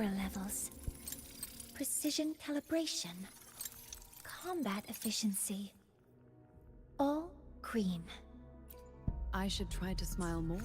power levels, precision calibration, combat efficiency. All green. I should try to smile more.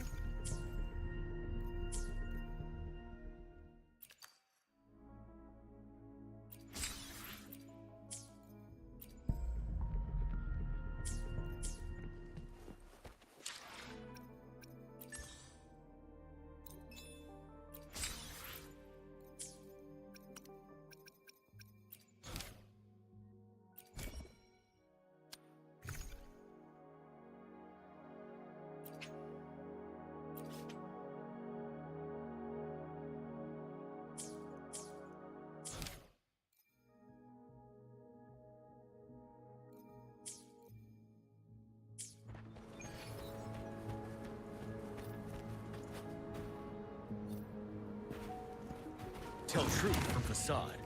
Tell truth from facade.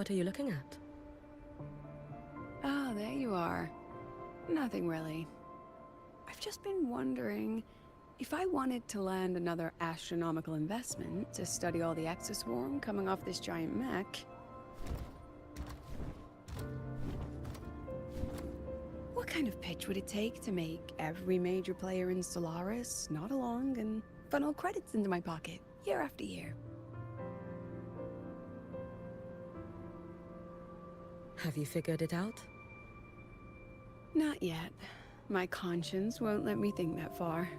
What are you looking at? Ah, there you are. Nothing really. I've just been wondering if I wanted to land another astronomical investment to study all the exoswarm coming off this giant mech. What kind of pitch would it take to make every major player in Solaris nod along and funnel credits into my pocket year after year? Have you figured it out? Not yet. My conscience won't let me think that far.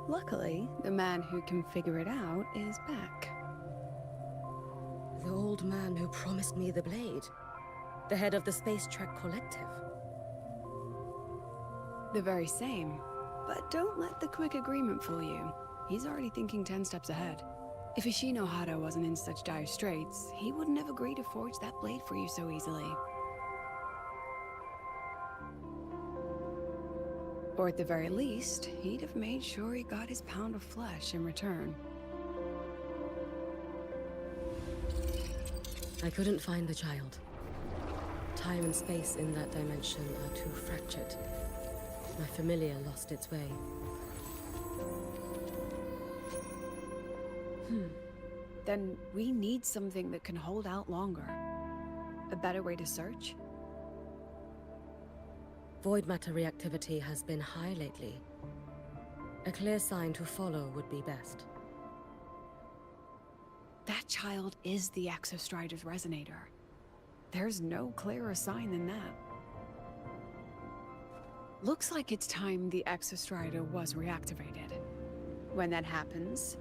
Luckily, the man who can figure it out is back. The old man who promised me the blade. The head of the Space Trek Collective. The very same. But don't let the quick agreement fool you. He's already thinking 10 steps ahead. If Ishino Hada wasn't in such dire straits, he wouldn't have agreed to forge that blade for you so easily. Or at the very least, he'd have made sure he got his pound of flesh in return. I couldn't find the child. Time and space in that dimension are too fractured. My familiar lost its way. Then we need something that can hold out longer. A better way to search? Void matter reactivity has been high lately. A clear sign to follow would be best. That child is the Exostrider's resonator. There's no clearer sign than that. Looks like it's time the Exostrider was reactivated. When that happens,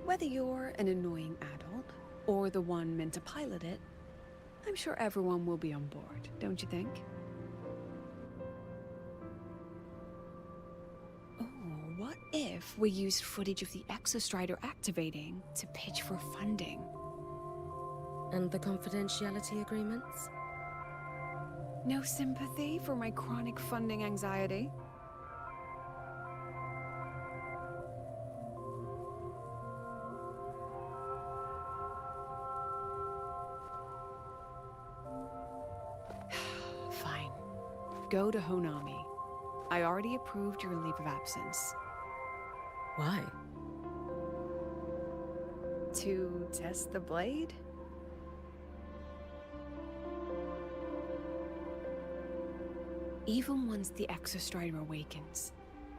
whether you're an annoying adult or the one meant to pilot it, I'm sure everyone will be on board, don't you think? Oh, what if we used footage of the Exostrider activating to pitch for funding? And the confidentiality agreements? No sympathy for my chronic funding anxiety? Fine. Go to Honami. I already approved your leave of absence. Why? To test the blade? Even once the Exostrider awakens,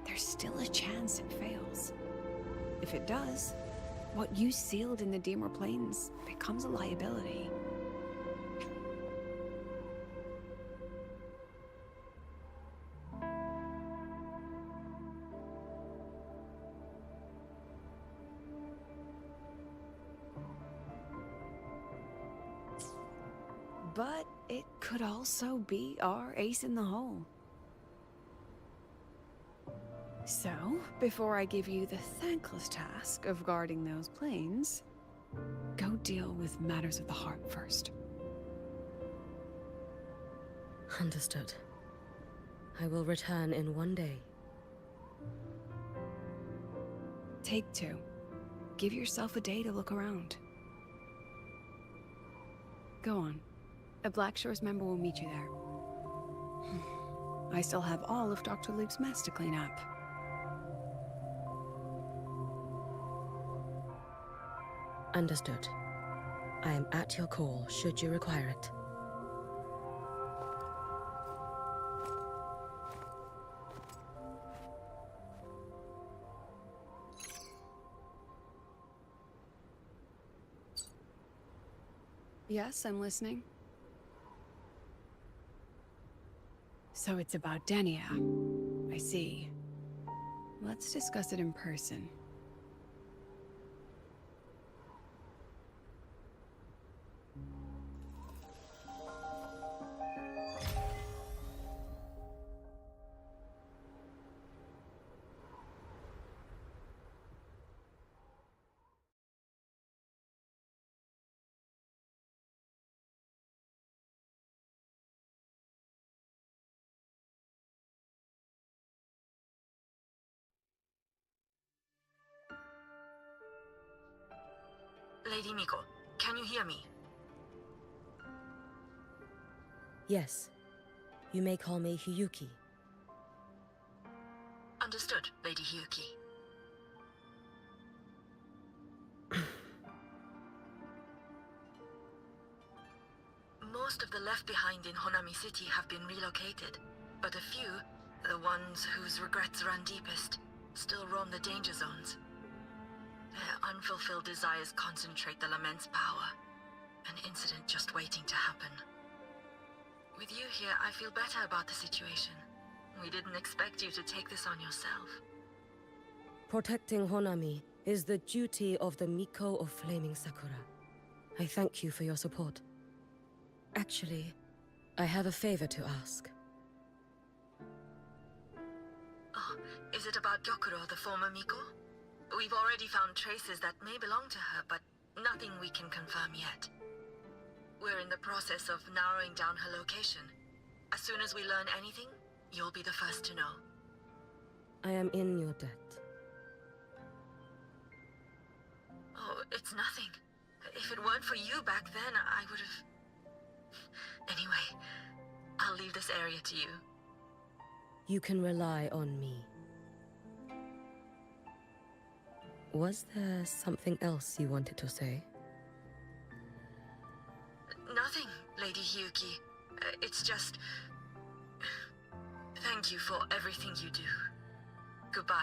there's still a chance it fails. If it does, what you sealed in the Dimmer Plains becomes a liability. But it could also be our ace in the hole. So, before I give you the thankless task of guarding those planes, go deal with matters of the heart first. Understood. I will return in 1 day. Take 2. Give yourself a day to look around. Go on. A Black Shores member will meet you there. I still have all of Dr. Luke's mess to clean up. Understood. I am at your call should you require it. Yes, I'm listening. So it's about Denia. I see. Let's discuss it in person. Lady Miko, can you hear me? Yes. You may call me Hiyuki. Understood, Lady Hiyuki. Most of the left behind in Honami City have been relocated, but a few, the ones whose regrets run deepest, still roam the danger zones. Their unfulfilled desires concentrate the lament's power. An incident just waiting to happen. With you here, I feel better about the situation. We didn't expect you to take this on yourself. Protecting Honami is the duty of the Miko of Flaming Sakura. I thank you for your support. Actually, I have a favor to ask. Oh, is it about Gyokuro, the former Miko? We've already found traces that may belong to her, but nothing we can confirm yet. We're in the process of narrowing down her location. As soon as we learn anything, you'll be the first to know. I am in your debt. Oh, it's nothing. If it weren't for you back then, I would have... Anyway, I'll leave this area to you. You can rely on me. Was there something else you wanted to say? Nothing, Lady Hiyuki. It's just... Thank you for everything you do. Goodbye.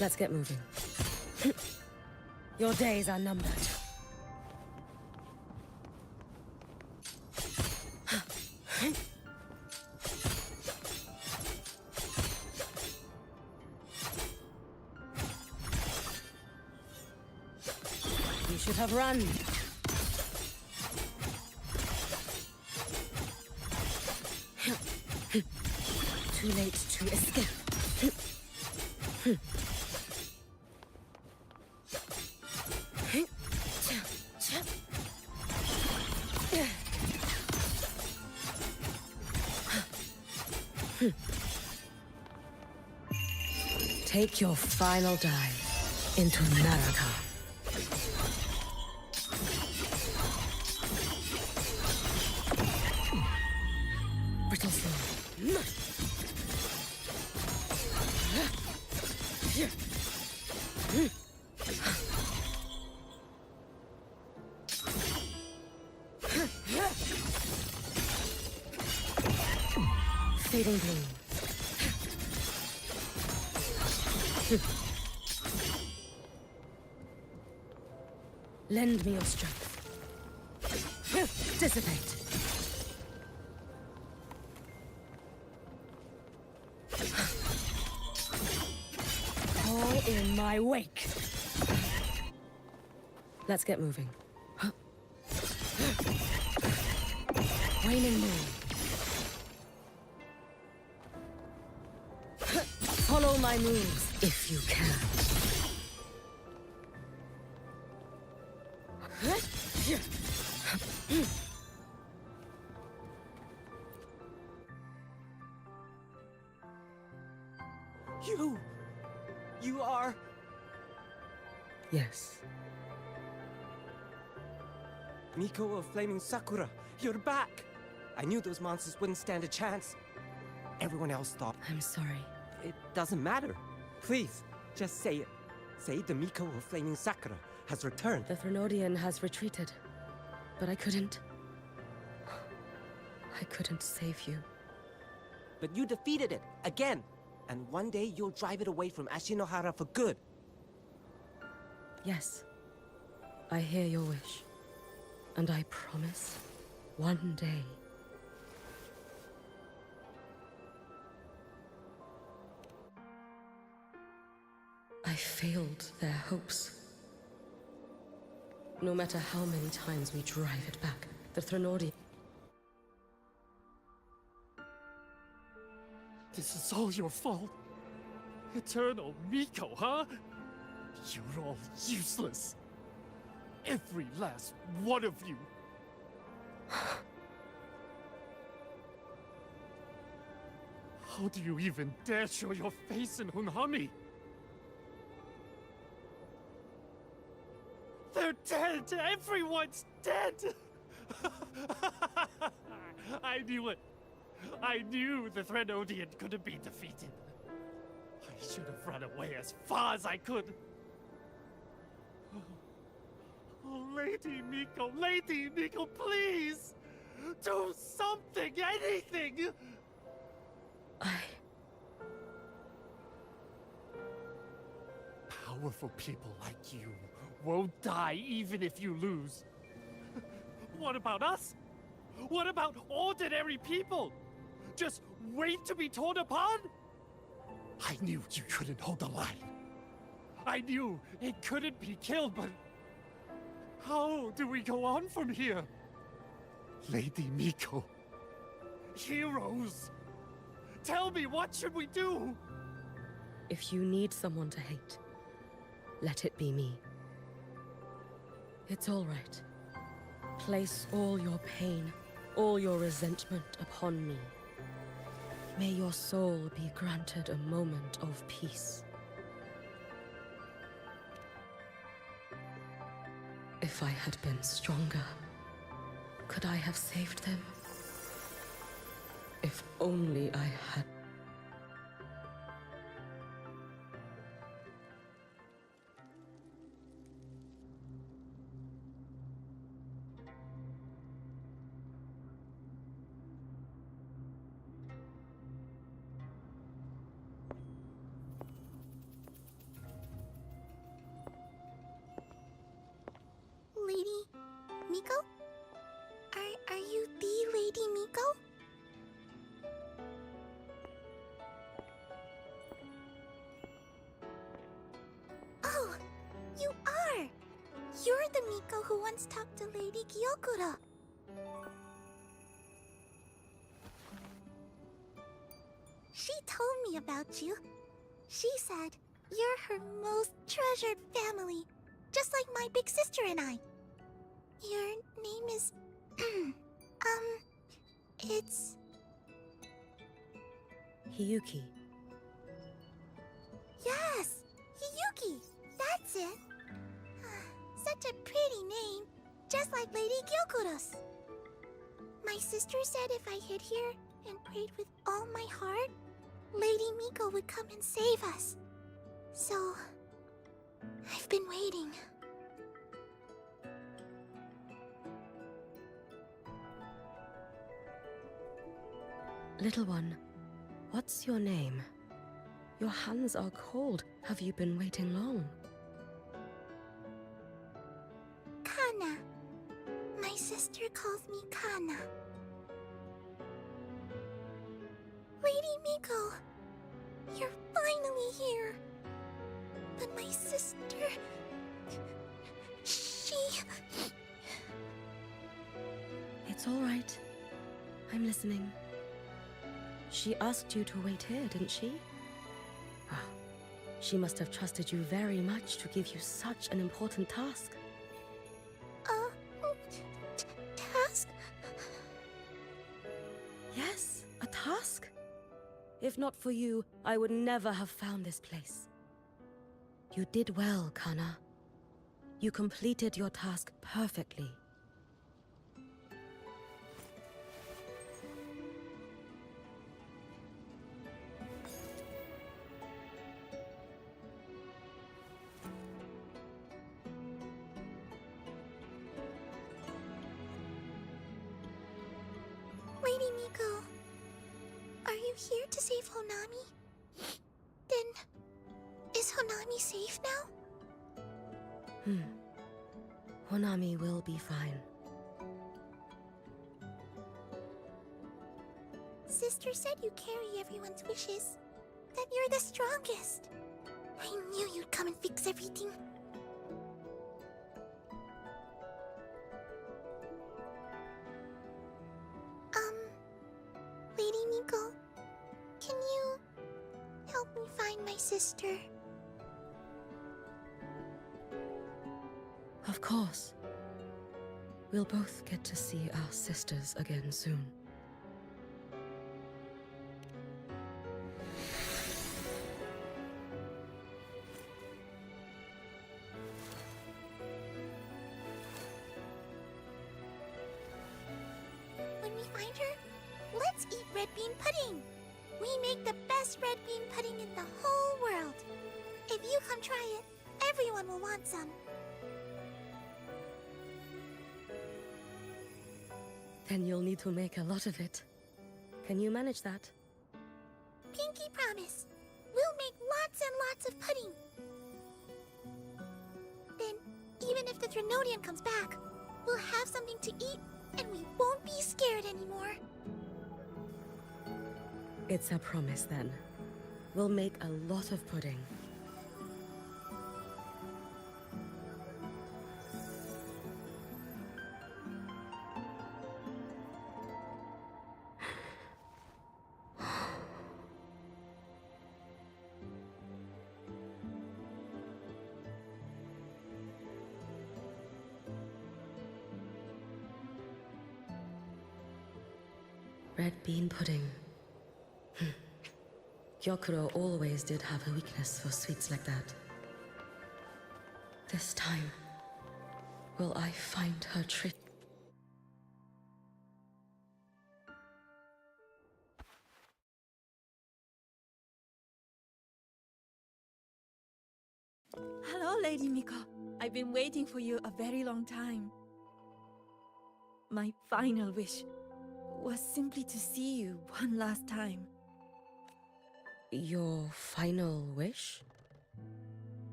Let's get moving. Your days are numbered. should have run. Too late to escape. Take your final dive into Naraka. Brittle sword. Fading bloom. Lend me your strength. Dissipate. All in my wake. Let's get moving. Waning moon. Follow my moves if you can. You are... Yes. Miko of Flaming Sakura, you're back! I knew those monsters wouldn't stand a chance. Everyone else thought... I'm sorry. It doesn't matter. Please, just say it. Say the Miko of Flaming Sakura has returned. The Threnodian has retreated, but I couldn't save you. But you defeated it, again! And one day you'll drive it away from Ashinohara for good. Yes. I hear your wish. And I promise, one day... I failed their hopes. No matter how many times we drive it back, the Threnodian... This is all your fault. Eternal Miko, huh? You're all useless. Every last one of you. How do you even dare show your face in Hunhami? They're dead! Everyone's dead! I knew it. I knew the Threnodian couldn't be defeated. I should have run away as far as I could. Oh, Lady Miko, please! Do something, anything! Powerful people like you won't die even if you lose. What about us? What about ordinary people? Just wait to be torn apart? I knew you couldn't hold the line. I knew it couldn't be killed, but... how do we go on from here? Lady Miko. Heroes. Tell me, what should we do? If you need someone to hate, let it be me. It's all right. Place all your pain, all your resentment upon me. May your soul be granted a moment of peace. If I had been stronger, could I have saved them? If only I had... Lady Miko? Are you the Lady Miko? Oh, you are! You're the Miko who once talked to Lady Gyokura. She told me about you. She said you're her most treasured family, just like my big sister and I. Your name is... it's... Hiyuki. Yes! Hiyuki! That's it! Such a pretty name, just like Lady Gyokura's. My sister said if I hid here and prayed with all my heart, Lady Miko would come and save us. So, I've been waiting. Little one, what's your name? Your hands are cold. Have you been waiting long? Kana. My sister calls me Kana. Lady Miko, you're finally here. But my sister... she... It's all right. I'm listening. She asked you to wait here, didn't she? Ah, she must have trusted you very much to give you such an important task. Task? Yes, a task. If not for you, I would never have found this place. You did well, Kana. You completed your task perfectly. Lady Miko, are you here to save Honami? Then, is Honami safe now? Honami will be fine. Sister said you carry everyone's wishes. That you're the strongest. I knew you'd come and fix everything. Lady Miko, can you help me find my sister? Of course. We'll both get to see our sisters again soon. When we find her, let's eat red bean pudding. We make the best red bean pudding in the whole world. If you come try it, everyone will want some. Then you'll need to make a lot of it. Can you manage that? Pinky promise. We'll make lots and lots of pudding. Then, even if the Trinodian comes back, we'll have something to eat and we won't be scared anymore. It's a promise then. We'll make a lot of pudding. Red bean pudding. Gyokuro always did have a weakness for sweets like that. This time, will I find her trick? Hello, Lady Miko. I've been waiting for you a very long time. My final wish was simply to see you one last time. Your final wish?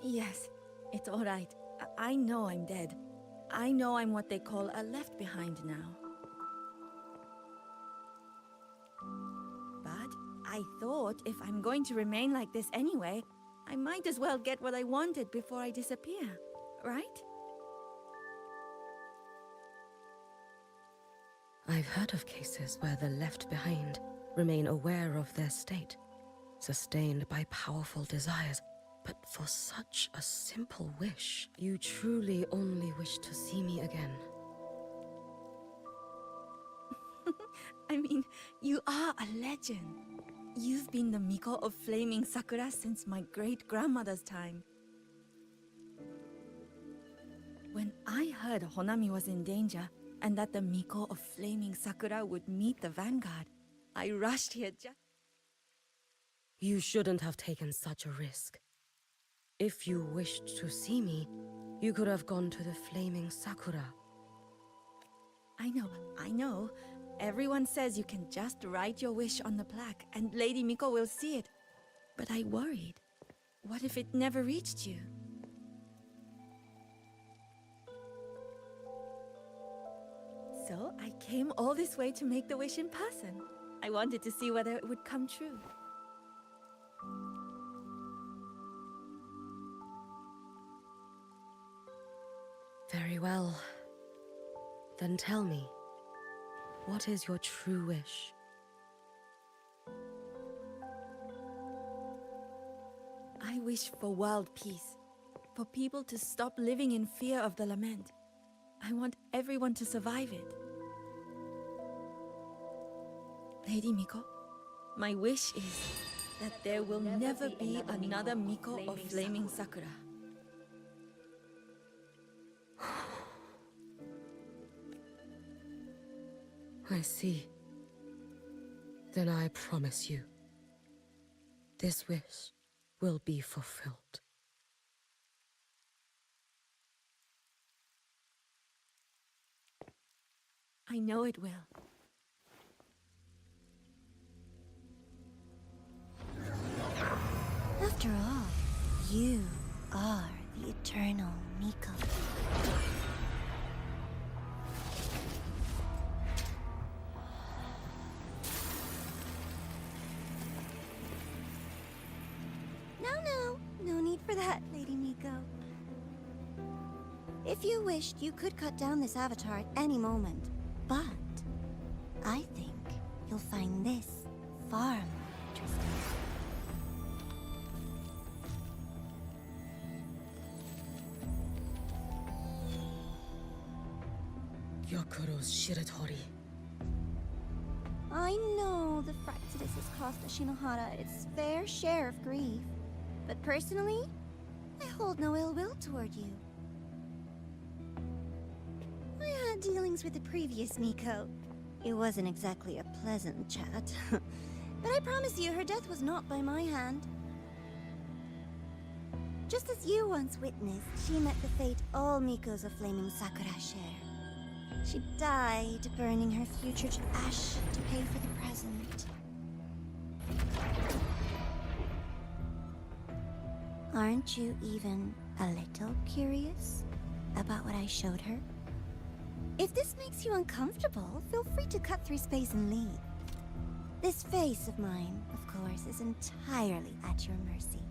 Yes, it's all right. I know I'm dead. I know I'm what they call a left behind now. But I thought if I'm going to remain like this anyway, I might as well get what I wanted before I disappear, right? I've heard of cases where the left behind remain aware of their state, sustained by powerful desires. But for such a simple wish, you truly only wish to see me again. I mean, you are a legend. You've been the Miko of Flaming Sakura since my great-grandmother's time. When I heard Honami was in danger, and that the Miko of Flaming Sakura would meet the vanguard, I rushed here just... You shouldn't have taken such a risk. If you wished to see me, you could have gone to the Flaming Sakura. I know. Everyone says you can just write your wish on the plaque and Lady Miko will see it. But I worried. What if it never reached you? So I came all this way to make the wish in person. I wanted to see whether it would come true. Very well. Then tell me, what is your true wish? I wish for world peace. For people to stop living in fear of the lament. I want everyone to survive it. Lady Miko, my wish is that there will never be another Miko of Flaming Sakura. I see. Then I promise you, this wish will be fulfilled. I know it will. After all, you are the eternal Miko. No need for that, Lady Miko. If you wished, you could cut down this avatar at any moment. But I think you'll find this far more interesting. Yokuro's Shiratori. I know the Fractidus has cost Ashinohara its fair share of grief. But personally, I hold no ill will toward you. I had dealings with the previous Miko. It wasn't exactly a pleasant chat. But I promise you, her death was not by my hand. Just as you once witnessed, she met the fate all Mikos of Flaming Sakura share. She died, burning her future to ash to pay for the present. Aren't you even a little curious about what I showed her? If this makes you uncomfortable, feel free to cut through space and leave. This face of mine, of course, is entirely at your mercy.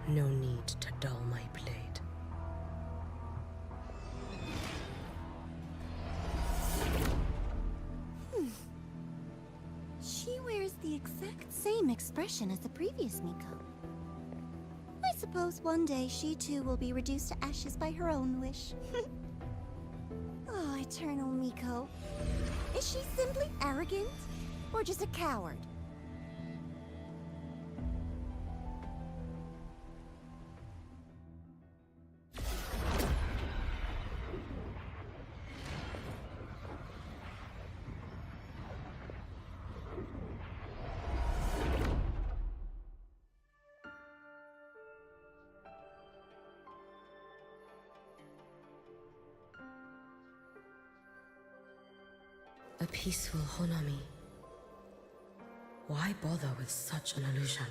No need to dull my blade. She wears the exact same expression as the previous Miko. I suppose one day she too will be reduced to ashes by her own wish. Oh, eternal Miko. Is she simply arrogant? Or just a coward? A peaceful Honami. Why bother with such an illusion?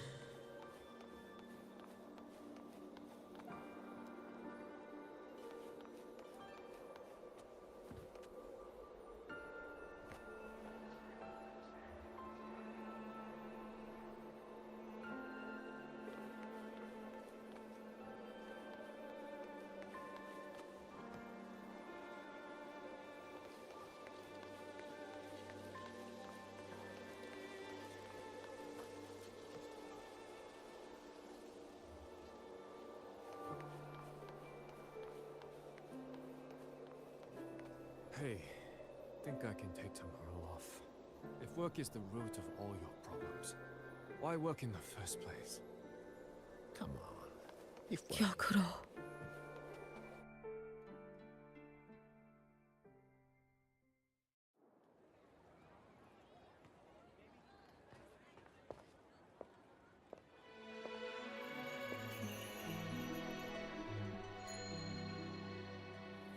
Hey, think I can take tomorrow off. If work is the root of all your problems, why work in the first place? Come on. If work... Gyokuro.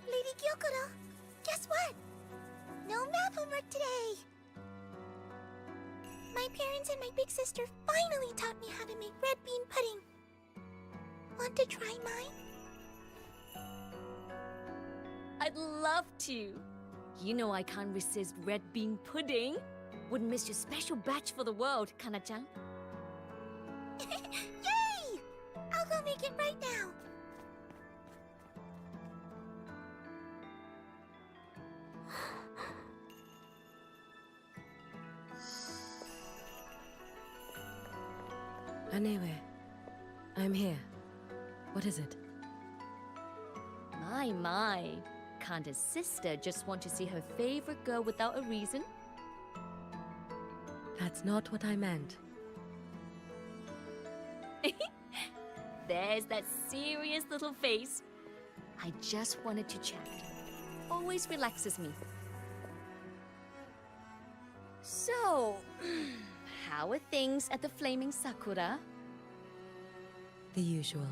Lady Gyokuro, guess what? No math homework today. My parents and my big sister finally taught me how to make red bean pudding. Want to try mine? I'd love to. You know I can't resist red bean pudding. Wouldn't miss your special batch for the world, Kana-chan. Yay! I'll go make it right now. Anyway, I'm here. What is it? My. Can't a sister just want to see her favorite girl without a reason? That's not what I meant. There's that serious little face. I just wanted to chat. Always relaxes me. So, how are things at the Flaming Sakura? The usual.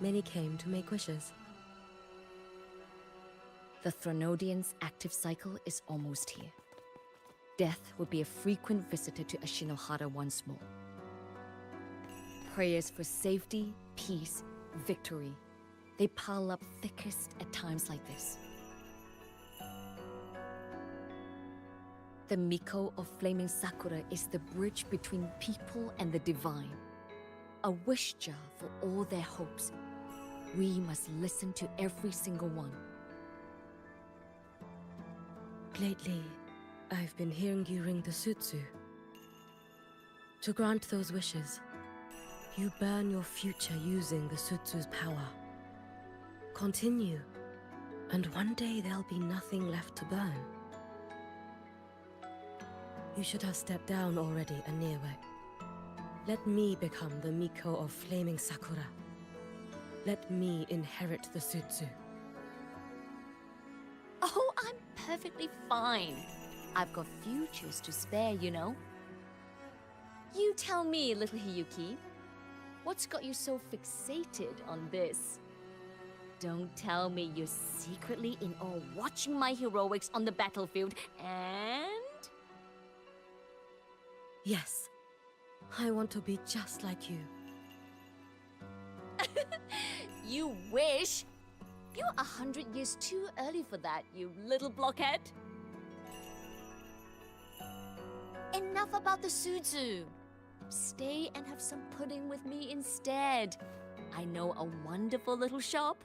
Many came to make wishes. The Thronodian's active cycle is almost here. Death will be a frequent visitor to Ashinohara once more. Prayers for safety, peace, victory. They pile up thickest at times like this. The Miko of Flaming Sakura is the bridge between people and the divine. A wish jar for all their hopes. We must listen to every single one. Lately, I've been hearing you ring the sutsu. To grant those wishes, you burn your future using the sutsu's power. Continue, and one day there'll be nothing left to burn. You should have stepped down already, Anewe. Let me become the Miko of Flaming Sakura. Let me inherit the sutsu. Oh, I'm perfectly fine. I've got futures to spare, you know. You tell me, little Hiyuki, what's got you so fixated on this? Don't tell me you're secretly in awe watching my heroics on the battlefield and... Yes, I want to be just like you. You wish! You're 100 years too early for that, you little blockhead. Enough about the sutsu. Stay and have some pudding with me instead. I know a wonderful little shop.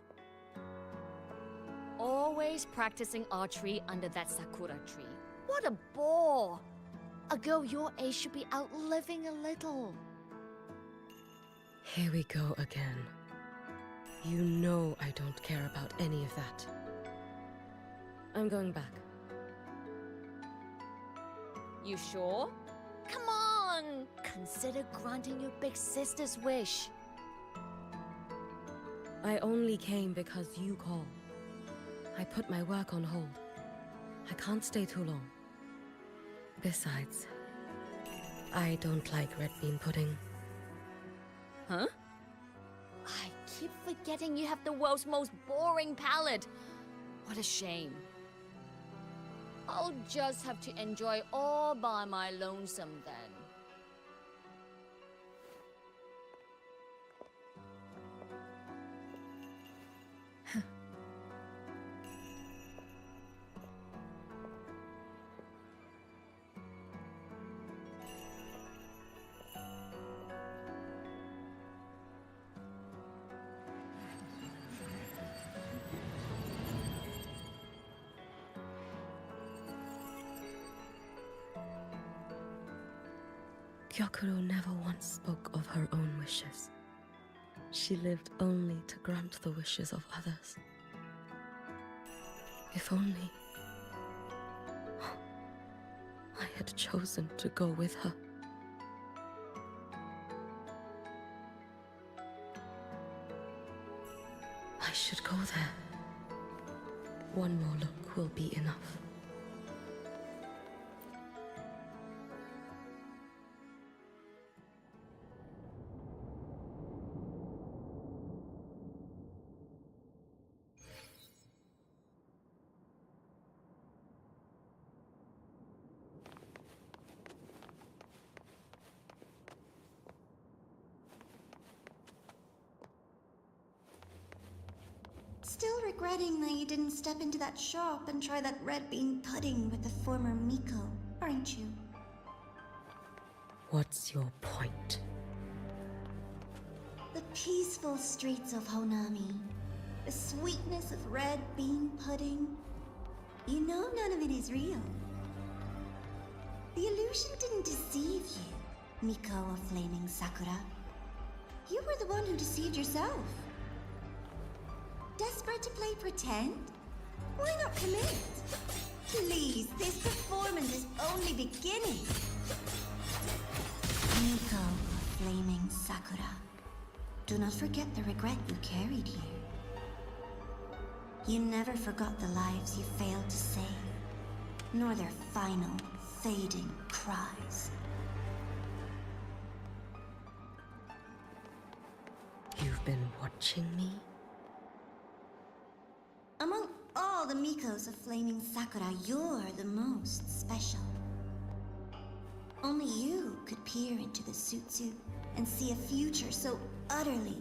Always practicing archery under that sakura tree. What a bore! A girl your age should be out living a little. Here we go again. You know I don't care about any of that. I'm going back. You sure? Come on! Consider granting your big sister's wish. I only came because you called. I put my work on hold. I can't stay too long. Besides, I don't like red bean pudding. Huh? I keep forgetting you have the world's most boring palate. What a shame. I'll just have to enjoy all by my lonesome then. Gyokuro never once spoke of her own wishes. She lived only to grant the wishes of others. If only I had chosen to go with her. I should go there. One more look will be enough. Still regretting that you didn't step into that shop and try that red bean pudding with the former Miko, aren't you? What's your point? The peaceful streets of Honami. The sweetness of red bean pudding. You know none of it is real. The illusion didn't deceive you, Miko of Flaming Sakura. You were the one who deceived yourself. Desperate to play pretend? Why not commit? Please, this performance is only beginning. Miko of Flaming Sakura. Do not forget the regret you carried here. You never forgot the lives you failed to save, nor their final, fading cries. You've been watching me? Among all the Mikos of Flaming Sakura, you're the most special. Only you could peer into the Sutsu and see a future so utterly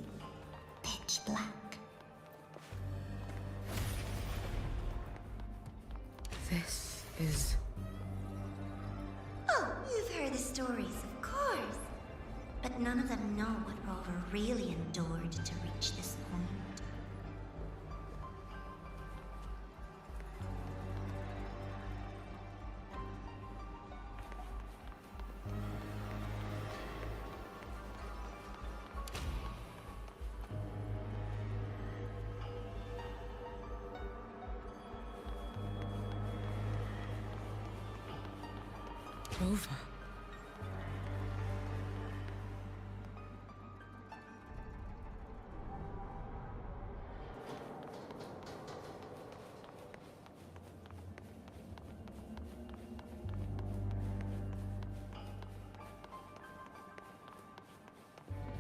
pitch black. This is... Oh, you've heard the stories, of course. But none of them know what Rover really endured to reach this point. Rover.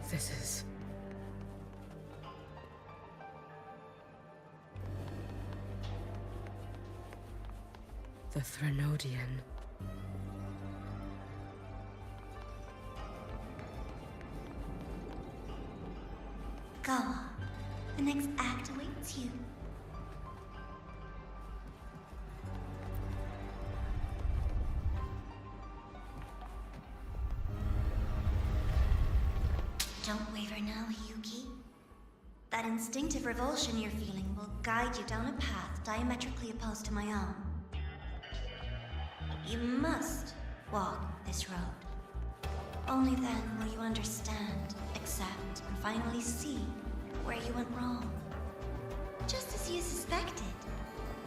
This is... the Threnodian. Gawa, the next act awaits you. Don't waver now, Hiyuki. That instinctive revulsion you're feeling will guide you down a path diametrically opposed to my own. You must walk this road. Only then will you understand, accept, and finally see where you went wrong. Just as you suspected,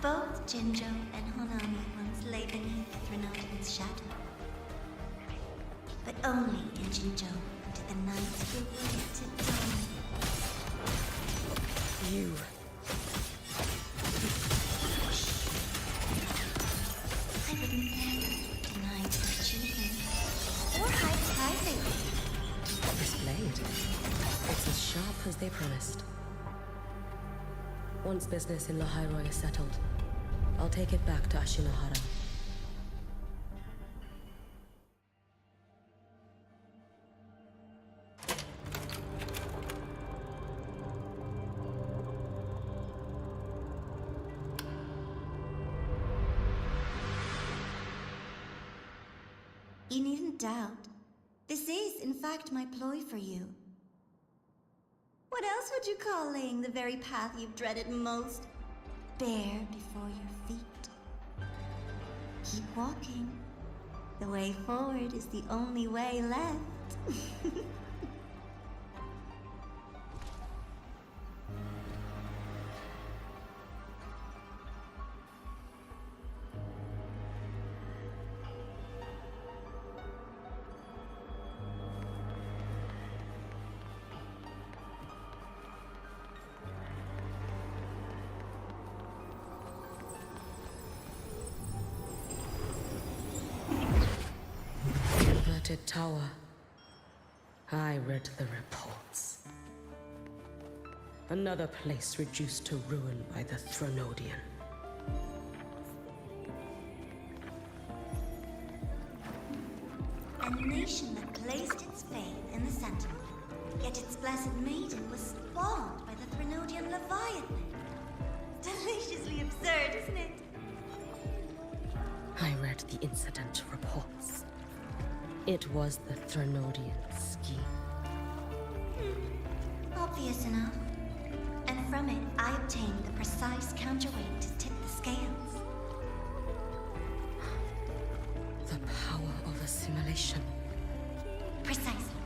both Jinjo and Honami once lay beneath Threnodian's shadow. But only in Jinjo did the night give way to dawn. You... I would never deny your achievement or hide surprising. This blade. It's as sharp as they promised. Once business in Lahairoi is settled, I'll take it back to Ashinohara. You needn't doubt. This is, in fact, my ploy for you. What else would you call laying the very path you've dreaded most bare before your feet? Keep walking. The way forward is the only way left. haunted tower. I read the reports. Another place reduced to ruin by the Thronodian. A nation that placed its faith in the Sentinel, yet its blessed maiden was spawned by the Thronodian Leviathan. Deliciously absurd, isn't it? I read the incident reports. It was the Thronodian scheme. Obvious enough. And from it, I obtained the precise counterweight to tip the scales. The power of assimilation. Precisely.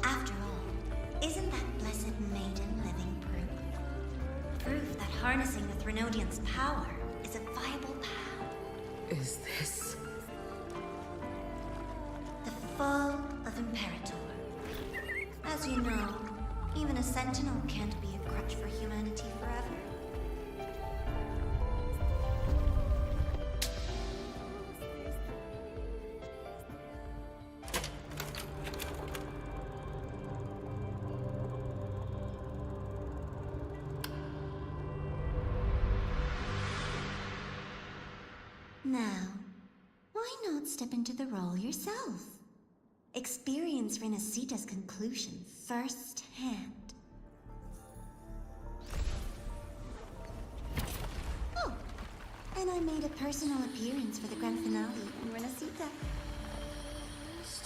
After all, isn't that blessed maiden living proof? Proof that harnessing the Thronodian's power is a viable path. Is this... The fall of Imperator. As you know, even a sentinel can't be a crutch for humanity forever. Now, why not step into the role yourself? Experience Renacita's conclusion firsthand. Oh, and I made a personal appearance for the grand finale in Renacita.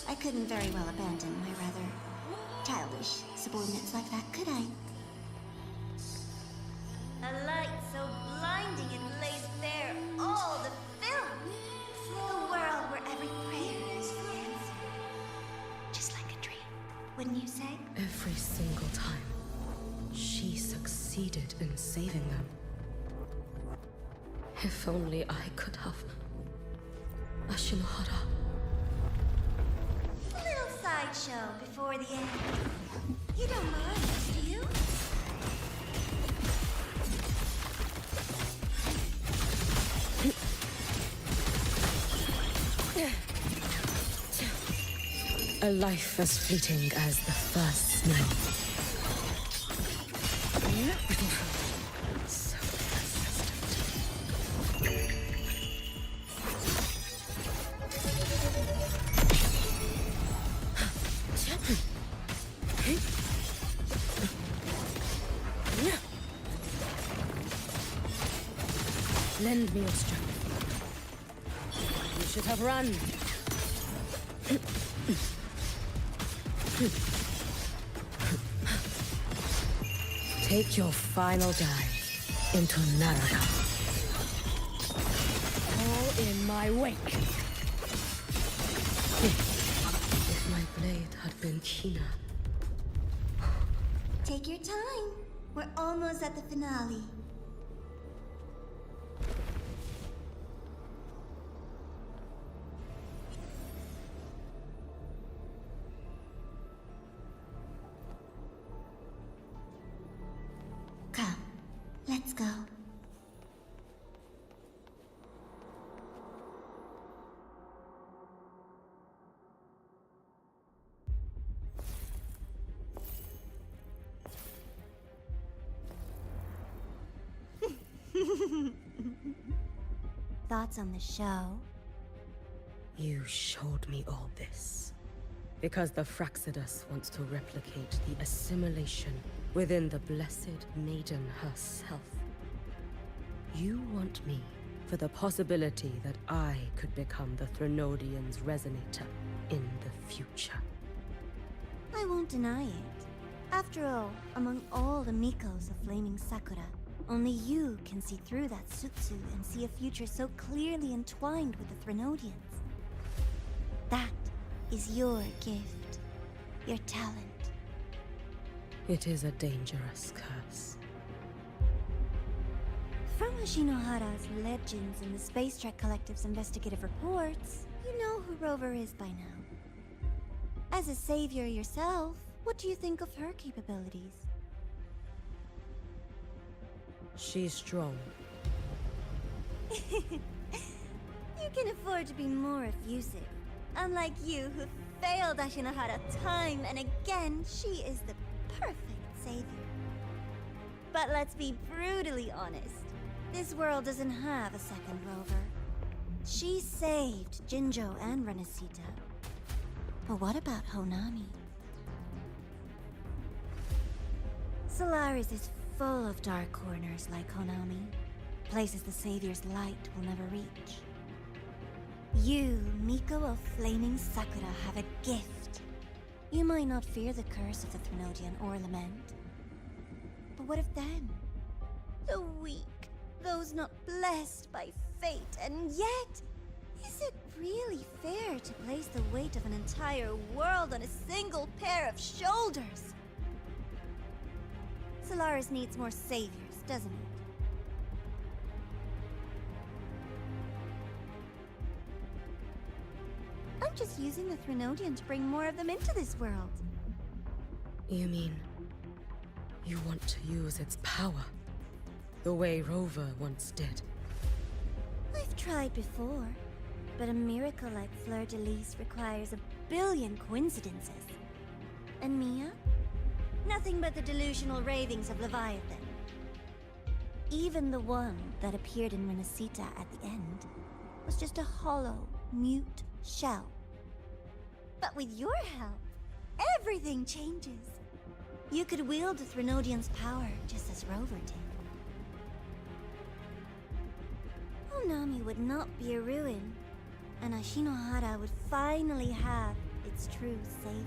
I couldn't very well abandon my rather childish subordinates like that, could I? A light so blinding it lays bare all the film. A world where every prayer is answered. Just like a dream, wouldn't you say? Every single time, she succeeded in saving them. If only I could have... Ashinohara. A little sideshow before the end. You don't mind, do you? A life as fleeting as the first snow. So persistent. Lend me your strength. You should have run. Take your final dive into Naraka. All in my wake. If my blade had been keener. Take your time. We're almost at the finale. Come, let's go. Thoughts on the show? You showed me all this. Because the Fraxidus wants to replicate the assimilation within the Blessed Maiden herself. You want me for the possibility that I could become the Thronodian's resonator in the future. I won't deny it. After all, among all the Mikos of Flaming Sakura, only you can see through that Sutsu and see a future so clearly entwined with the Thronodians. That is your gift, your talent. It is a dangerous curse. From Ashinohara's legends and the Space Trek Collective's investigative reports, you know who Rover is by now. As a savior yourself, what do you think of her capabilities? She's strong. You can afford to be more effusive. Unlike you, who failed Ashinahara time and again, she is the perfect savior. But let's be brutally honest. This world doesn't have a second rover. She saved Jinjo and Renesita. But what about Honami? Solaris is full of dark corners like Honami. Places the Savior's light will never reach. You, Miko of Flaming Sakura, have a gift. You might not fear the curse of the Threnodian or Lament. But what of them? The weak, those not blessed by fate, and yet, is it really fair to place the weight of an entire world on a single pair of shoulders? Solaris needs more saviors, doesn't it? I'm just using the Threnodian to bring more of them into this world. You mean you want to use its power the way Rover once did? I've tried before, but a miracle like Fleur-de-Lis requires a billion coincidences. And Mia? Nothing but the delusional ravings of Leviathan. Even the one that appeared in Renesita at the end was just a hollow, mute shell. But with your help, everything changes. You could wield the Threnodian's power just as Rover did. Honami would not be a ruin, and Ashinohara would finally have its true savior.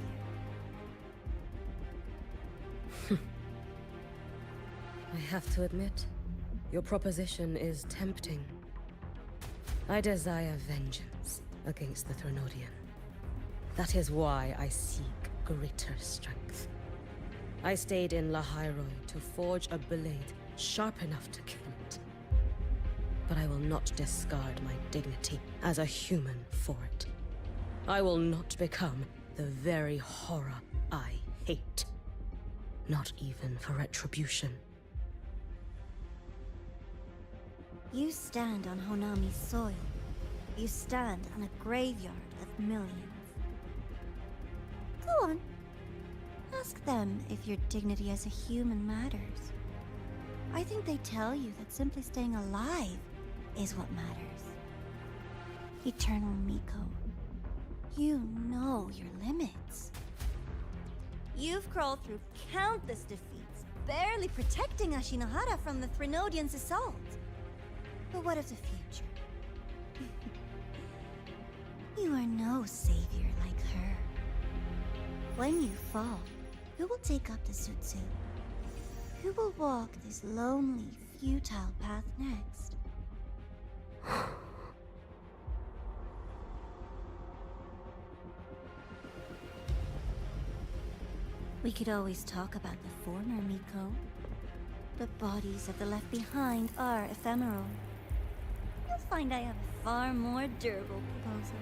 I have to admit, your proposition is tempting. I desire vengeance against the Threnodian. That is why I seek greater strength. I stayed in Lahairoi to forge a blade sharp enough to kill it. But I will not discard my dignity as a human for it. I will not become the very horror I hate. Not even for retribution. You stand on Honami's soil. You stand on a graveyard of millions. Go on. Ask them if your dignity as a human matters. I think they tell you that simply staying alive is what matters. Eternal Miko, you know your limits. You've crawled through countless defeats, barely protecting Ashinohara from the Threnodian's assault. But what of the future? You are no savior like her. When you fall, who will take up the Sutsu? Who will walk this lonely, futile path next? We could always talk about the former Miko. The bodies of the left behind are ephemeral. You'll find I have a far more durable proposal.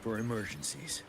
for emergencies.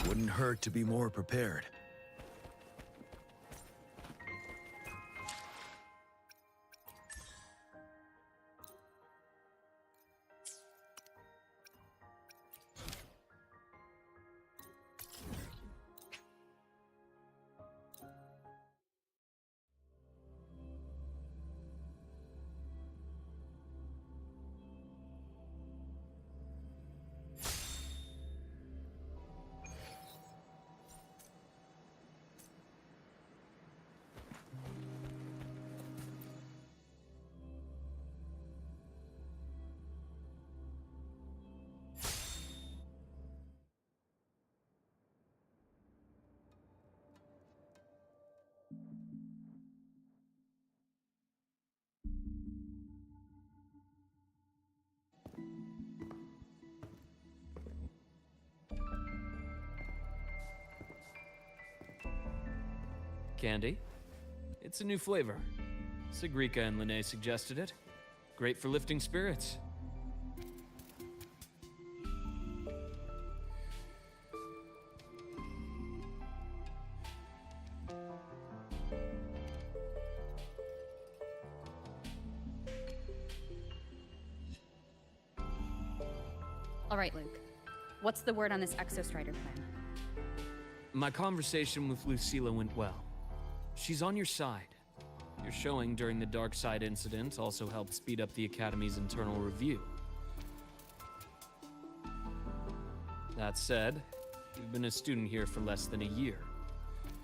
Wouldn't hurt to be more prepared. Candy? It's a new flavor. Sigrika and Lene suggested it. Great for lifting spirits. All right, Luke. What's the word on this Exostrider plan? My conversation with Lucilla went well. She's on your side. Your showing during the Dark Side incident also helped speed up the Academy's internal review. That said, you've been a student here for less than a year.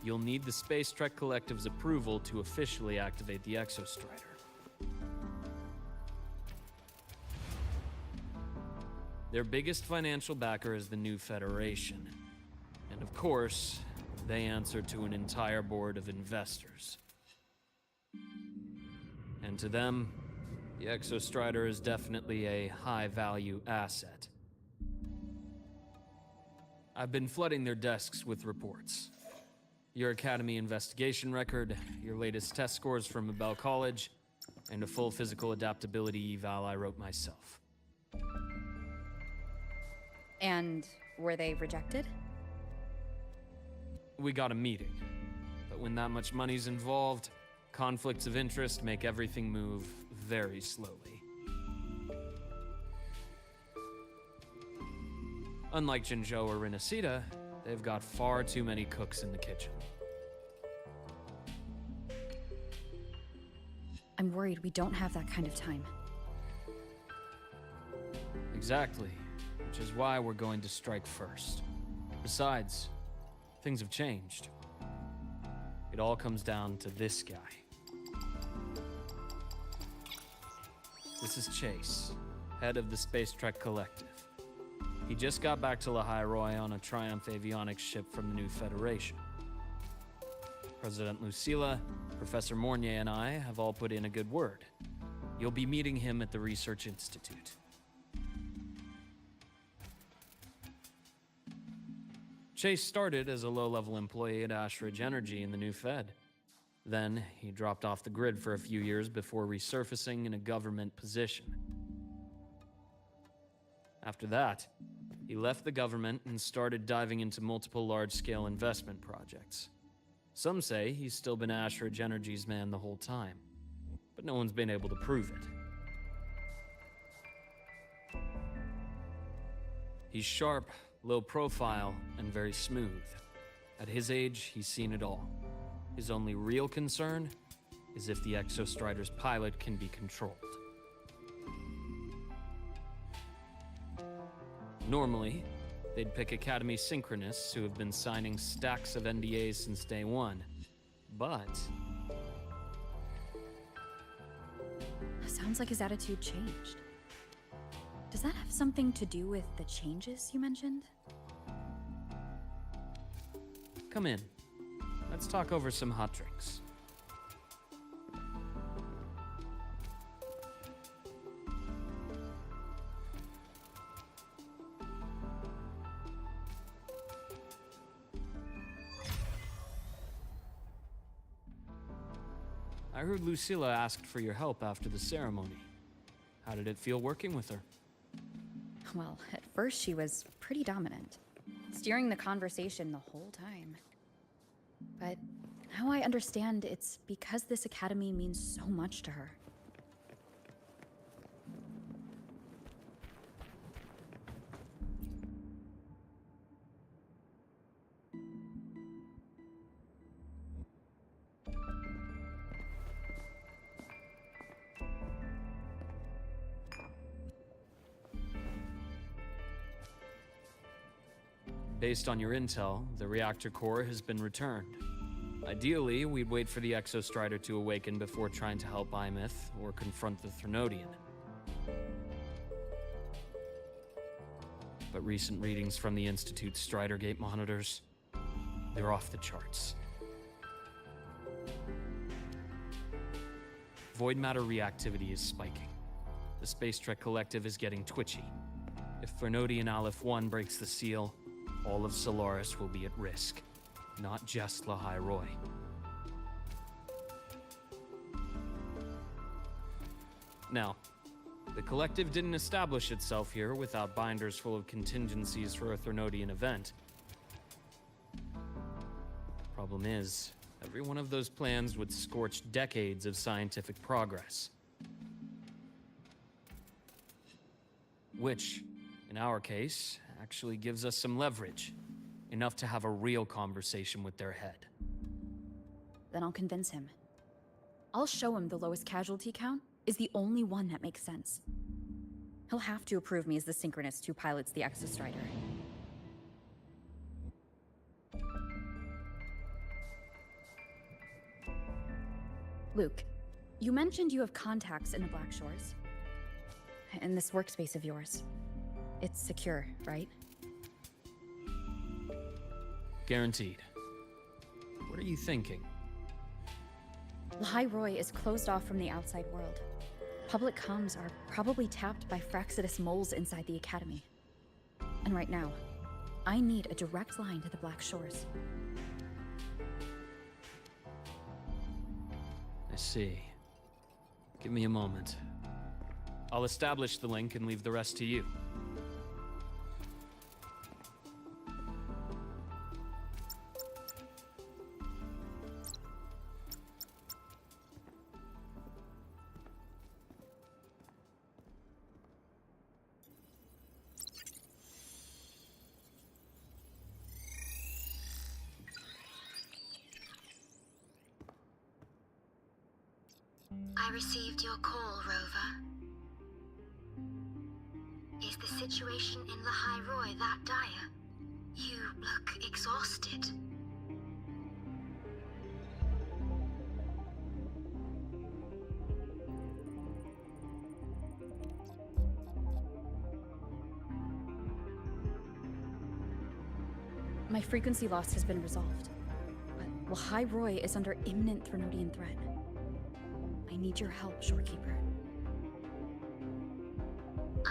You'll need the Space Trek Collective's approval to officially activate the Exostrider. Their biggest financial backer is the new Federation. And of course, they answer to an entire board of investors. And to them, the Exostrider is definitely a high-value asset. I've been flooding their desks with reports. Your Academy investigation record, your latest test scores from Abel College, and a full physical adaptability eval I wrote myself. And were they rejected? We got a meeting, but when that much money's involved, Conflicts of interest make everything move very slowly. Unlike Jinzhou or Rinasita, they've got far too many cooks in the kitchen. I'm worried we don't have that kind of time. Exactly, which is why we're going to strike first. Besides, things have changed. It all comes down to this guy. This is Chase, head of the Space Trek Collective. He just got back to Lahai Roi on a Triumph avionics ship from the new Federation. President Lucilla, Professor Mornier, and I have all put in a good word. You'll be meeting him at the Research Institute. Chase started as a low-level employee at Ashridge Energy in the new Fed. Then, he dropped off the grid for a few years before resurfacing in a government position. After that, he left the government and started diving into multiple large-scale investment projects. Some say he's still been Ashridge Energy's man the whole time, but no one's been able to prove it. He's sharp, low profile, and very smooth. At his age, he's seen it all. His only real concern is if the Exostrider's pilot can be controlled. Normally, they'd pick Academy Synchronists who have been signing stacks of NDAs since day one. But Sounds like his attitude changed. Does that have something to do with the changes you mentioned? come in. Let's talk over some hot drinks. I heard Lucilla asked for your help after the ceremony. How did it feel working with her? Well, at first she was pretty dominant, steering the conversation the whole time. But now I understand it's because this academy means so much to her. Based on your intel, the reactor core has been returned. Ideally, we'd wait for the Exostrider to awaken before trying to help Imith or confront the Threnodian. But recent readings from the Institute's Stridergate monitors, they're off the charts. Void matter reactivity is spiking. The Space Trek Collective is getting twitchy. If Threnodian Aleph 1 breaks the seal, all of Solaris will be at risk, not just Lahai Roi. Now, the Collective didn't establish itself here without binders full of contingencies for a Threnodian event. Problem is, every one of those plans would scorch decades of scientific progress. Which, in our case, actually gives us some leverage. Enough to have a real conversation with their head. Then I'll convince him. I'll show him the lowest casualty count is the only one that makes sense. He'll have to approve me as the synchronist who pilots the Exostrider. Luke, you mentioned you have contacts in the Black Shores. In this workspace of yours. It's secure, right? Guaranteed. What are you thinking? Lahai Roi is closed off from the outside world. Public comms are probably tapped by Fraxidus moles inside the Academy. And right now, I need a direct line to the Black Shores. I see. Give me a moment. I'll establish the link and leave the rest to you. I received your call, Rover. Is the situation in Lahai Roi that dire? You look exhausted. My frequency loss has been resolved, but Lahai Roi is under imminent Threnodian threat. I need your help, Shorekeeper.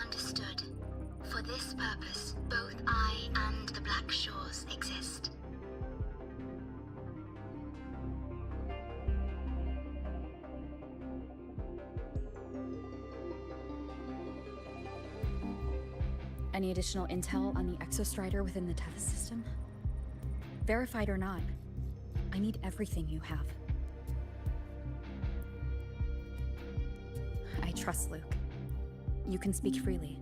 Understood. For this purpose, both I and the Black Shores exist. Any additional intel on the Exostrider within the Tethys system? Verified or not, I need everything you have. I trust Luke. You can speak freely.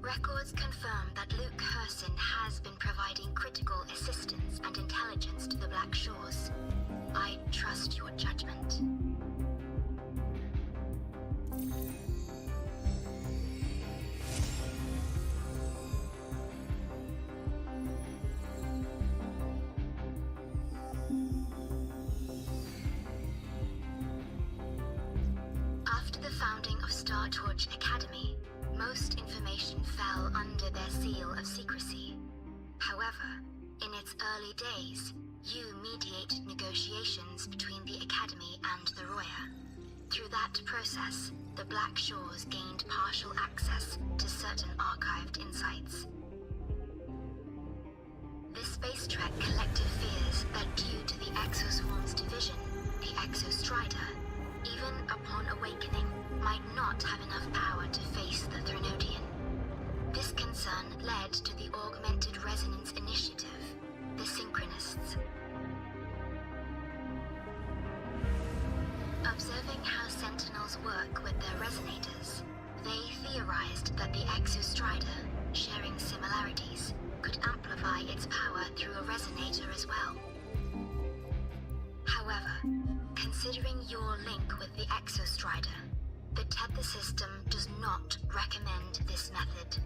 Records confirm that Luke Herson has been providing critical assistance and intelligence to the Black Shores. I trust your judgment. After the founding of Star Torch Academy, most information fell under their seal of secrecy. However, in its early days, you mediated negotiations between the Academy and the Roya. Through that process, the Black Shores gained partial access to certain archived insights. The Space Trek collected fears that due to the Exoswarm's division, the Exostrider, even upon awakening, might not have enough power to face the Threnodian. This concern led to the Augmented Resonance Initiative, the Synchronists. Observing how Sentinels work with their resonators, they theorized that the Exostrider, sharing similarities, could amplify its power through a resonator as well. However, considering your link with the Exostrider, the Tether system does not recommend this method.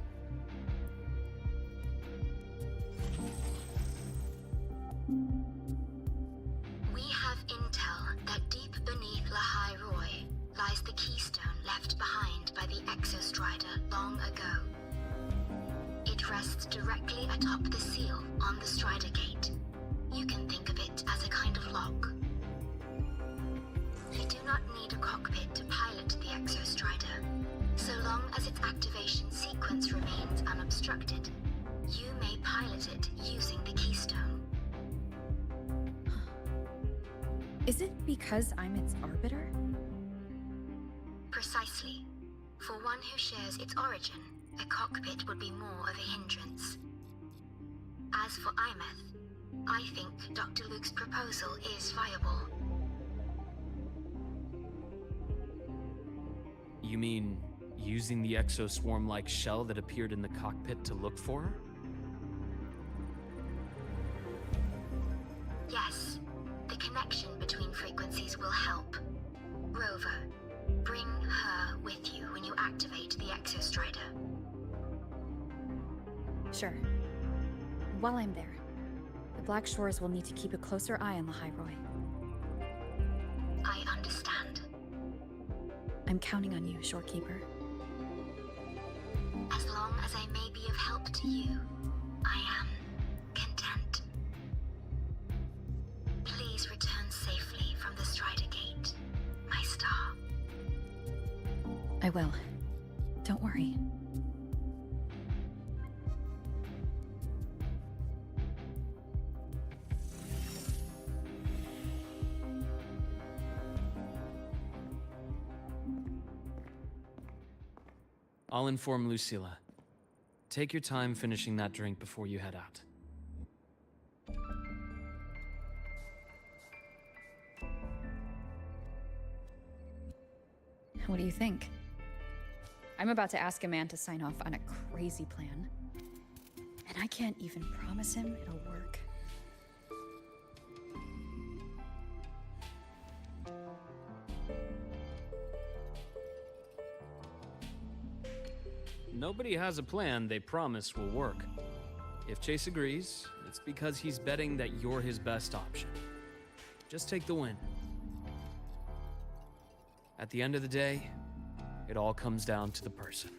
We have intel that deep beneath Lahai Roi lies the keystone left behind by the Exostrider long ago. It rests directly atop the seal on the Strider Gate. You can think of it as a kind of lock. You do not need a cockpit to pilot the Exostrider. So long as its activation sequence remains unobstructed, you may pilot it using the keystone. Is it because I'm its arbiter? Precisely. For one who shares its origin, a cockpit would be more of a hindrance. As for Imeth, I think Dr. Luke's proposal is viable. You mean using the exoswarm-like shell that appeared in the cockpit to look for her? Yes, the connection between frequencies will help. Rover, bring her with you when you activate the Exostrider. Sure. While I'm there, the Black Shores will need to keep a closer eye on Lahai Roi. I understand. I'm counting on you, Shorekeeper. As long as I may be of help to you, I am content. Please return safely from the Strider Gate, my star. I will. Don't worry. I'll inform Lucilla. Take your time finishing that drink before you head out. What do you think? I'm about to ask a man to sign off on a crazy plan. And I can't even promise him it'll work. nobody has a plan they promise will work. If Chase agrees, it's because he's betting that you're his best option. Just take the win. At the end of the day, it all comes down to the person.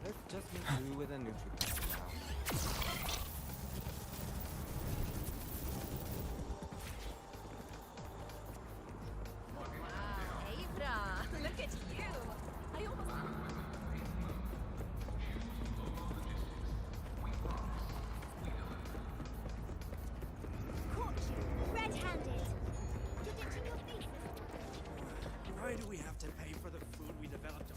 Let's just make do with a neutral now. Look at you! I almost... Caught you, red-handed! You're ditching your thesis. Why do we have to pay for the food we developed?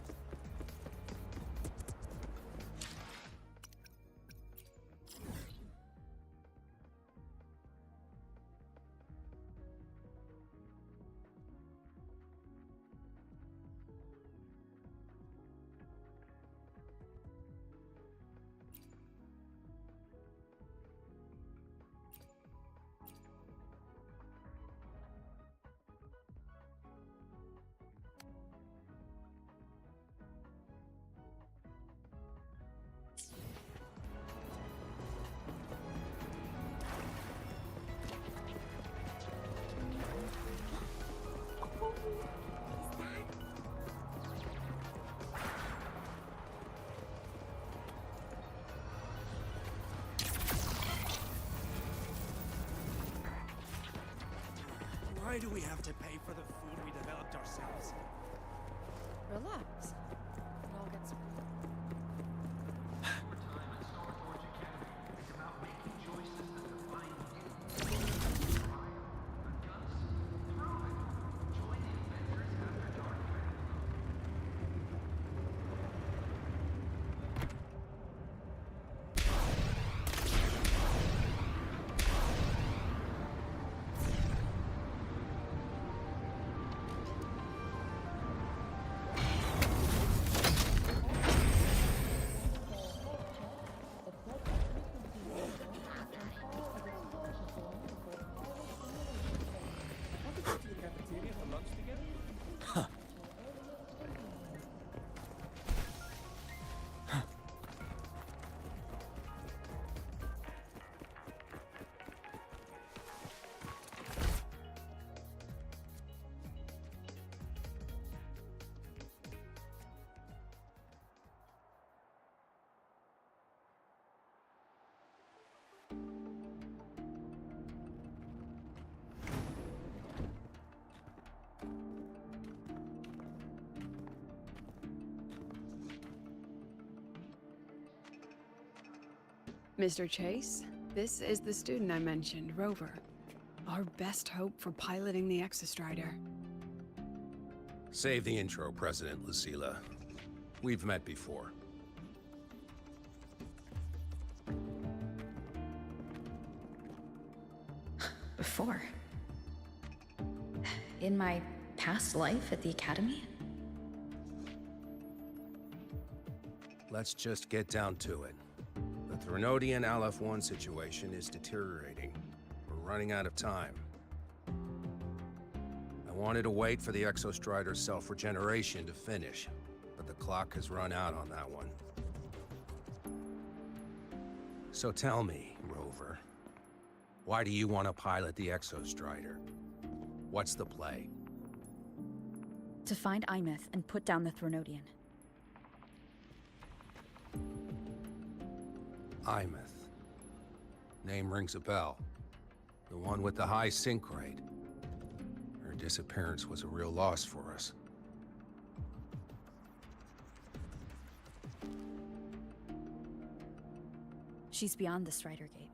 Why do we have to pay for the food we developed ourselves? Relax. It all gets... Mr. Chase, this is the student I mentioned, Rover. Our best hope for piloting the Exostrider. Save the intro, President Lucila. We've met before. Before? In my past life at the Academy? Let's just get down to it. The Threnodian Aleph-1 situation is deteriorating. We're running out of time. I wanted to wait for the Exostrider's self-regeneration to finish, but the clock has run out on that one. So tell me, Rover, why do you want to pilot the Exostrider? What's the play? To find Imeth and put down the Thronodian. Imeth. Name rings a bell. The one with the high sync rate. Her disappearance was a real loss for us. She's beyond the Strider Gate.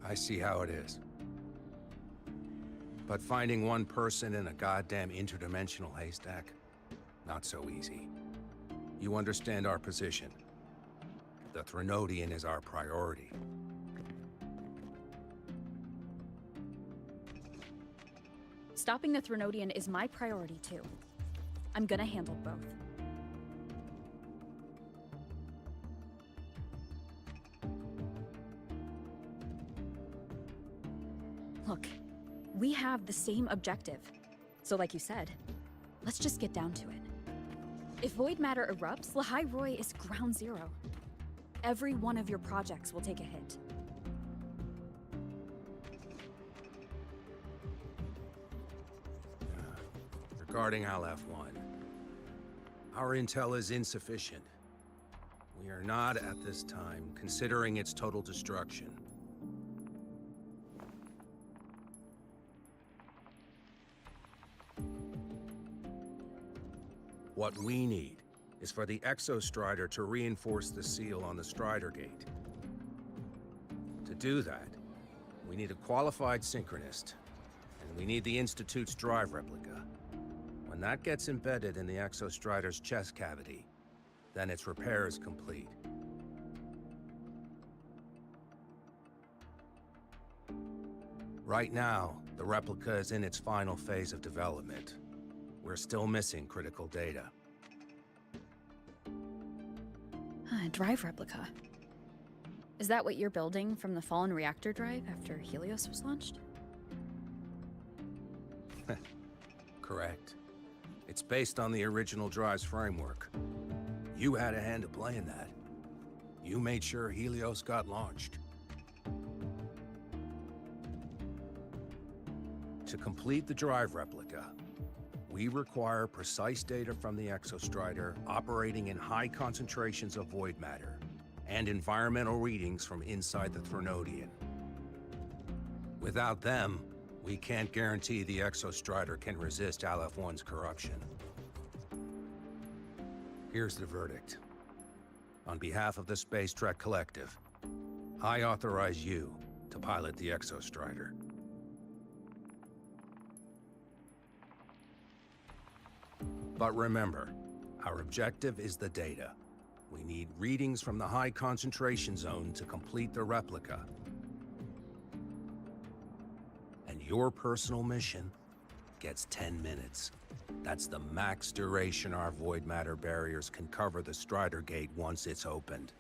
I see how it is. But finding one person in a goddamn interdimensional haystack, not so easy. You understand our position. The Thronodian is our priority. Stopping the Thronodian is my priority too. I'm gonna handle both. Look, we have the same objective. So like you said, let's just get down to it. If void matter erupts, Lahai Roy is ground zero. Every one of your projects will take a hit. Regarding Aleph-1, our intel is insufficient. We are not, at this time, considering its total destruction. What we need is for the Exo-Strider to reinforce the seal on the Strider Gate. To do that, we need a qualified synchronist, and we need the Institute's drive replica. When that gets embedded in the Exo-Strider's chest cavity, then its repair is complete. Right now, the replica is in its final phase of development. We're still missing critical data. Drive replica. Is that what you're building from the fallen reactor drive after Helios was launched? Correct. It's based on the original drive's framework. You had a hand to play in that. You made sure Helios got launched. To complete the drive replica, we require precise data from the Exostrider operating in high concentrations of void matter, and environmental readings from inside the Thronodian. Without them, we can't guarantee the Exostrider can resist Aleph-1's corruption. Here's the verdict. On behalf of the Space Trek Collective, I authorize you to pilot the Exostrider. But remember, our objective is the data. We need readings from the high concentration zone to complete the replica. And your personal mission gets 10 minutes. That's the max duration our void matter barriers can cover the Strider Gate once it's opened.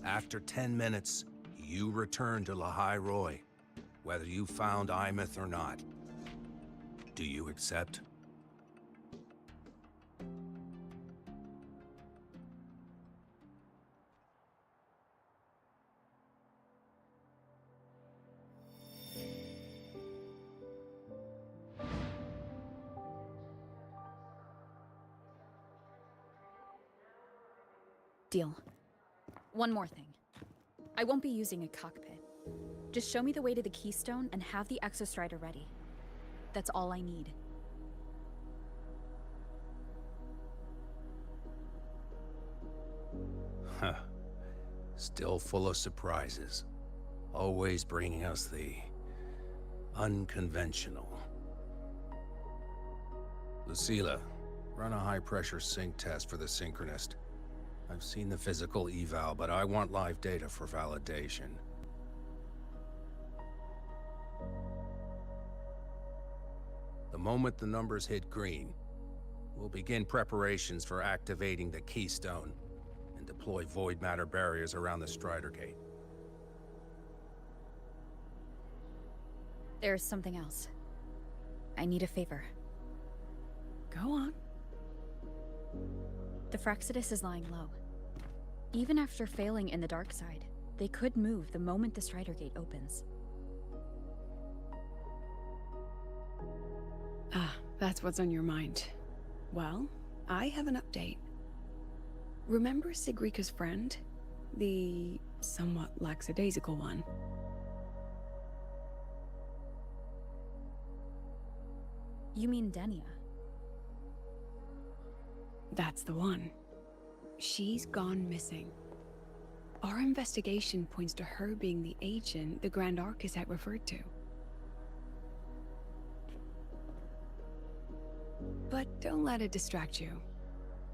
After 10 minutes, you return to Lahai Roy, whether you found Imeth or not. Do you accept? Deal. One more thing. I won't be using a cockpit. Just show me the way to the Keystone and have the Exostrider ready. That's all I need. Huh. Still full of surprises. Always bringing us the unconventional. Lucilla, run a high-pressure sync test for the Synchronist. I've seen the physical eval, but I want live data for validation. The moment the numbers hit green, we'll begin preparations for activating the Keystone and deploy void matter barriers around the Strider Gate. There's something else. I need a favor. Go on. The Fraxidus is lying low. Even after failing in the dark side, they could move the moment the Strider Gate opens. Ah, that's what's on your mind. Well, I have an update. Remember Sigrika's friend? The somewhat lackadaisical one? You mean Denia? That's the one. She's gone missing. Our investigation points to her being the agent the Grand Archus had referred to. But don't let it distract you.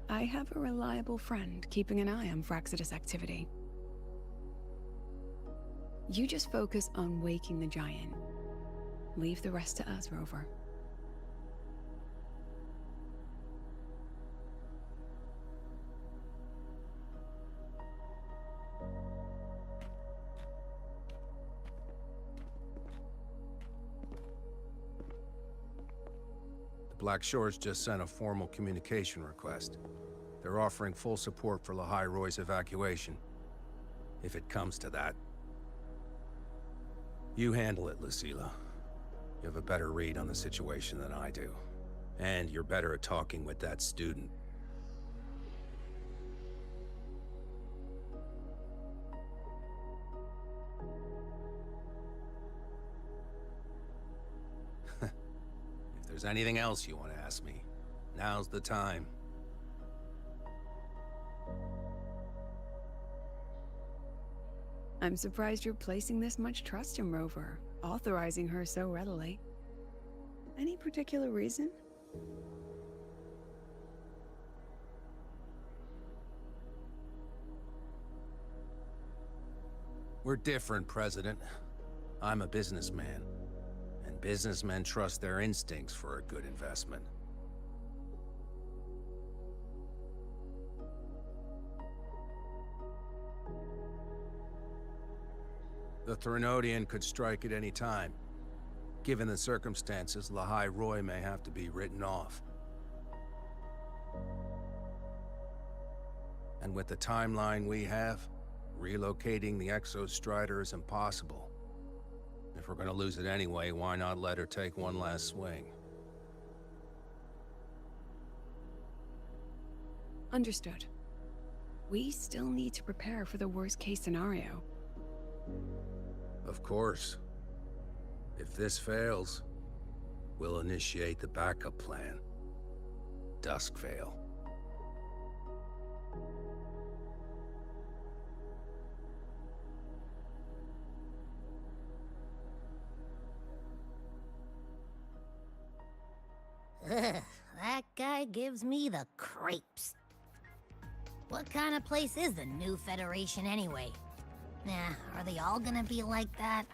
I have a reliable friend keeping an eye on Fraxidus activity. You just focus on waking the giant. Leave the rest to us, Rover. Black Shores just sent a formal communication request. They're offering full support for Lahai Roy's evacuation. If it comes to that. You handle it, Lucilla. You have a better read on the situation than I do. And you're better at talking with that student. If there's anything else you want to ask me, now's the time. I'm surprised you're placing this much trust in Rover, authorizing her so readily. Any particular reason? We're different, President. I'm a businessman. And businessmen trust their instincts for a good investment. The Threnodian could strike at any time. Given the circumstances, Lahai Roy may have to be written off. And with the timeline we have, relocating the Exostrider is impossible. If we're gonna lose it anyway, why not let her take one last swing? Understood. We still need to prepare for the worst-case scenario. Of course. If this fails, we'll initiate the backup plan. Duskvale. Ugh, that guy gives me the creeps. What kind of place is the new Federation anyway? Nah, are they all gonna be like that?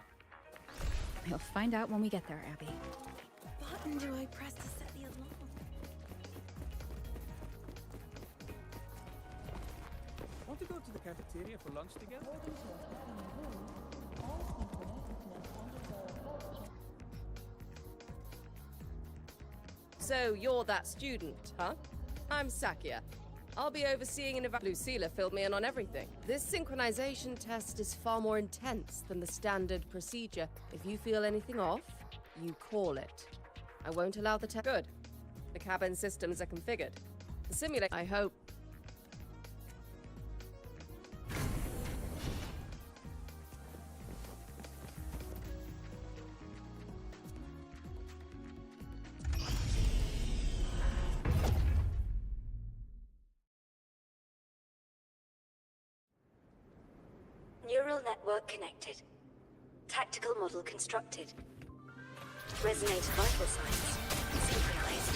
We'll find out when we get there, Abby. What button do I press to set the alarm? Want to go to the cafeteria for lunch together? So you're that student, huh? I'm Sakia. I'll be overseeing an Lucilla filled me in on everything. This synchronization test is far more intense than the standard procedure. If you feel anything off, you call it. I won't allow the test. Good. The cabin systems are configured. The simulator, I hope. Neural network connected. Tactical model constructed. Resonator vital signs synchronized.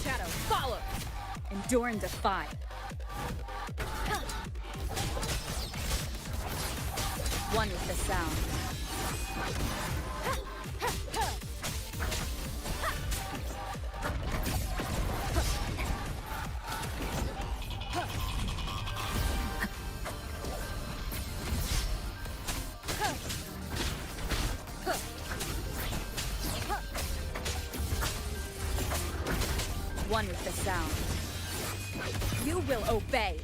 Shadow, follow! Endure and defy. One with the sound. One with the sound. You will obey.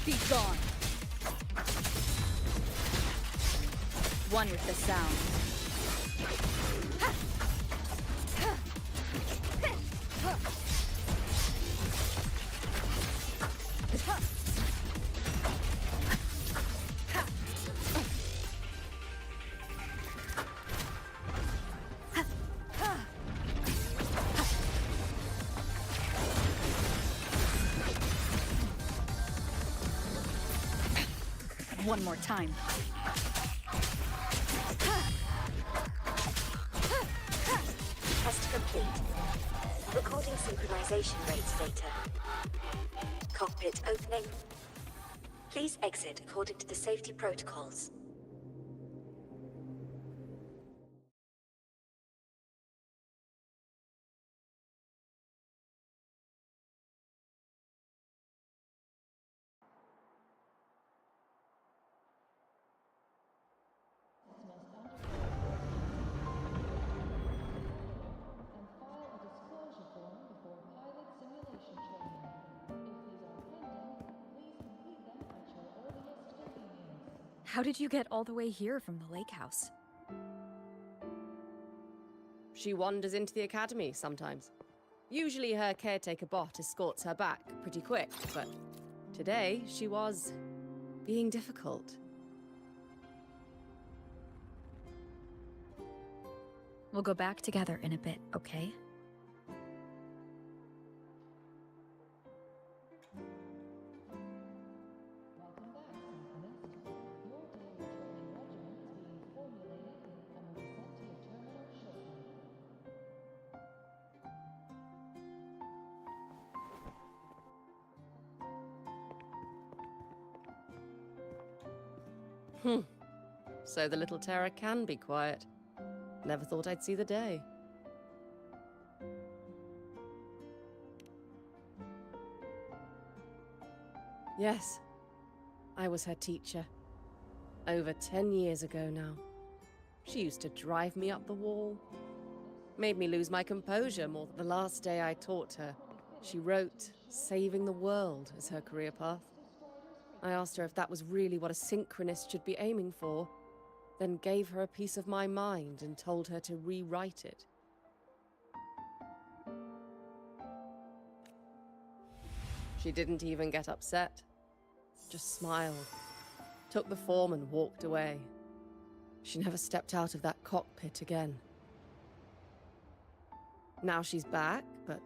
Be gone. One with the sound. One more time. Test complete. Recording synchronization rates data. Cockpit opening. Please exit according to the safety protocols. How did you get all the way here from the lake house? She wanders into the academy sometimes. Usually her caretaker bot escorts her back pretty quick, but today she was being difficult. We'll go back together in a bit, okay? So the little terror can be quiet. Never thought I'd see the day. Yes, I was her teacher. Over 10 years ago now. She used to drive me up the wall. Made me lose my composure more than the last day I taught her. She wrote saving the world as her career path. I asked her if that was really what a synchronist should be aiming for, then gave her a piece of my mind and told her to rewrite it. She didn't even get upset, just smiled, took the form and walked away. She never stepped out of that cockpit again. Now she's back, but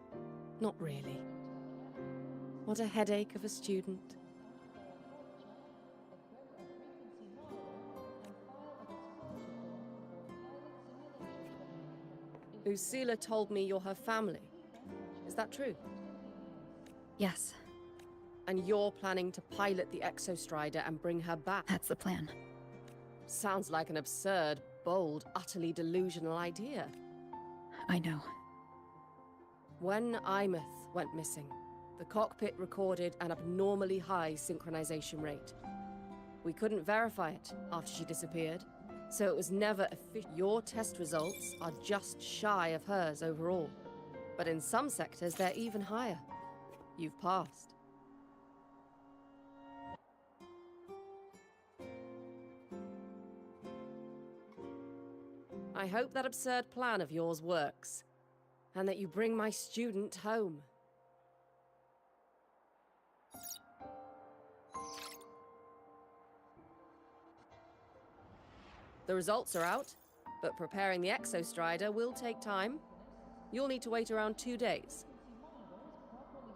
not really. What a headache of a student. Lucila told me you're her family. Is that true? Yes. And you're planning to pilot the Exostrider and bring her back? That's the plan. Sounds like an absurd, bold, utterly delusional idea. I know. When Imeth went missing, the cockpit recorded an abnormally high synchronization rate. We couldn't verify it after she disappeared, so it was never official. Your test results are just shy of hers overall, but in some sectors they're even higher. You've passed. I hope that absurd plan of yours works, and that you bring my student home. The results are out, but preparing the Exostrider will take time. You'll need to wait around 2 days.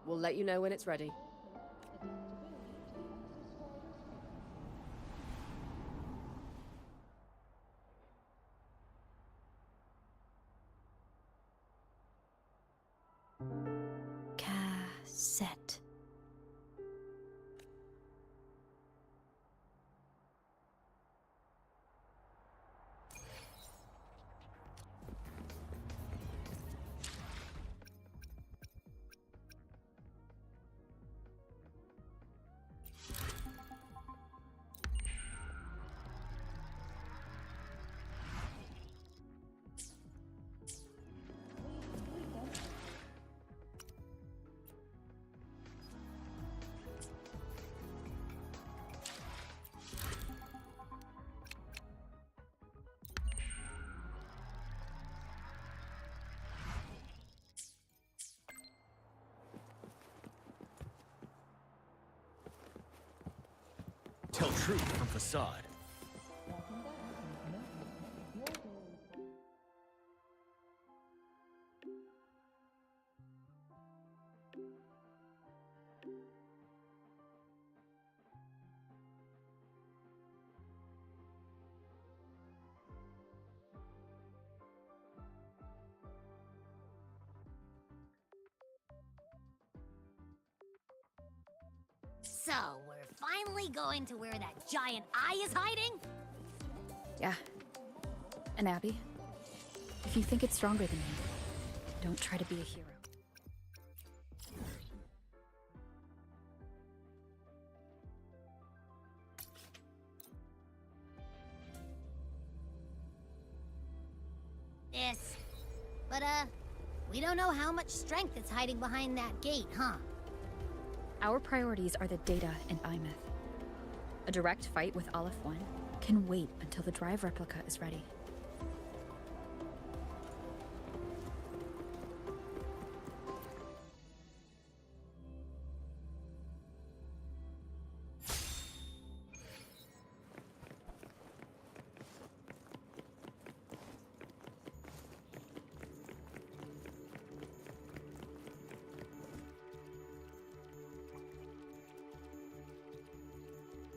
We'll let you know when it's ready. Cassette. tell truth from facade. So, we're finally going to where that giant eye is hiding? Yeah. And Abby, if you think it's stronger than me, don't try to be a hero. This. But, we don't know how much strength is hiding behind that gate, huh? Our priorities are the data and IMyth. A direct fight with Aleph-1 can wait until the drive replica is ready.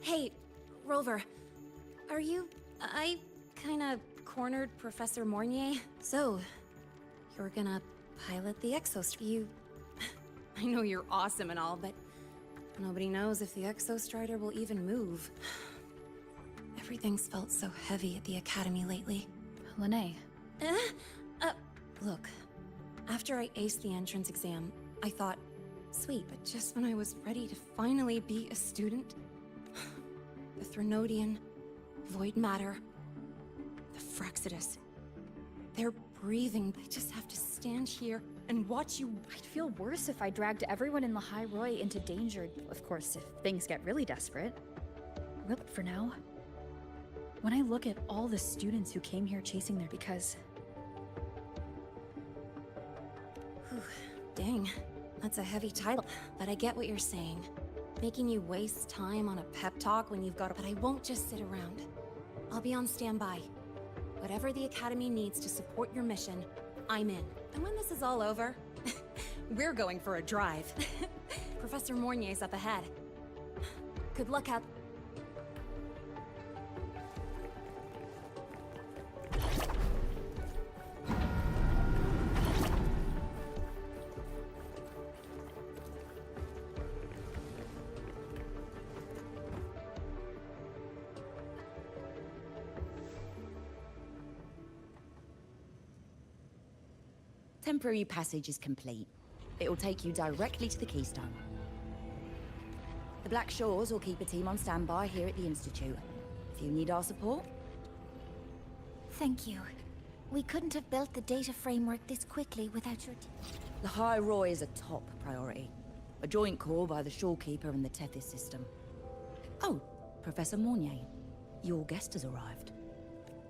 Hey, Rover. Are you... I kinda cornered Professor Mornier. So, you're gonna pilot the Exostrider. You... I know you're awesome and all, but nobody knows if the Exostrider will even move. Everything's felt so heavy at the Academy lately. Lene. Look. After I aced the entrance exam, I thought, sweet, but just when I was ready to finally be a student... The Threnodian, void matter, the Frexidus. They're breathing. They just have to stand here and watch you. I'd feel worse if I dragged everyone in Lahai Roi into danger. Of course, if things get really desperate. But for now, when I look at all the students who came here chasing their because... Whew, dang, that's a heavy title. But I get what you're saying. Making you waste time on a pep talk when you've got a... But I won't just sit around. I'll be on standby. Whatever the Academy needs to support your mission, I'm in. And when this is all over, we're going for a drive. Professor Mornier's up ahead. Good luck out... Temporary passage is complete. It'll take you directly to the Keystone. The Black Shores will keep a team on standby here at the Institute. If you need our support... Thank you. We couldn't have built the data framework this quickly without your Lahai Roi is a top priority. A joint call by the Shorekeeper and the Tethys system. Oh, Professor Mornier. Your guest has arrived.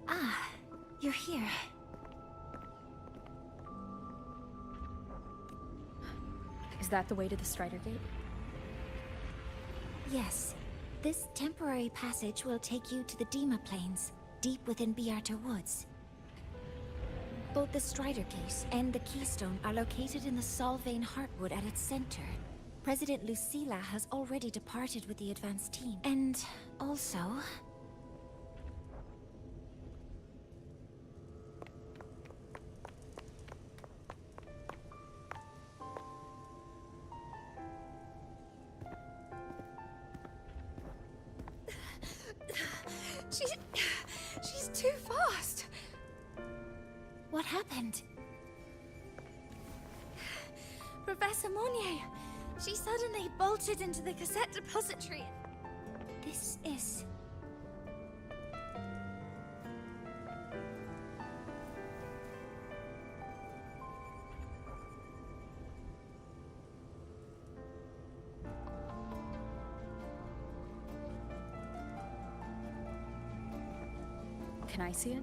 Ah, you're here. Is that the way to the Strider Gate? Yes. This temporary passage will take you to the Dima Plains, deep within Biarta Woods. Both the Strider Gate and the Keystone are located in the Solvane Heartwood at its center. President Lucilla has already departed with the advanced team. And also... She's too fast. What happened? Professor Mornier, she suddenly bolted into the cassette depository. This is... Can I see it?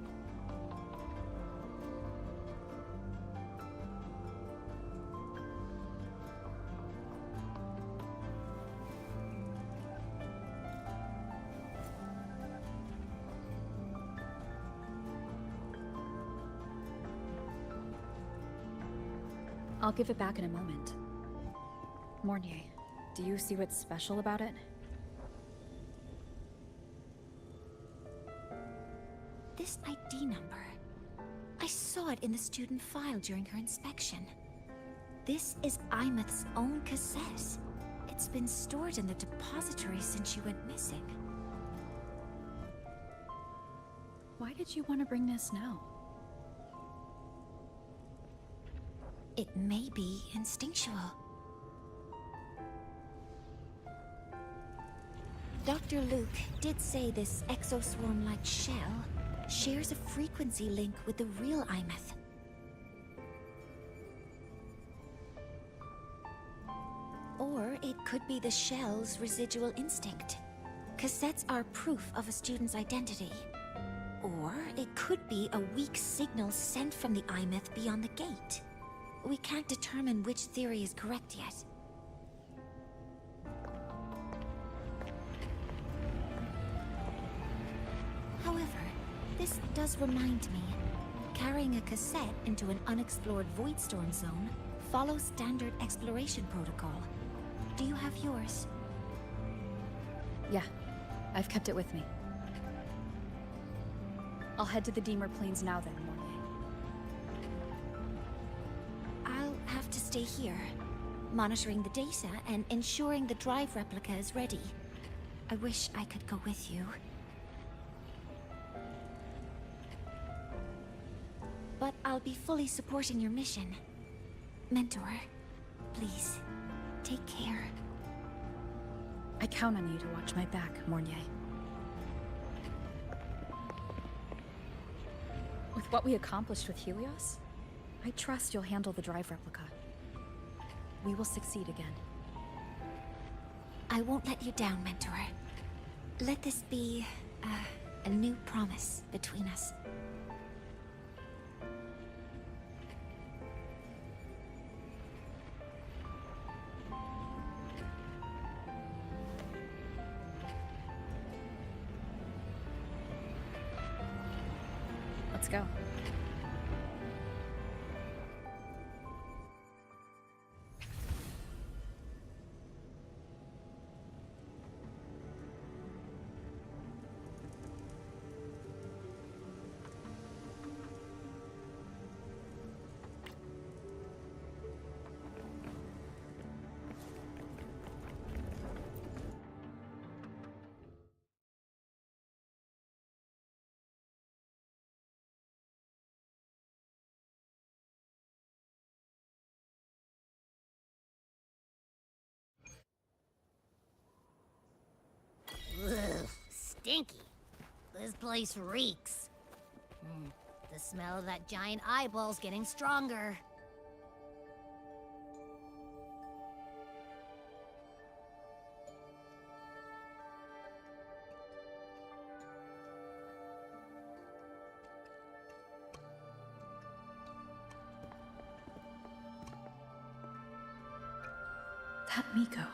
I'll give it back in a moment. Mornier, do you see what's special about it? This ID number. I saw it in the student file during her inspection. This is Imeth's own cassette. It's been stored in the depository since she went missing. Why did you want to bring this now? It may be instinctual. Dr. Luke did say this exoswarm-like shell shares a frequency link with the real Imeth. Or it could be the shell's residual instinct. Cassettes are proof of a student's identity. Or it could be a weak signal sent from the Imeth beyond the gate. We can't determine which theory is correct yet. However, this does remind me, carrying a cassette into an unexplored Voidstorm zone follows standard exploration protocol. Do you have yours? Yeah, I've kept it with me. I'll head to the Deemer Plains now then, Mornier. I'll have to stay here, monitoring the data and ensuring the drive replica is ready. I wish I could go with you. But I'll be fully supporting your mission. Mentor, please, take care. I count on you to watch my back, Mornier. With what we accomplished with Helios, I trust you'll handle the drive replica. We will succeed again. I won't let you down, Mentor. Let this be a new promise between us. Let's go. Ugh, stinky. This place reeks. The smell of that giant eyeball's getting stronger. That Miko.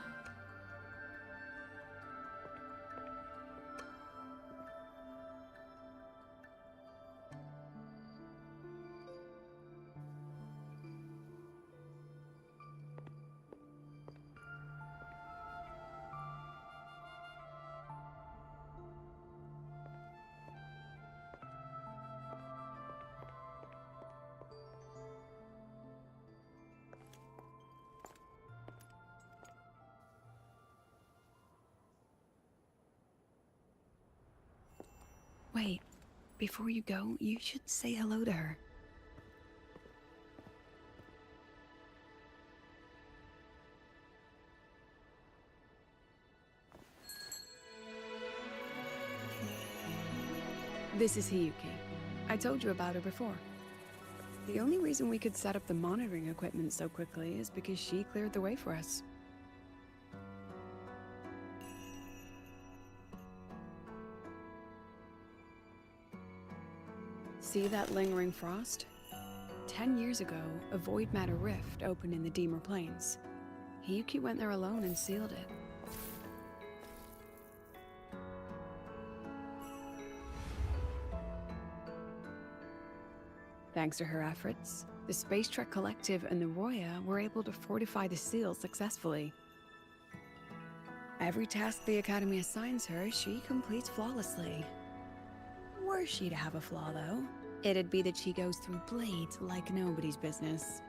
Wait, before you go, you should say hello to her. This is Hiyuki. I told you about her before. The only reason we could set up the monitoring equipment so quickly is because she cleared the way for us. See that lingering frost? 10 years ago, a void matter rift opened in the Deemer Plains. Hiyuki went there alone and sealed it. Thanks to her efforts, the Space Trek Collective and the Roya were able to fortify the seal successfully. Every task the Academy assigns her, she completes flawlessly. Were she to have a flaw, though, it'd be that she goes through blades like nobody's business.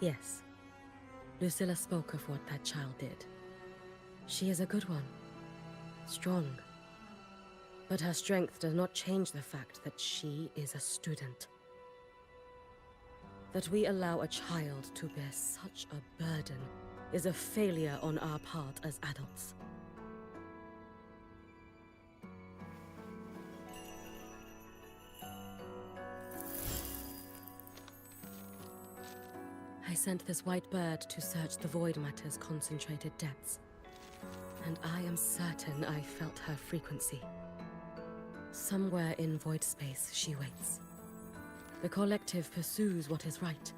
Yes. Lucilla spoke of what that child did. She is a good one. Strong. But her strength does not change the fact that she is a student. That we allow a child to bear such a burden is a failure on our part as adults. I sent this white bird to search the Void Matter's concentrated depths, and I am certain I felt her frequency. Somewhere in void space, she waits. The Collective pursues what is right,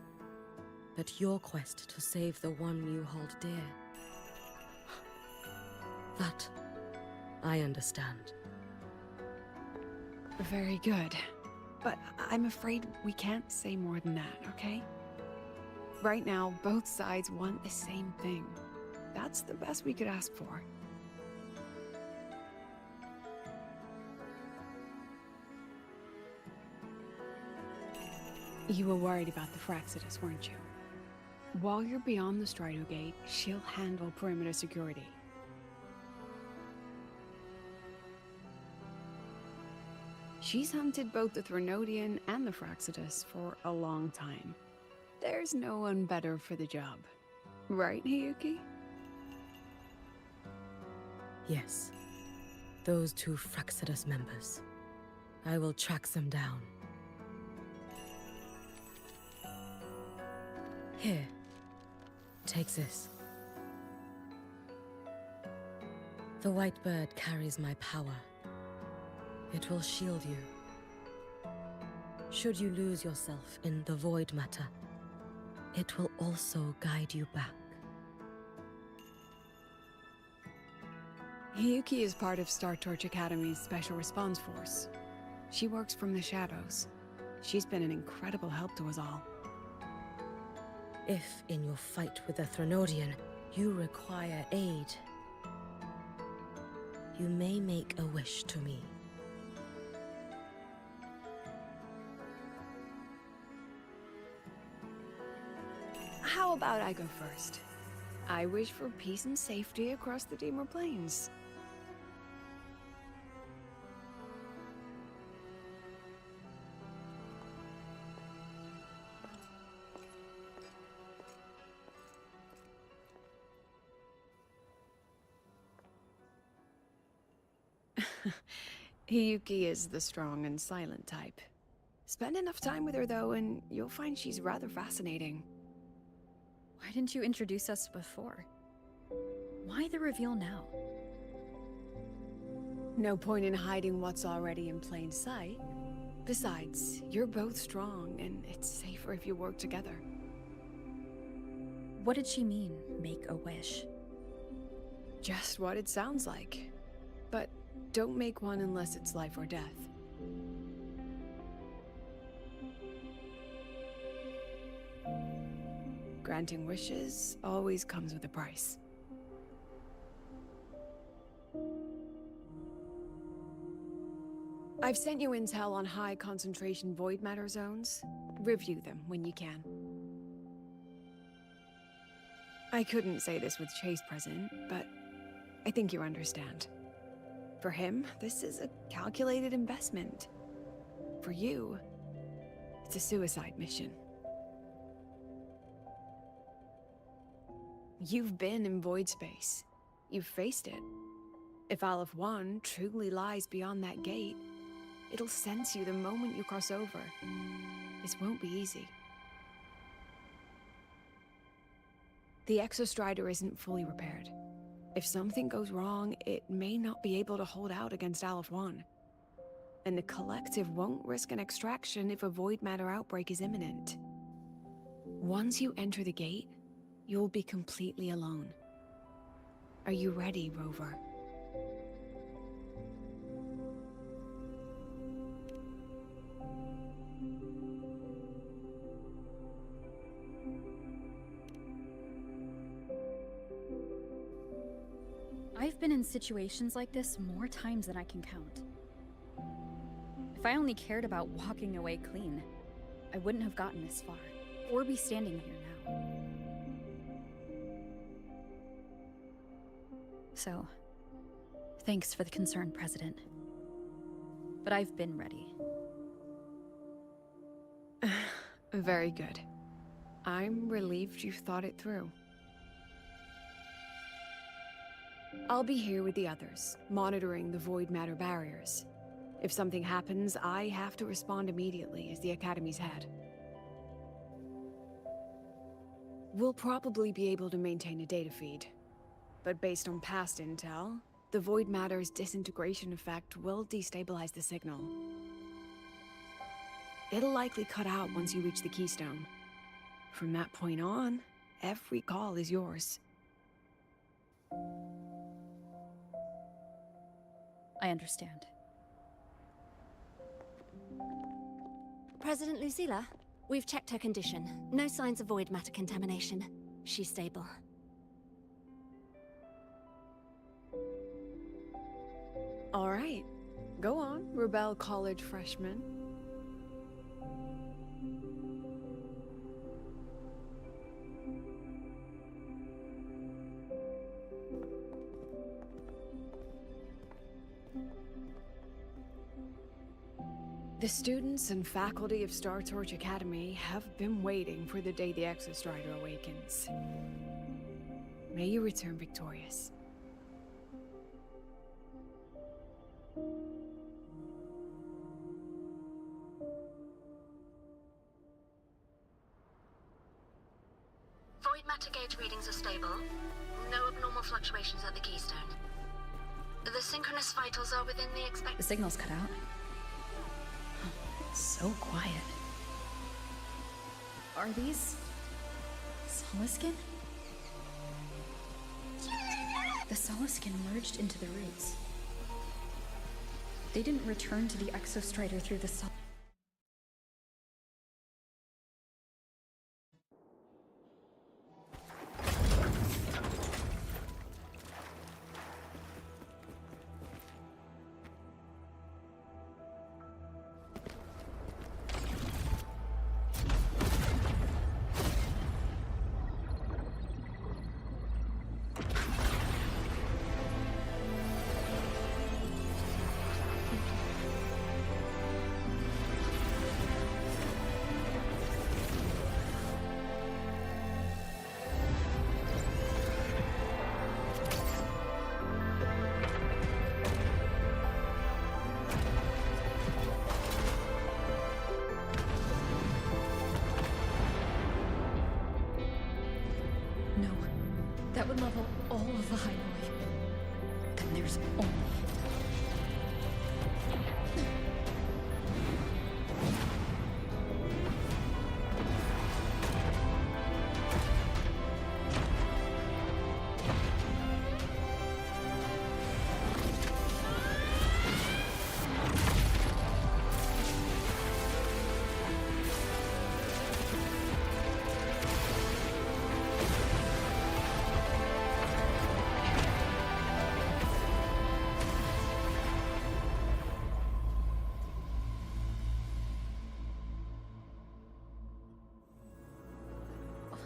but your quest to save the one you hold dear... That, I understand. Very good. But I'm afraid we can't say more than that, okay? Right now, both sides want the same thing. That's the best we could ask for. You were worried about the Fraxidus, weren't you? While you're beyond the Strider Gate, she'll handle perimeter security. She's hunted both the Threnodian and the Fraxidus for a long time. There's no one better for the job. Right, Hiyuki? Yes. Those two Fraxidus members. I will track them down. Here. Take this. The white bird carries my power. It will shield you. Should you lose yourself in the Void Matter, it will also guide you back. Hiyuki is part of Star Torch Academy's Special Response Force. She works from the shadows. She's been an incredible help to us all. If, in your fight with the Threnodian, you require aid, you may make a wish to me. How about I go first? I wish for peace and safety across the Dimmer Plains. Hiyuki is the strong and silent type. Spend enough time with her, though, and you'll find she's rather fascinating. Why didn't you introduce us before? Why the reveal now? No point in hiding what's already in plain sight. Besides, you're both strong, and it's safer if you work together. What did she mean, make a wish? Just what it sounds like. But don't make one unless it's life or death. Granting wishes always comes with a price. I've sent you intel on high concentration void matter zones. Review them when you can. I couldn't say this with Chase present, but I think you understand. For him, this is a calculated investment. For you, it's a suicide mission. You've been in void space. You've faced it. If Aleph 1 truly lies beyond that gate, it'll sense you the moment you cross over. This won't be easy. The Exostrider isn't fully repaired. If something goes wrong, it may not be able to hold out against Aleph 1. And the Collective won't risk an extraction if a void matter outbreak is imminent. Once you enter the gate, you'll be completely alone. Are you ready, Rover? I've been in situations like this more times than I can count. If I only cared about walking away clean, I wouldn't have gotten this far, or be standing here now. So, thanks for the concern, President. But I've been ready. Very good. I'm relieved you've thought it through. I'll be here with the others, monitoring the void matter barriers. If something happens, I have to respond immediately as the Academy's head. We'll probably be able to maintain a data feed, but based on past intel, the void matter's disintegration effect will destabilize the signal. It'll likely cut out once you reach the keystone. From that point on, every call is yours. I understand. President Lucilla, we've checked her condition. No signs of void matter contamination. She's stable. All right. Go on, Rebel College freshman. The students and faculty of Star Torch Academy have been waiting for the day the Exostrider awakens. May you return victorious. Void matter gauge readings are stable. No abnormal fluctuations at the keystone. The synchronous vitals are within the expected... The signal's cut out. So quiet. Are these... Soliskin? The Soliskin merged into the roots. They didn't return to the Exostrider through the Sol... No. That would level all of the highway. Then there's only...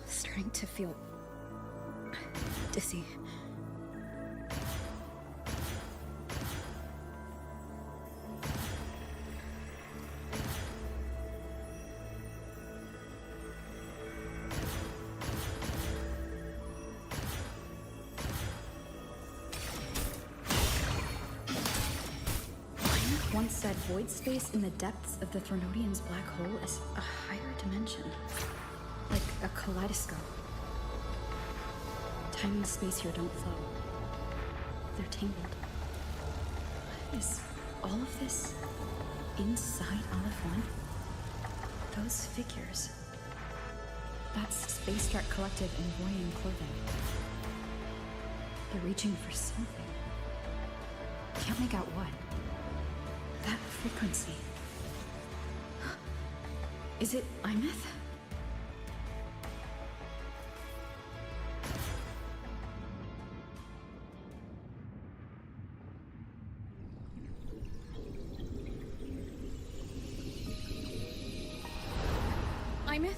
Starting to feel... dizzy. Once said void space in the depths of the Threnodian's black hole is a higher dimension. Like a kaleidoscope. Time and space here don't flow. They're tangled. Is all of this inside Aleph-1? Those figures. That's Space Trek Collective in Voyant clothing. They're reaching for something. Can't make out what. That frequency. Is it Imeth? Imeth?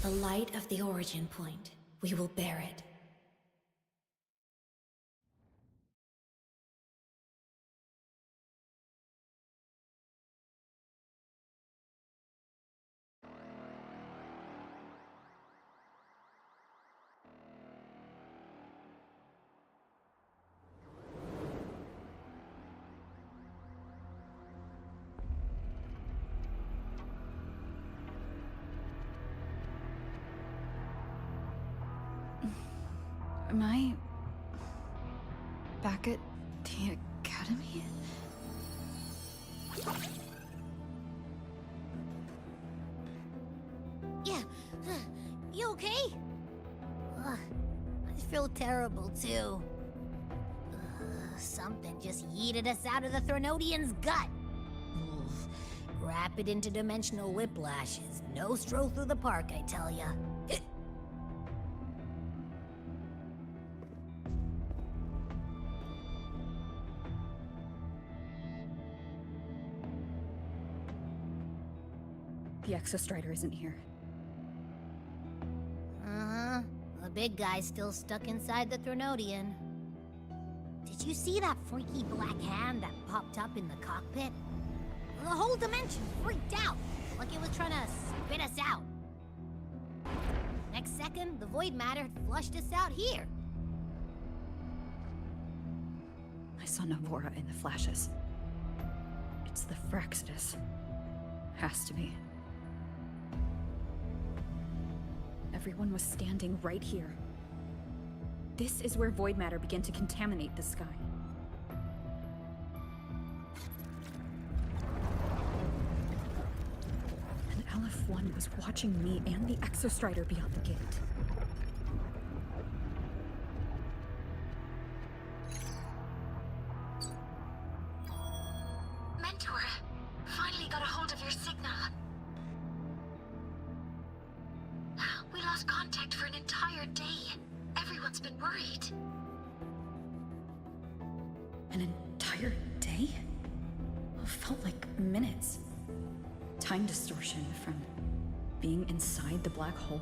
The light of the origin point. We will bear it. Am I back at the academy? Yeah. You okay? I feel terrible too. Something just yeeted us out of the Threnodian's gut. Oof. Rapid interdimensional whiplashes. No stroll through the park, I tell ya. The Exostrider isn't here. Uh-huh. The big guy's still stuck inside the Threnodian. Did you see that freaky black hand that popped up in the cockpit? The whole dimension freaked out, like it was trying to spit us out. Next second, the void matter had flushed us out here. I saw Navora in the flashes. It's the Fraxidus. Has to be. Everyone was standing right here. This is where void matter began to contaminate the sky. And Aleph-1 was watching me and the Exostrider beyond the gate. Mentor, finally got a hold of your signal. We lost contact for an entire day. Everyone's been worried. An entire day? It felt like minutes. Time distortion from being inside the black hole.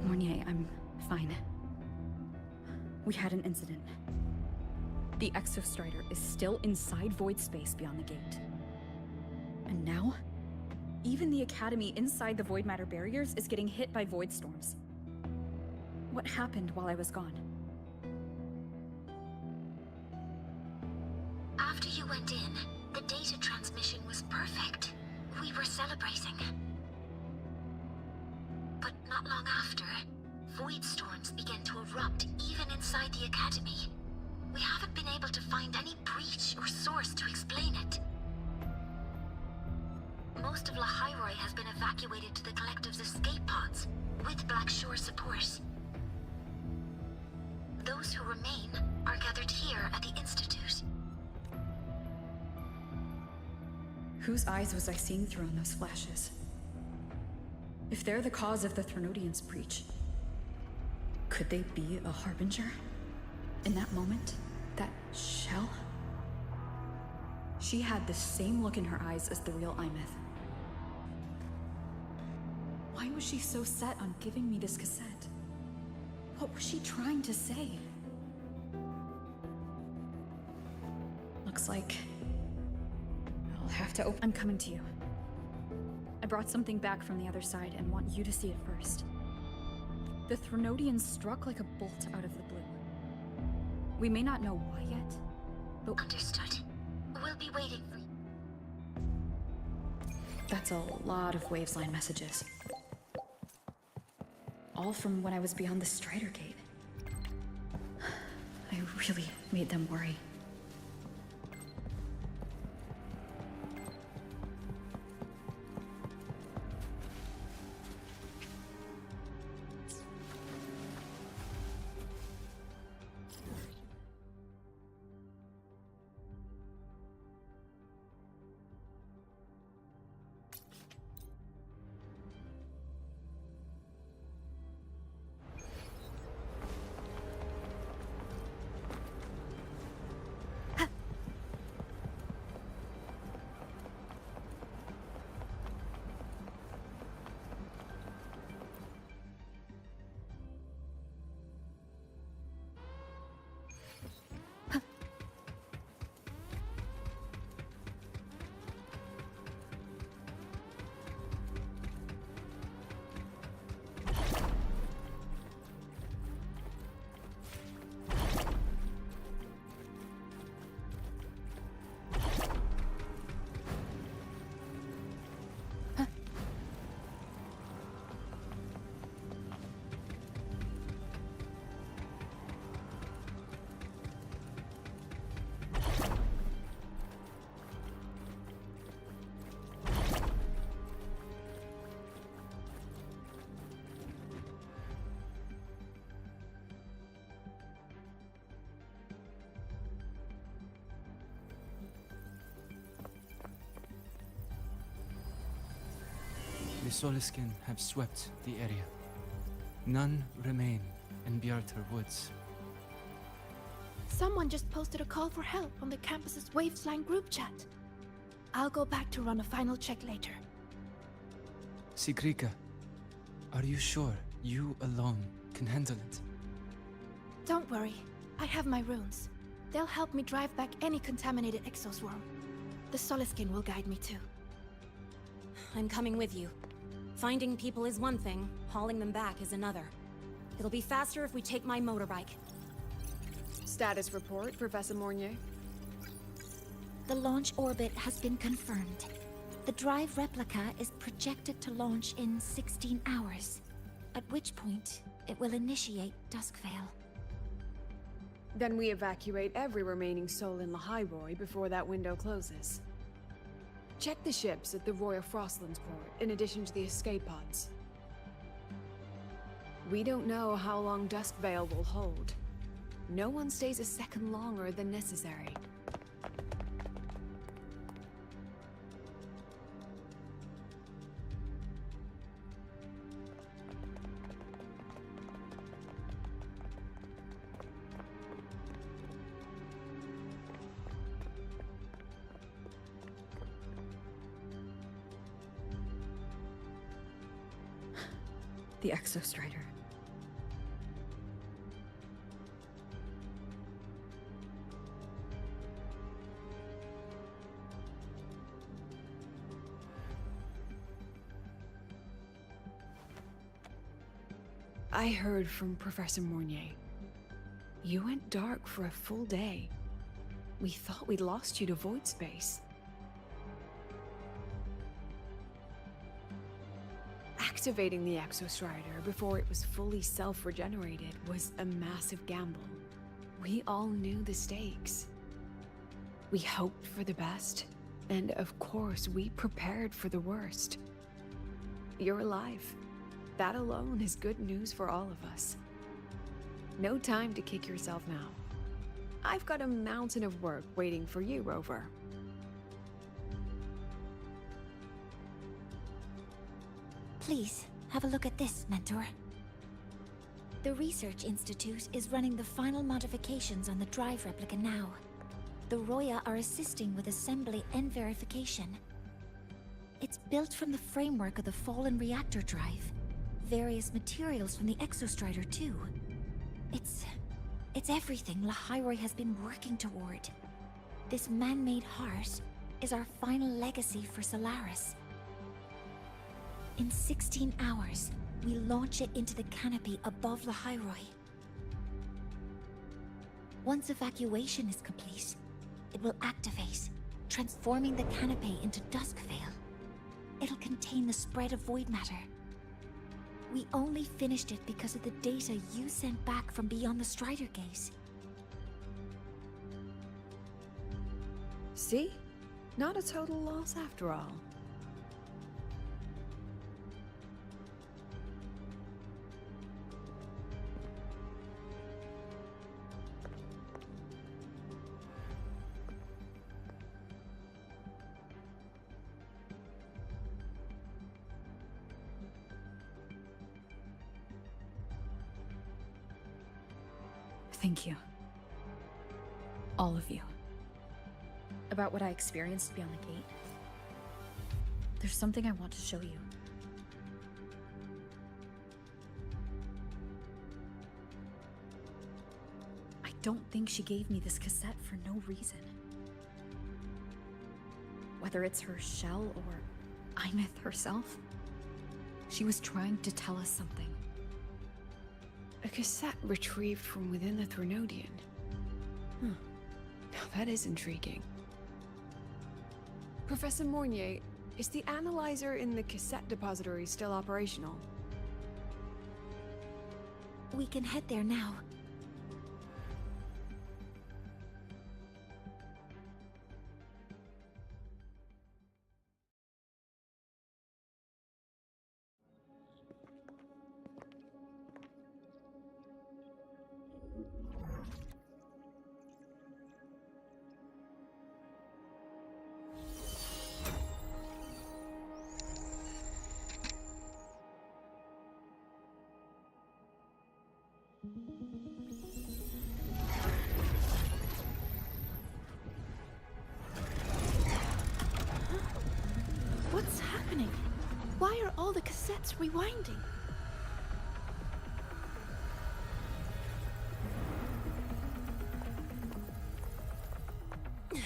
Mornier, I'm fine. We had an incident. The Exostrider is still inside void space beyond the gate. And now, even the Academy inside the void matter barriers is getting hit by void storms. What happened while I was gone? After you went in, the data transmission was perfect. We were celebrating. But not long after, void storms began to erupt even inside the Academy. We haven't been able to find any breach or source to explain it. Most of Lahairoi has been evacuated to the Collective's escape pods, with Black Shore support. Those who remain are gathered here at the Institute. Whose eyes was I seeing through in those flashes? If they're the cause of the Threnodian's breach, could they be a harbinger? In that moment, that shell? She had the same look in her eyes as the real Imeth. Why was she so set on giving me this cassette? What was she trying to say? Looks like I'll have to I'm coming to you. I brought something back from the other side and want you to see it first. The Threnodian struck like a bolt out of the blue. We may not know why yet, but... Understood. We'll be waiting for you. That's a lot of Wavesline messages. All from when I was beyond the Strider Gate. I really made them worry. The Soliskin have swept the area. None remain in Bjartar Woods. Someone just posted a call for help on the campus's Wavesline group chat. I'll go back to run a final check later. Sigrika, are you sure you alone can handle it? Don't worry, I have my runes. They'll help me drive back any contaminated exoswarm. The Soliskin will guide me too. I'm coming with you. Finding people is one thing, hauling them back is another. It'll be faster if we take my motorbike. Status report, Professor Mornier. The launch orbit has been confirmed. The drive replica is projected to launch in 16 hours, at which point it will initiate Duskvale. Then we evacuate every remaining soul in Lahairoi before that window closes. Check the ships at the Royal Frostlands port, in addition to the escape pods. We don't know how long Duskvale will hold. No one stays a second longer than necessary. The Exostrider. I heard from Professor Mornier. You went dark for a full day. We thought we'd lost you to void space. Activating the Exostrider before it was fully self-regenerated was a massive gamble. We all knew the stakes. We hoped for the best, and of course we prepared for the worst. You're alive. That alone is good news for all of us. No time to kick yourself now. I've got a mountain of work waiting for you, Rover. Please, have a look at this, Mentor. The Research Institute is running the final modifications on the drive replica now. The Roya are assisting with assembly and verification. It's built from the framework of the fallen reactor drive. Various materials from the Exostrider, too. It's everything Lahairoi has been working toward. This man-made heart is our final legacy for Solaris. In 16 hours, we launch it into the canopy above Lahairoi. Once evacuation is complete, it will activate, transforming the canopy into Duskvale. It'll contain the spread of void matter. We only finished it because of the data you sent back from beyond the Strider Gate. See? Not a total loss after all. Thank you. All of you. About what I experienced beyond the gate. There's something I want to show you. I don't think she gave me this cassette for no reason. Whether it's her shell or Imith herself, she was trying to tell us something. A cassette retrieved from within the Threnodian. Now that is intriguing. Professor Mornier, is the analyzer in the cassette depository still operational? We can head there now. What's happening? Why are all the cassettes rewinding? The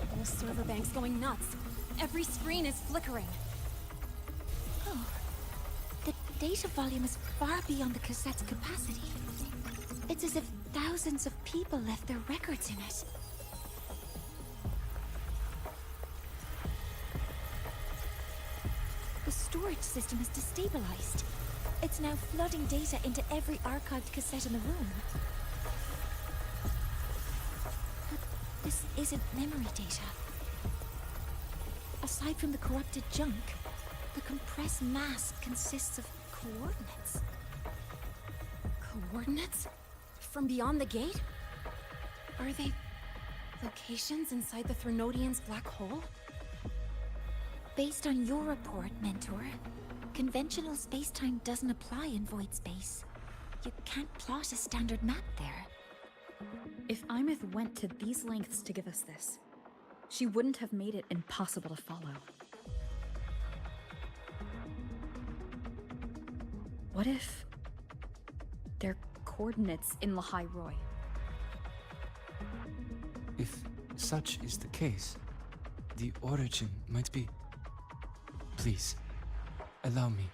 whole server bank's going nuts. Every screen is flickering. Oh. The data volume is far beyond the cassette's capacity. It's as if thousands of people left their records in it. The storage system is destabilized. It's now flooding data into every archived cassette in the room. But this isn't memory data. Aside from the corrupted junk, the compressed mass consists of coordinates. Coordinates? From beyond the gate? Are they locations inside the Threnodian's black hole? Based on your report, Mentor, conventional space-time doesn't apply in void space. You can't plot a standard map there. If Imith went to these lengths to give us this, she wouldn't have made it impossible to follow. What if they're coordinates in Lahairoi? If such is the case, the origin might be... Please, Allow me.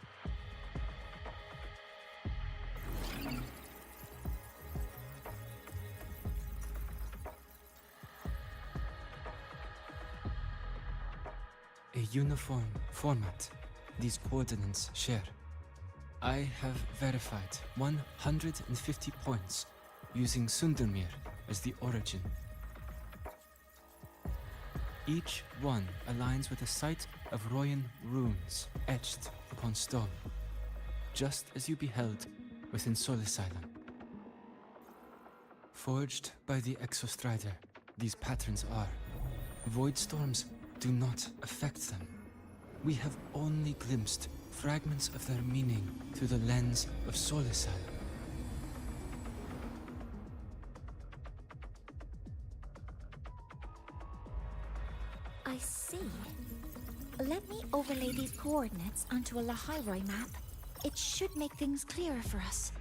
A uniform format these coordinates share. I have verified 150 points using Sundermere as the origin. Each one aligns with a site of Royan runes etched upon stone, just as you beheld within Solis Island. Forged by the Exostrider, these patterns are. Void storms do not affect them. We have only glimpsed fragments of their meaning through the lens of Solis Island. I see. Let me overlay these coordinates onto a Lahairoi map. It should make things clearer for us.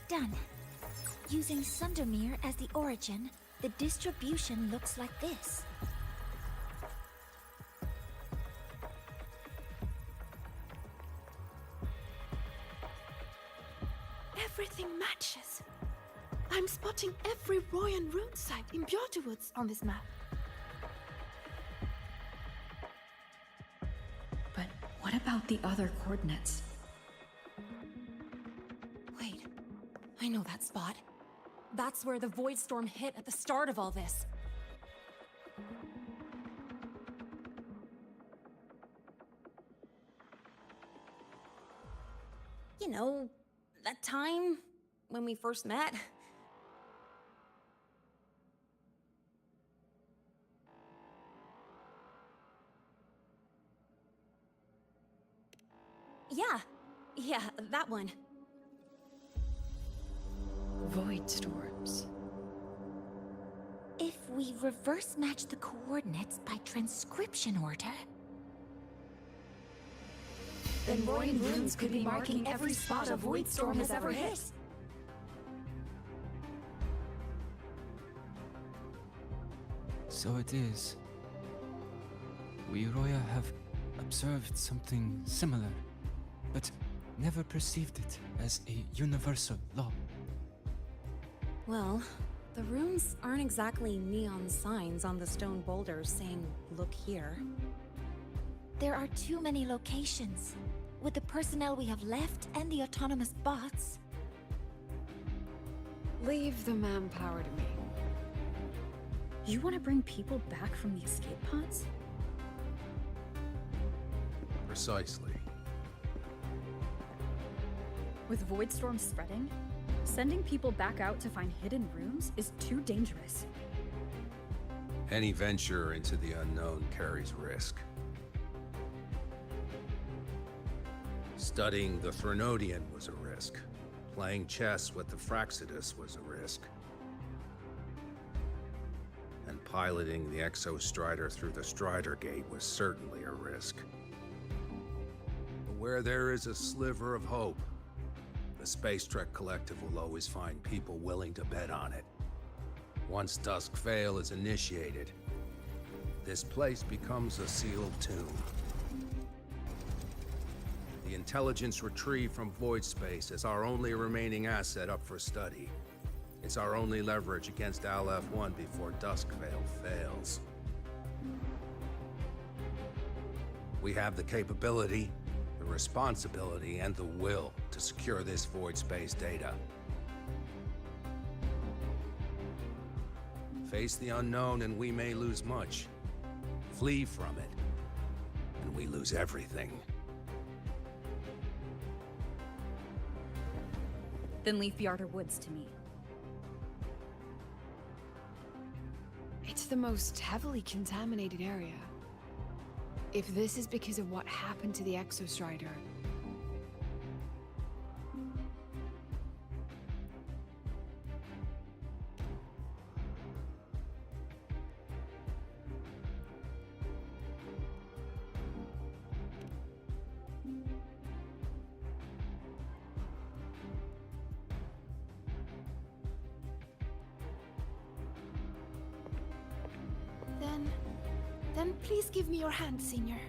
Done. Using Sundermere as the origin, the distribution looks like this. Everything matches. I'm spotting every Royan rune site in Bjorterwoods on this map. But what about the other coordinates? Wait, I know that spot. That's where the Void Storm hit at the start of all this. You know, that time when we first met. Yeah, that one. Void storms. If we reverse match the coordinates by transcription order... Then Royan runes could be marking every spot a Void Storm has ever hit. So it is. We Roya have observed something similar, but never perceived it as a universal law. Well, the runes aren't exactly neon signs on the stone boulders saying, "Look here." There are too many locations. With the personnel we have left and the autonomous bots... Leave the manpower to me. You want to bring people back from the escape pods? Precisely. With void storms spreading, sending people back out to find hidden rooms is too dangerous. Any venture into the unknown carries risk. Studying the Threnodian was a risk. Playing chess with the Fraxidus was a risk. And piloting the Exostrider through the Strider Gate was certainly a risk. But where there is a sliver of hope, the Space Trek Collective will always find people willing to bet on it. Once Dusk Vale is initiated, this place becomes a sealed tomb. The intelligence retrieved from void space is our only remaining asset up for study. It's our only leverage against Aleph-1 before Dusk Vale fails. We have the capability, the responsibility, and the will to secure this void space data. Face the unknown and we may lose much. Flee from it, and we lose everything. Then leave Bjarter Woods to me. It's the most heavily contaminated area. If this is because of what happened to the Exostrider... Then Then please give me your hand, Senior.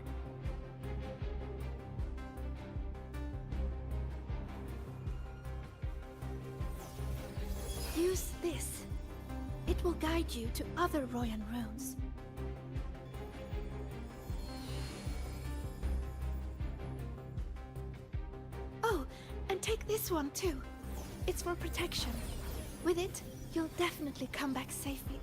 Use this. It will guide you to other Royan runes. Oh, and take this one too. It's for protection. With it, you'll definitely come back safely.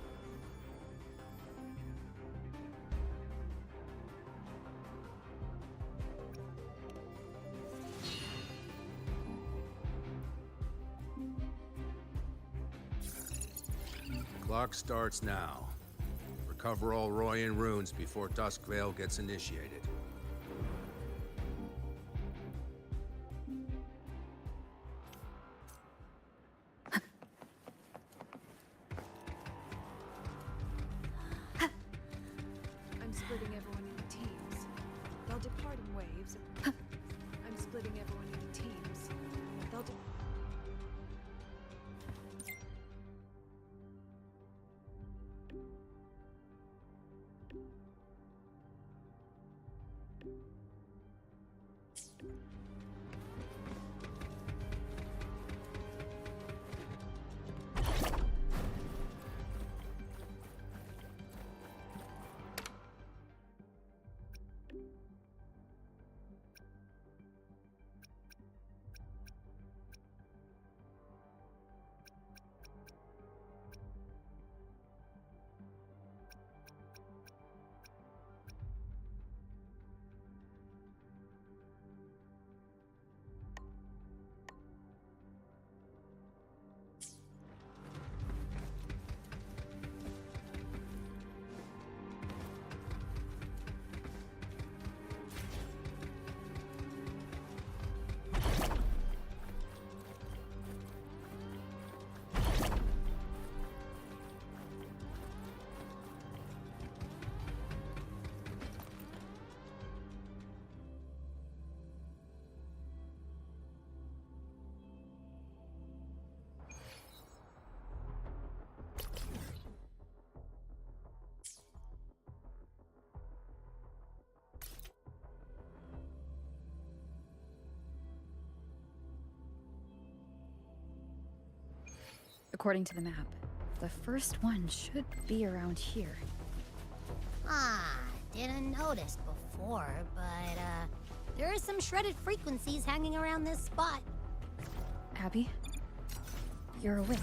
Clock starts now. Recover all Royan runes before Duskvale gets initiated. I'm splitting everyone into teams. They'll depart in waves. I'm splitting everyone into teams. They'll According to the map, the first one should be around here. Ah, didn't notice before, but, there are some shredded frequencies hanging around this spot. Abby? You're awake.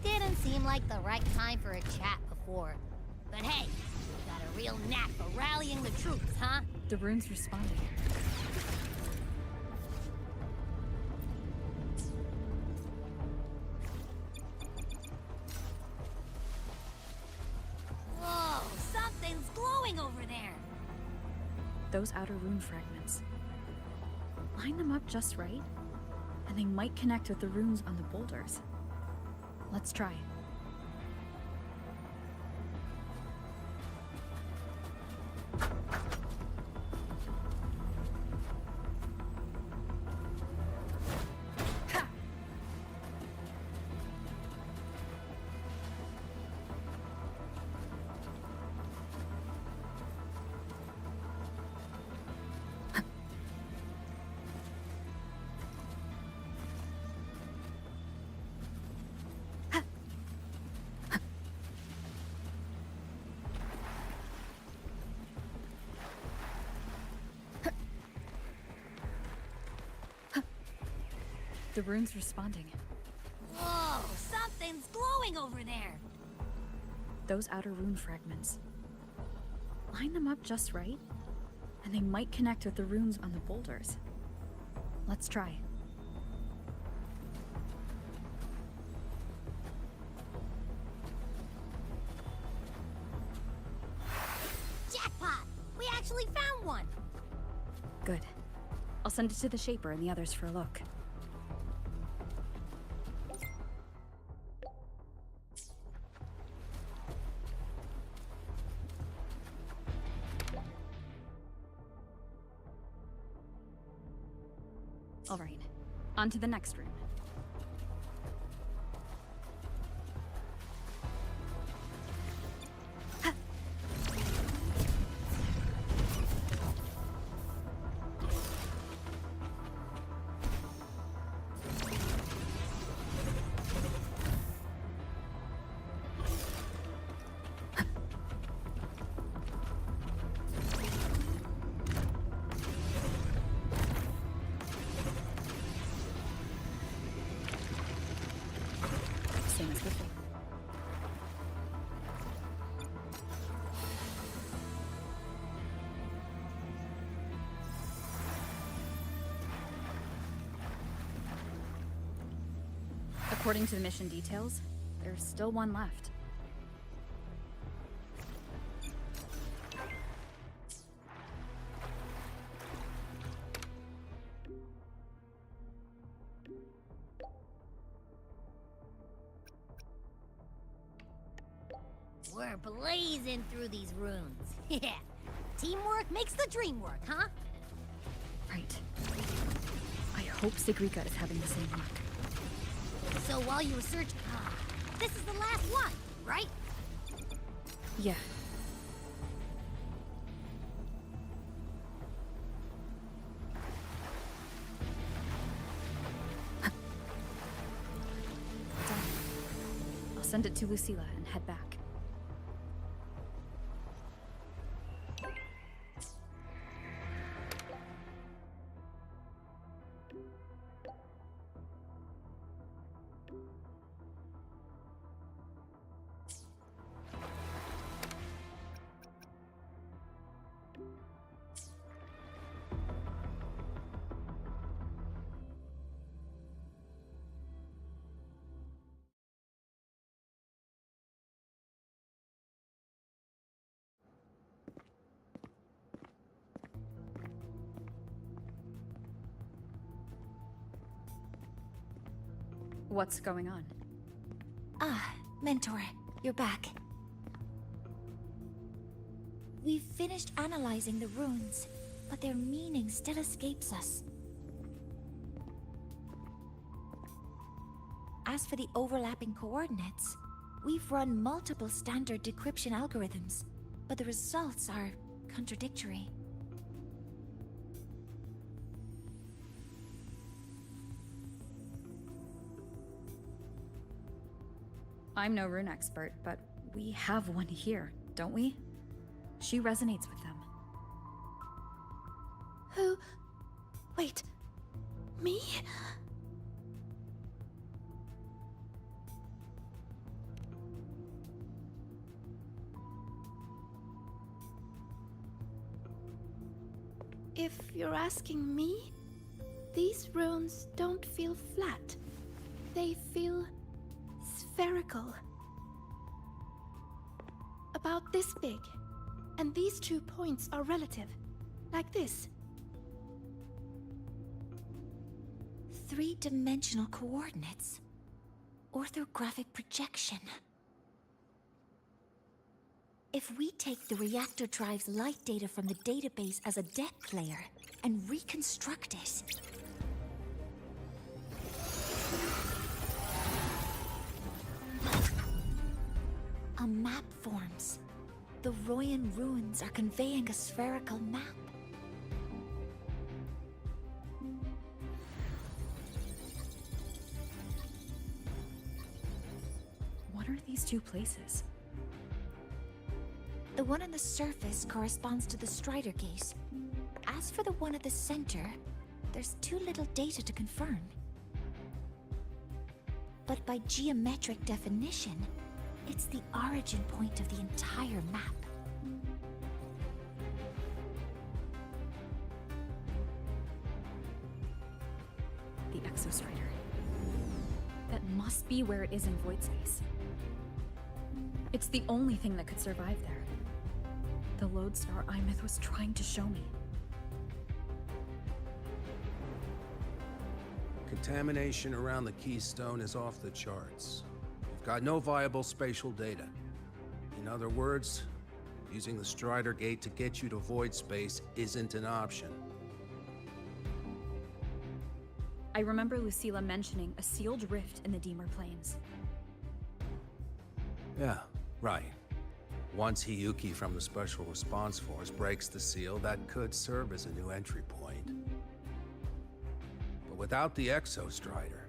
Didn't seem like the right time for a chat before. But hey, you got a real knack for rallying the troops, huh? The rune's responding. Whoa, something's glowing over there. Those outer rune fragments. Line them up just right, and they might connect with the runes on the boulders. Let's try. The rune's responding. Whoa, something's glowing over there. Those outer rune fragments. Line them up just right, and they might connect with the runes on the boulders. Let's try. Jackpot! We actually found one! Good. I'll send it to the Shaper and the others for a look. All right, on to the next room. According to the mission details, there's still one left. We're blazing through these runes. Yeah. Teamwork makes the dream work, huh? Right. I hope Sigrika is having the same luck. So while you were searching... this is the last one, right? Yeah. Done. I'll send it to Lucilla and head back. What's going on? Ah, Mentor, you're back. We've finished analyzing the runes, but their meaning still escapes us. As for the overlapping coordinates, we've run multiple standard decryption algorithms, but the results are contradictory. I'm no rune expert, but we have one here, don't we? She resonates with them. Who? Wait. Me? If you're asking me, these runes don't feel flat. They feel spherical. About this big. And these 2 points are relative. Like this. 3-dimensional coordinates. Orthographic projection. If we take the reactor drive's light data from the database as a deck layer and reconstruct it, a map forms. The Royan runes are conveying a spherical map. What are these 2 places? The one on the surface corresponds to the Strider Gate. As for the one at the center, there's too little data to confirm. But by geometric definition, it's the origin point of the entire map. The Exostrider. That must be where it is in void space. It's the only thing that could survive there. The lodestar Imith was trying to show me. Contamination around the keystone is off the charts. We've got no viable spatial data. In other words, using the Strider Gate to get you to void space isn't an option. I remember Lucilla mentioning a sealed rift in the Deemer Plains. Yeah, right. Once Hiyuki from the Special Response Force breaks the seal, that could serve as a new entry point. But without the Exostrider,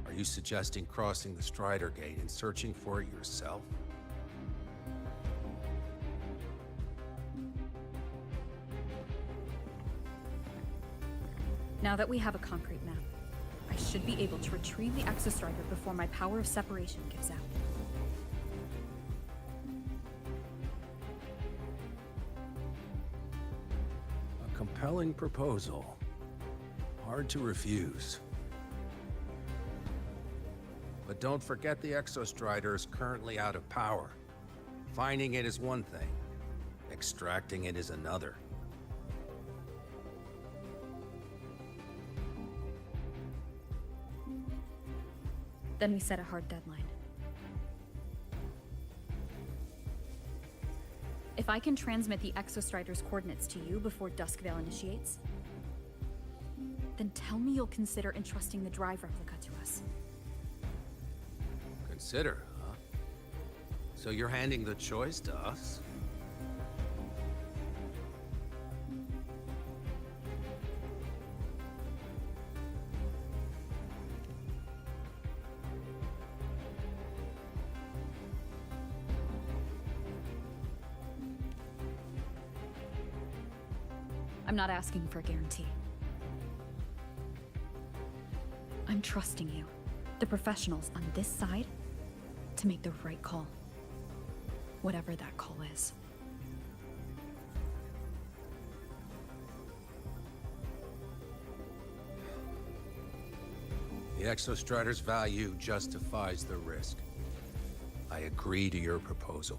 are you suggesting crossing the Strider Gate and searching for it yourself? Now that we have a concrete map, I should be able to retrieve the Exostrider before my power of separation gives out. A compelling proposal. Hard to refuse. But don't forget the Exostrider is currently out of power. Finding it is one thing. Extracting it is another. Then we set a hard deadline. If I can transmit the Exostrider's coordinates to you before Duskvale initiates, then tell me you'll consider entrusting the drive replica to us. Consider, huh? So you're handing the choice to us? I'm not asking for a guarantee. I'm trusting you, the professionals on this side, to make the right call. Whatever that call is. The Exostrider's value justifies the risk. I agree to your proposal.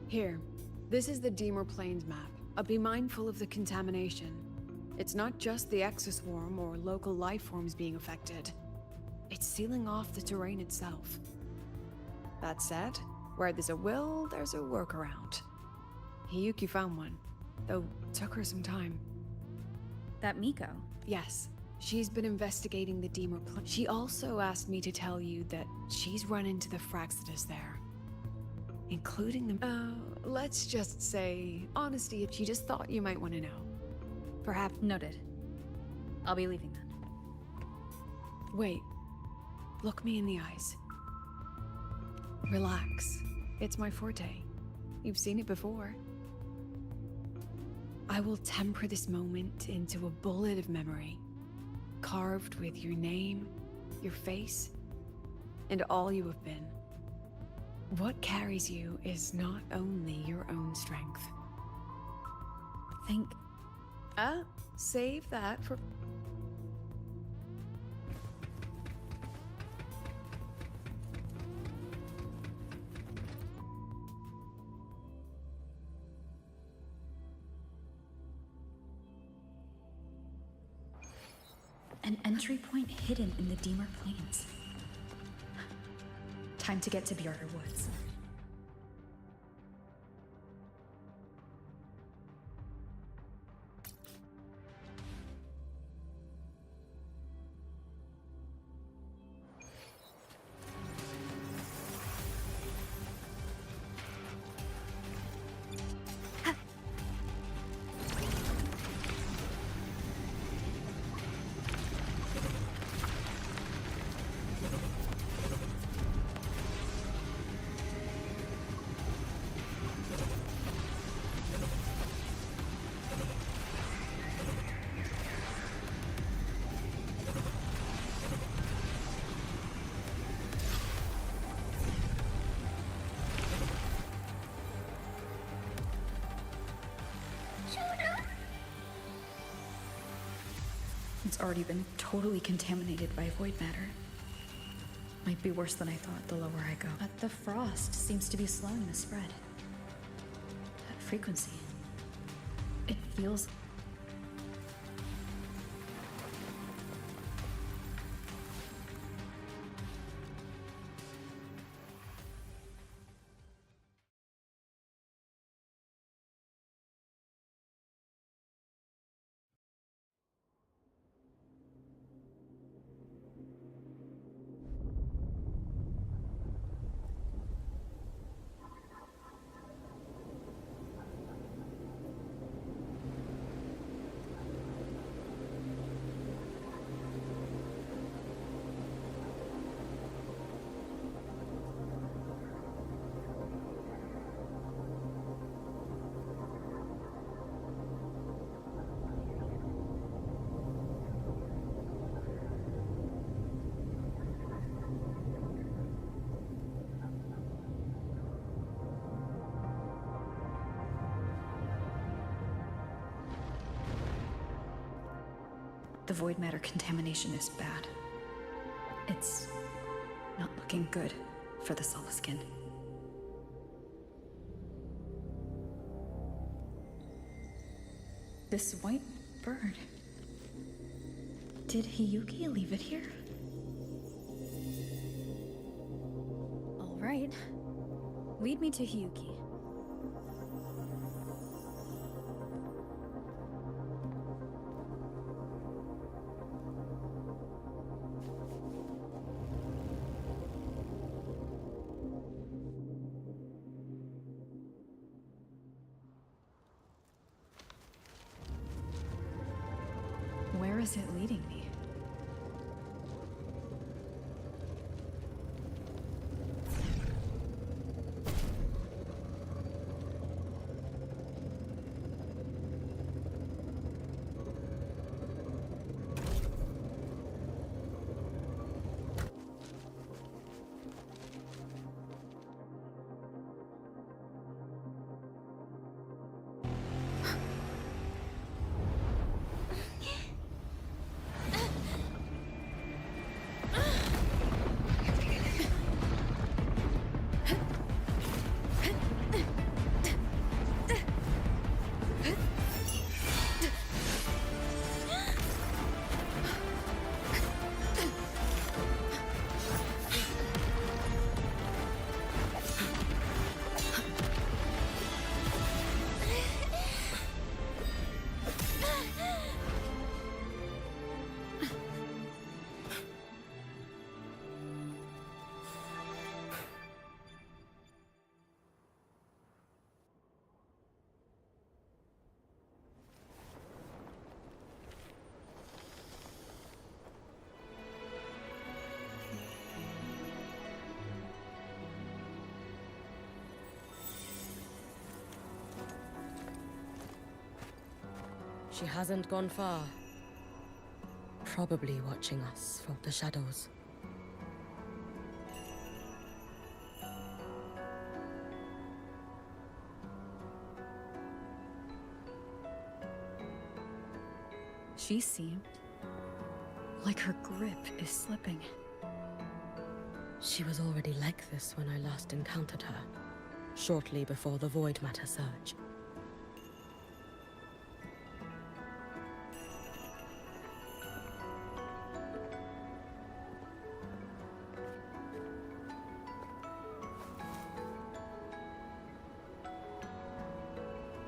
Here, this is the Deemer Plains map. Be mindful of the contamination. It's not just the exoswarm or local life forms being affected. It's sealing off the terrain itself. That said, where there's a will, there's a workaround. Hiyuki found one, though took her some time. That Miko? Yes. She's been investigating the Deemer Plains. She also asked me to tell you that she's run into the Fraxidus there. Including the... let's just say, honesty, she just thought you might want to know. Perhaps... Noted. I'll be leaving then. Wait. Look me in the eyes. Relax. It's my forte. You've seen it before. I will temper this moment into a bullet of memory, carved with your name, your face, and all you have been. What carries you is not only your own strength. Think... Save that for... An entry point hidden in the Deemer Plains. Time to get to Bjarter Woods. It's already been totally contaminated by void matter. Might be worse than I thought the lower I go. But the frost seems to be slowing the spread. frequency. It feels... The void matter contamination is bad. It's not looking good for the Solaskin. This white bird. Did Hiyuki leave it here? All right. Lead me to Hiyuki. Where is it leading me? She hasn't gone far. Probably watching us from the shadows. She seemed like her grip is slipping. She was already like this when I last encountered her, shortly before the void matter surge.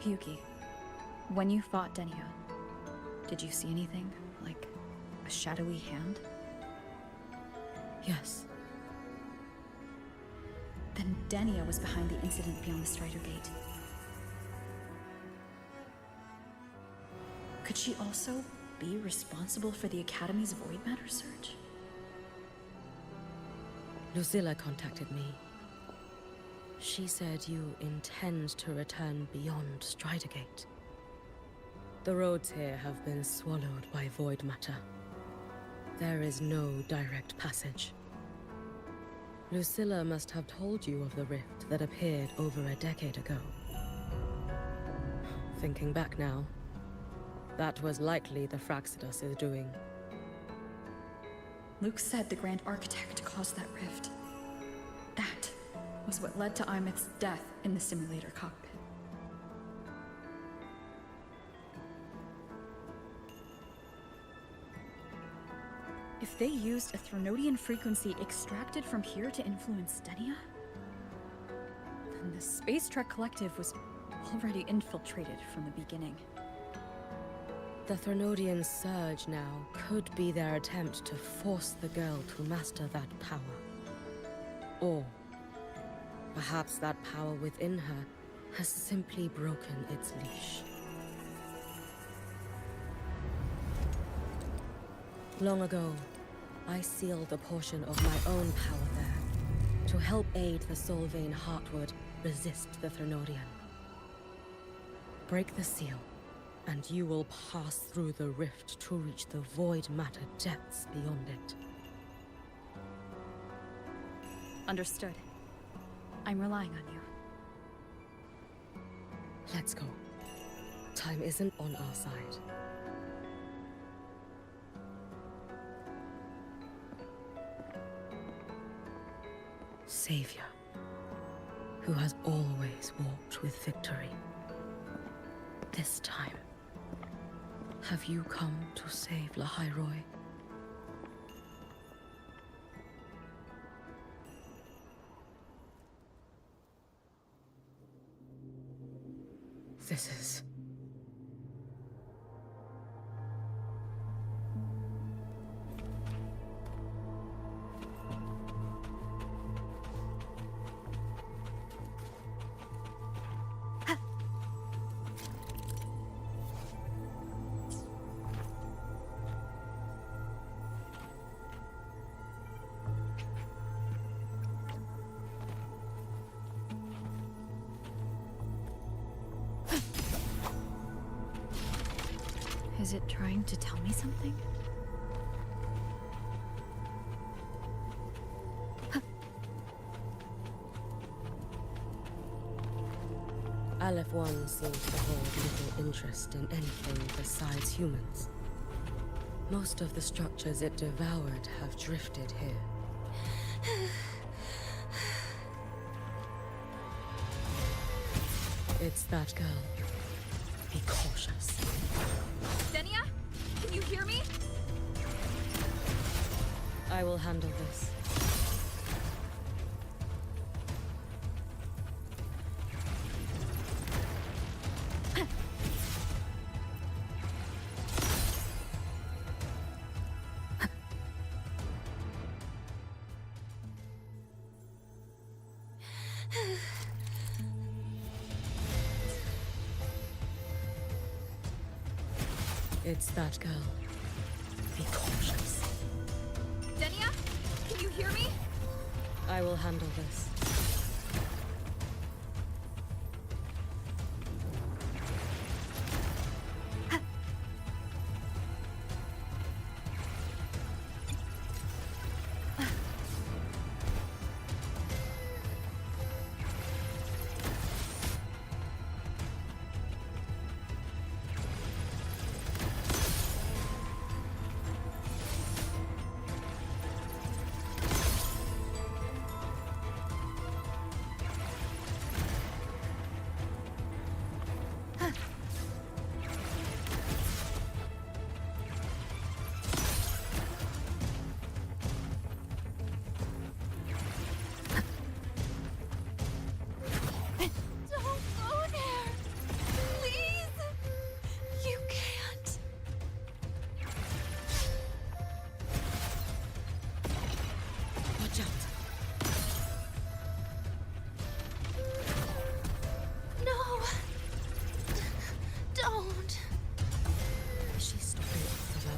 Hiyuki, when you fought Denia, did you see anything? Like a shadowy hand? Yes. Then Denia was behind the incident beyond the Strider Gate. Could she also be responsible for the Academy's void matter surge? Lucilla contacted me. She said you intend to return beyond Strider Gate. The roads here have been swallowed by void matter. There is no direct passage. Lucilla must have told you of the rift that appeared over a decade ago. Thinking back now, that was likely the Fraxidus' doing. Luke said the Grand Architect caused that rift. That was what led to Imith's death in the simulator cockpit. If they used a Threnodian frequency extracted from here to influence Stenia, then the Space Trek Collective was already infiltrated from the beginning. The Threnodian surge now could be their attempt to force the girl to master that power. Or perhaps that power within her has simply broken its leash. Long ago, I sealed a portion of my own power there to help aid the Solvane Heartwood resist the Threnodian. Break the seal, and you will pass through the rift to reach the void matter depths beyond it. Understood. I'm relying on you. Let's go. Time isn't on our side. Savior, who has always walked with victory. This time, have you come to save Lahairoi? This is... Is it trying to tell me something? Aleph-1 seems to hold little interest in anything besides humans. Most of the structures it devoured have drifted here. It's that girl. Be cautious. Stenia? Can you hear me? I will handle this. It's that girl. Be cautious. Stenia? Can you hear me? I will handle this.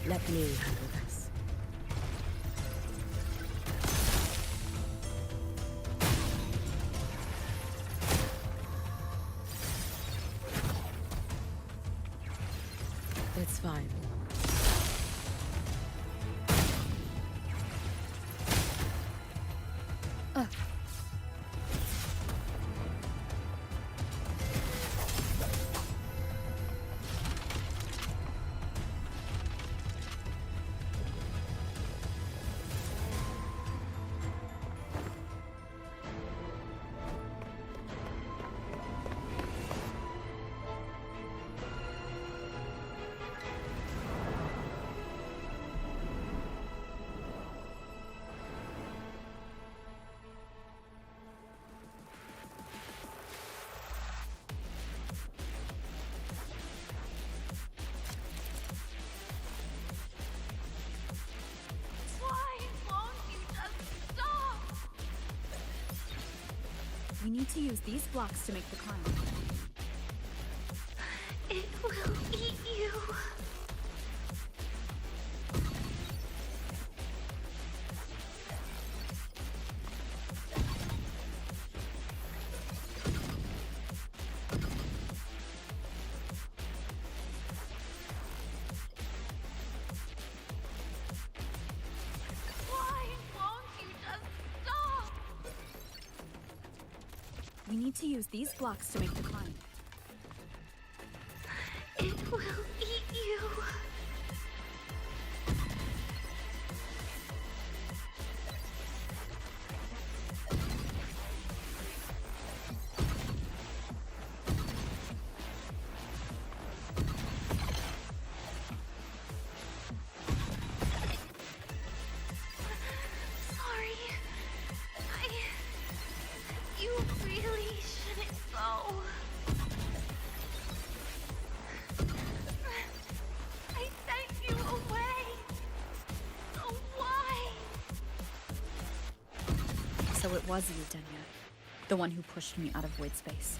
Let me handle this. It's fine. need to use these blocks to make the climb. It will eat you. Why won't you just stop? We need to use these blocks to make the climb. It will eat you. Sorry. You really shouldn't go. I sent you away. So why? So it was you, Denya. The one who pushed me out of void space.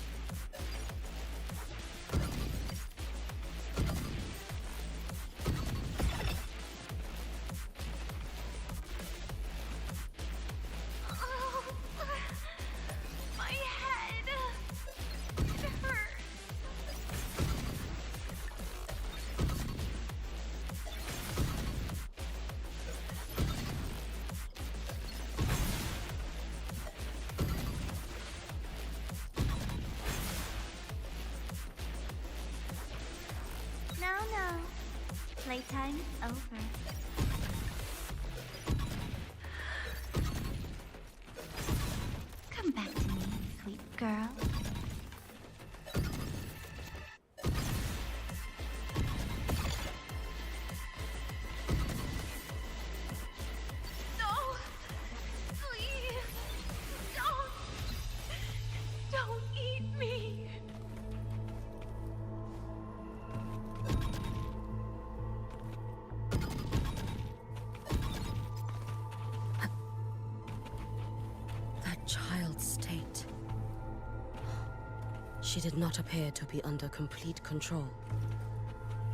Oh, my head. It hurts. No. Playtime is over. Come back to me, sweet girl. No! Please! Don't eat me! That child's state. She did not appear to be under complete control.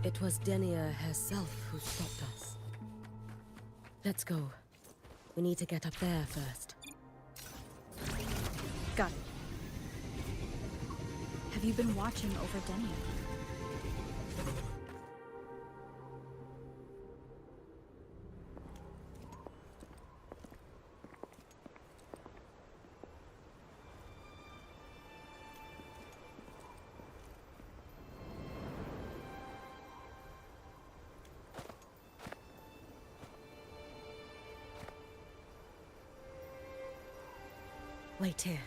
It was Denia herself who stopped us. Let's go. We need to get up there first. Got it. Have you been watching over Denya? Wait here.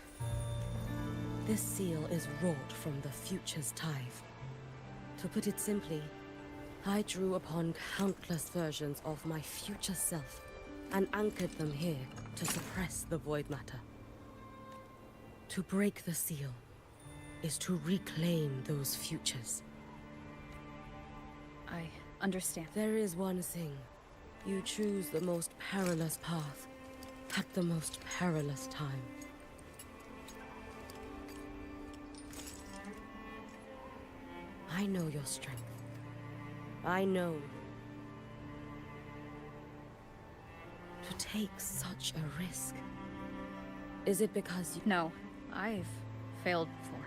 This seal is wrought from the future's tithe. To put it simply, I drew upon countless versions of my future self and anchored them here to suppress the void matter. To break the seal is to reclaim those futures. I understand. There is one thing. You choose the most perilous path at the most perilous time. I know your strength. I know. To take such a risk. Is it because you... No, I've failed before.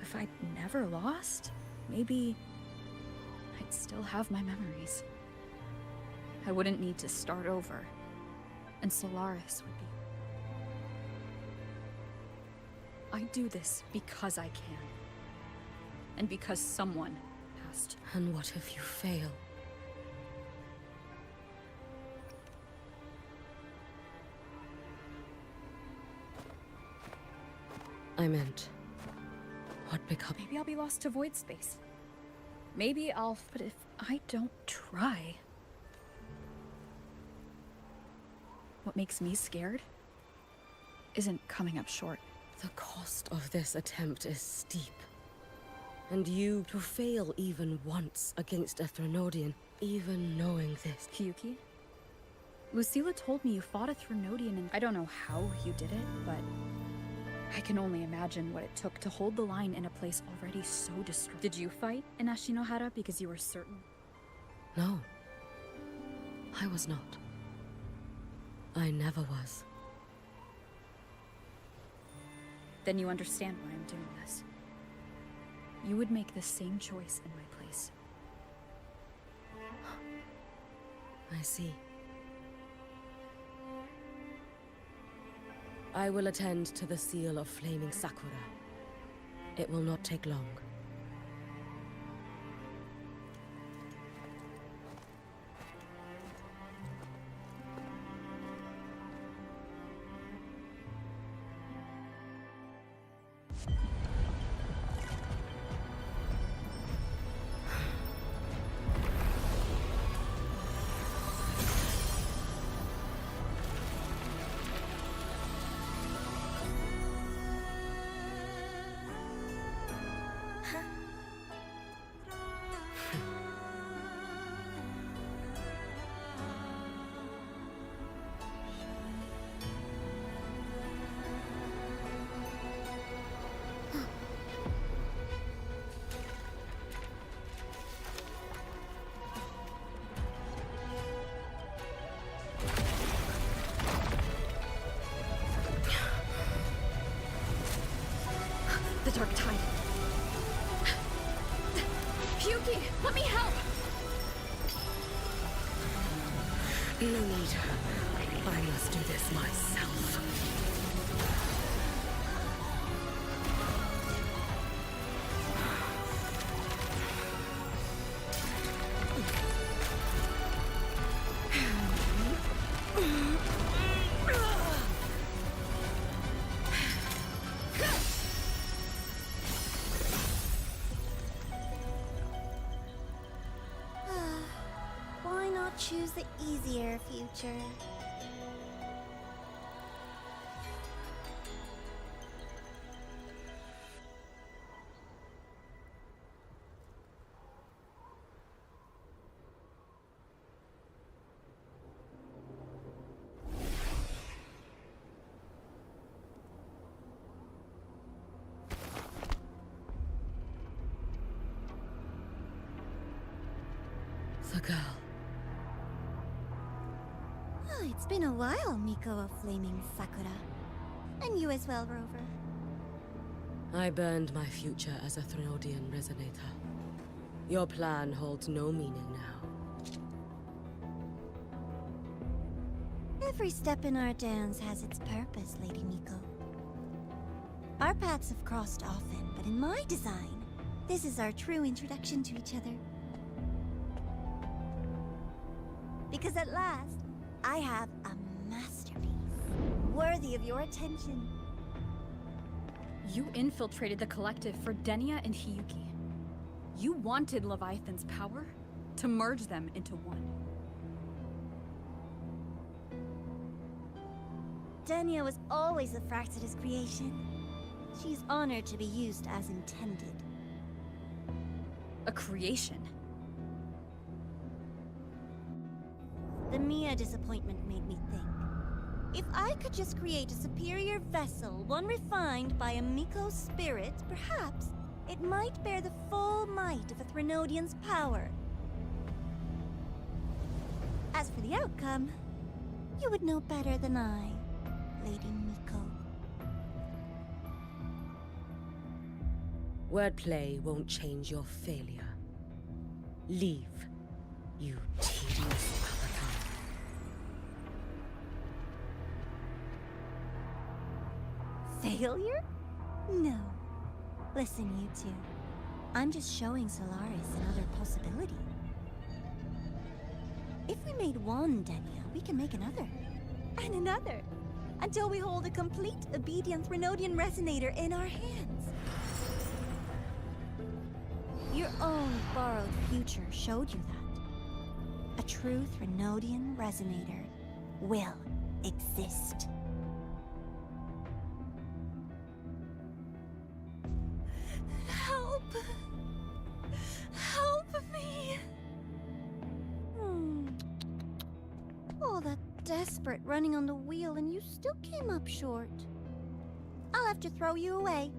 If I'd never lost, maybe I'd still have my memories. I wouldn't need to start over, and Solaris would be... I do this because I can. And because someone has to. And what if you fail? I meant, what become? Maybe I'll be lost to void space. Maybe I'll... But if I don't try... What makes me scared isn't coming up short. The cost of this attempt is steep. And you to fail even once against a Threnodian, even knowing this. Hiyuki? Lucilla told me you fought a Threnodian and I don't know how you did it, but I can only imagine what it took to hold the line in a place already so destroyed. Did you fight in Ashinohara because you were certain? No. I was not. I never was. Then you understand why I'm doing this. You would make the same choice in my place. I see. I will attend to the seal of Flaming Sakura. It will not take long. The Dark Tide. Hyuki, let me help! No need. I must do this myself. Why not choose the easier future? The girl. Oh, it's been a while, Miko of Flaming Sakura. And you as well, Rover. I burned my future as a Threnodian resonator. Your plan holds no meaning now. Every step in our dance has its purpose, Lady Miko. Our paths have crossed often, but in my design, this is our true introduction to each other. Because at last, I have a masterpiece, worthy of your attention. You infiltrated the collective for Denia and Hiyuki. You wanted Leviathan's power to merge them into one. Denia was always a Fraxidus creation. She's honored to be used as intended. A creation? The Mia disappointment made me think. If I could just create a superior vessel, one refined by a Miko spirit, perhaps it might bear the full might of a Threnodian's power. As for the outcome, you would know better than I, Lady Miko. Wordplay won't change your failure. Leave, you tedious avatar. Failure? No. Listen, you two. I'm just showing Solaris another possibility. If we made one Denia, we can make another. And another. Until we hold a complete obedient Threnodian resonator in our hands. Your own borrowed future showed you that. A true Threnodian resonator will exist. Help! Help me! All that desperate running on the wheel and you still came up short. I'll have to throw you away.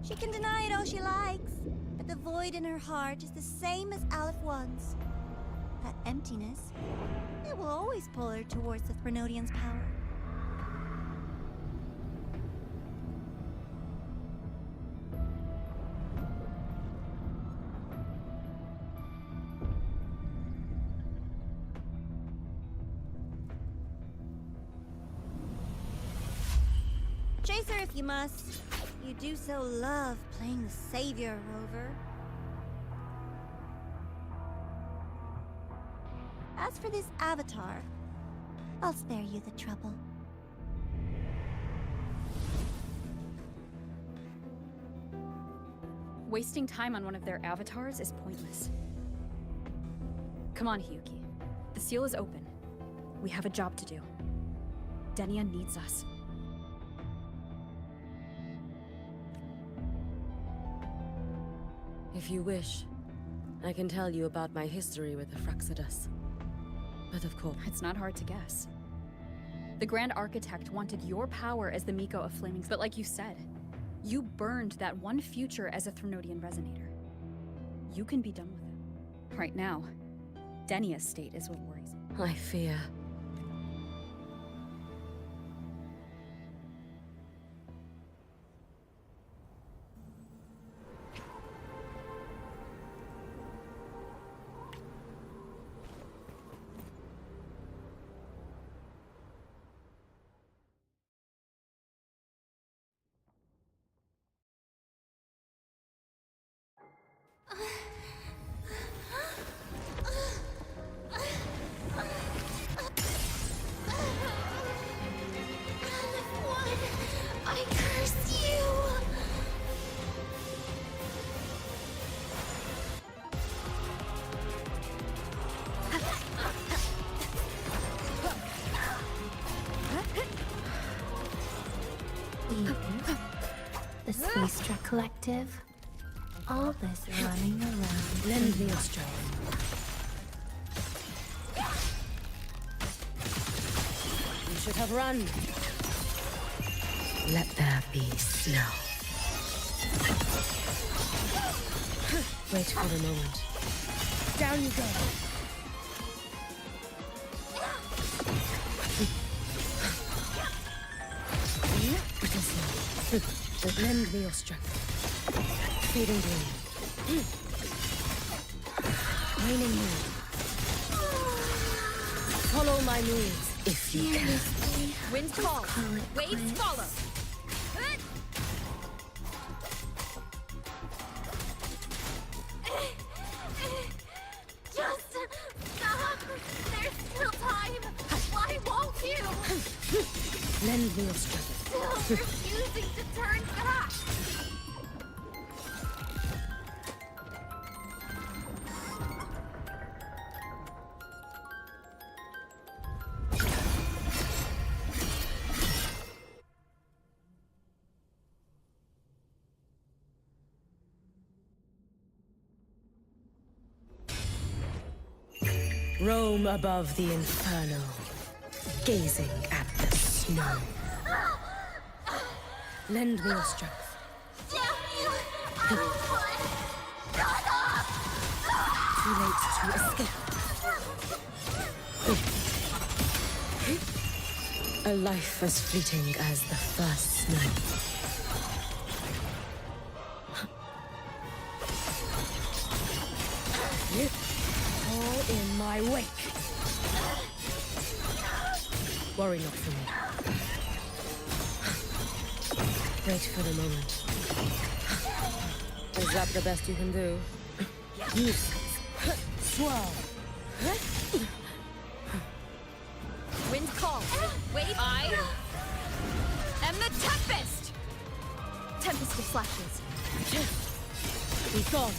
She can deny it all she likes, but the void in her heart is the same as Aleph One's. That emptiness, it will always pull her towards the Threnodian's power. Chase her if you must. You do so love playing the savior, Rover. As for this avatar, I'll spare you the trouble. Wasting time on one of their avatars is pointless. Come on, Hiyuki. The seal is open. We have a job to do. Denia needs us. If you wish, I can tell you about my history with the Fraxidus. But of course... It's not hard to guess. The Grand Architect wanted your power as the Miko of Flaming... But like you said, you burned that one future as a Threnodian Resonator. You can be done with it. Right now, Denia's state is what worries me. I fear... I curse you! The Space Truck Collective. All this running around. Lend me your strength. You should have run. Let there be snow. Wait for the moment. Down you go. Lend me your strength. Feeding blade. Raining moon. Follow my moves if you can. Wind call. Waves follow. Just stop! There's still time! Why won't you? Lend me your strength. Still refusing to turn back! Roam above the inferno, gazing at the snow. Lend me your strength. Damn you! Too late to escape. A life as fleeting as the first snow. All in my wake. Worry not for me. Wait for the moment. Is that the best you can do? Swirl. Wind call. Wait. I am the Tempest. Tempest of flashes. Be gone.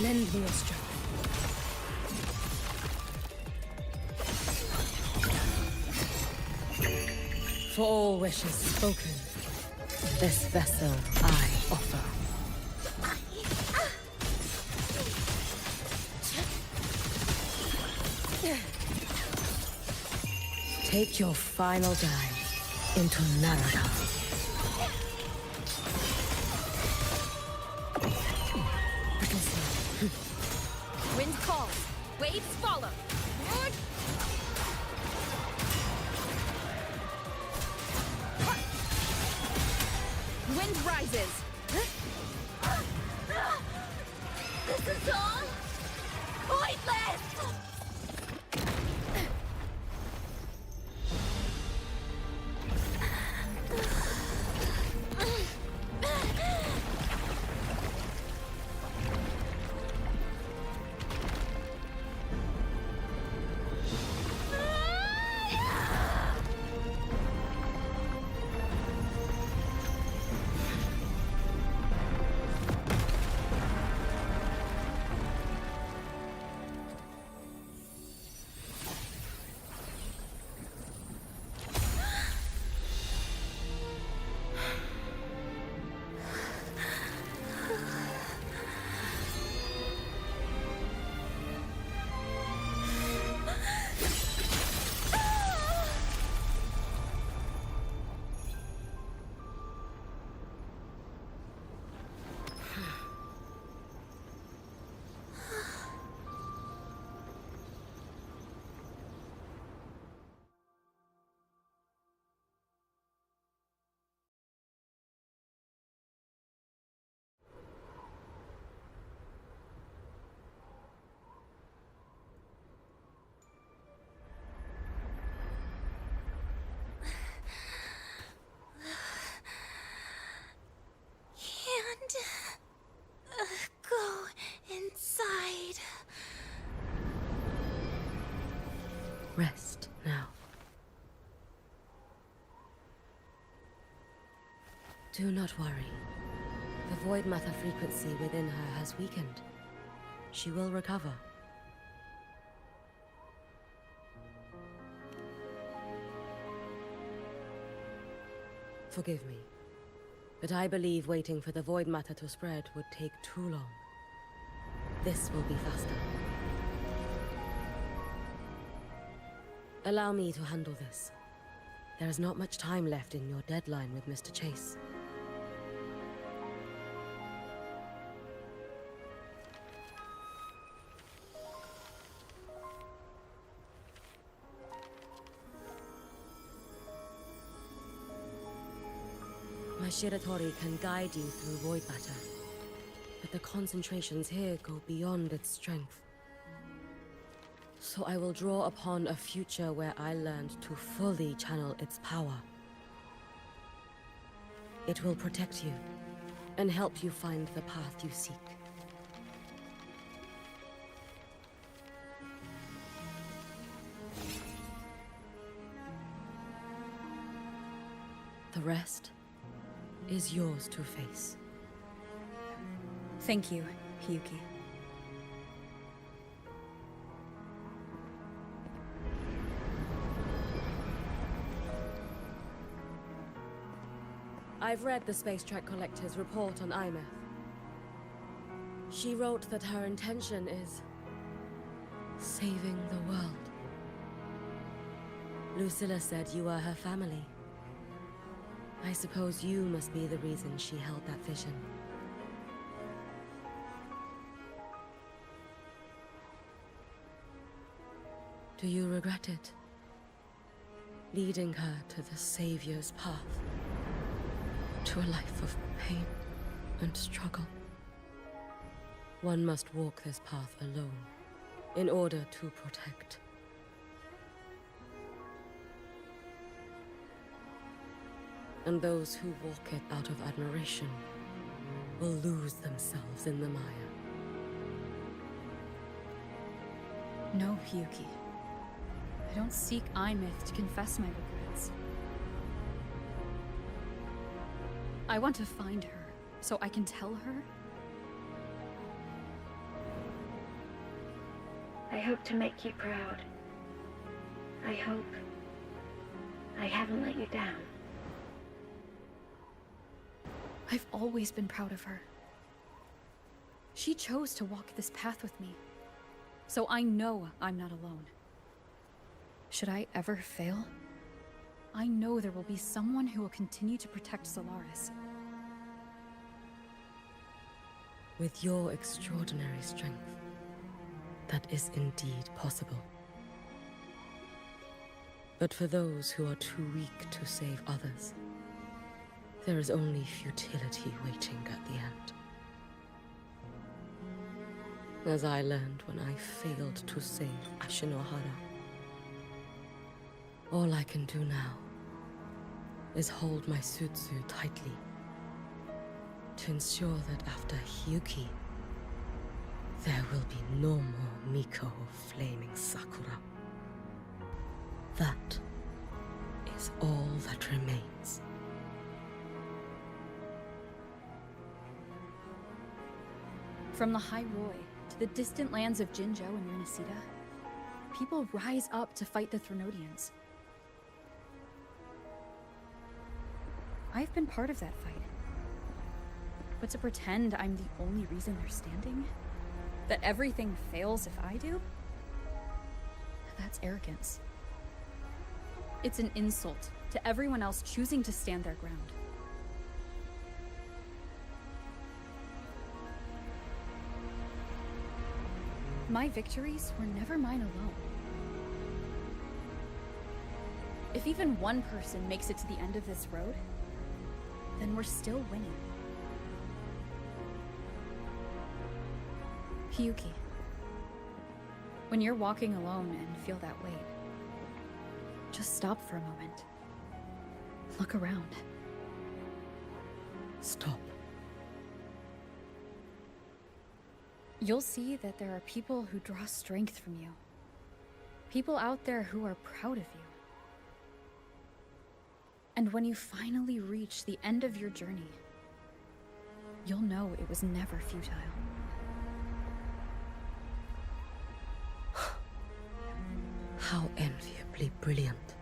Lend me your strength. For all wishes spoken, this vessel I offer. Take your final dive into Naraka. Wind calls, waves follow. Wind rises. This is all pointless! Go inside. Rest now. Do not worry. The void matter frequency within her has weakened. She will recover. Forgive me, but I believe waiting for the void matter to spread would take too long. This will be faster. Allow me to handle this. There is not much time left in your deadline with Mr. Chase. My Shiratori can guide you through void matter, but the concentrations here go beyond its strength. So I will draw upon a future where I learned to fully channel its power. It will protect you and help you find the path you seek. The rest is yours to face. Thank you, Hiyuki. I've read the Space Trek Collector's report on Imeth. She wrote that her intention is saving the world. Lucilla said you are her family. I suppose you must be the reason she held that vision. Do you regret it? Leading her to the Savior's path? To a life of pain and struggle? One must walk this path alone in order to protect. And those who walk it out of admiration will lose themselves in the mire. No, Hiyuki. I don't seek Imeth to confess my regrets. I want to find her, so I can tell her. I hope to make you proud. I hope I haven't let you down. I've always been proud of her. She chose to walk this path with me, so I know I'm not alone. Should I ever fail, I know there will be someone who will continue to protect Solaris. With your extraordinary strength, that is indeed possible. But for those who are too weak to save others, there is only futility waiting at the end. As I learned when I failed to save Ashinohara. All I can do now is hold my Sutsu tightly to ensure that after Hiyuki, there will be no more Miko of Flaming Sakura. That is all that remains. From the High Roy to the distant lands of Jinzhou and Renesita, people rise up to fight the Threnodians. I've been part of that fight. But to pretend I'm the only reason they're standing? That everything fails if I do? That's arrogance. It's an insult to everyone else choosing to stand their ground. My victories were never mine alone. If even one person makes it to the end of this road, then we're still winning. Hiyuki, when you're walking alone and feel that weight, just stop for a moment. Look around. Stop. You'll see that there are people who draw strength from you. People out there who are proud of you. And when you finally reach the end of your journey, you'll know it was never futile. How enviably brilliant.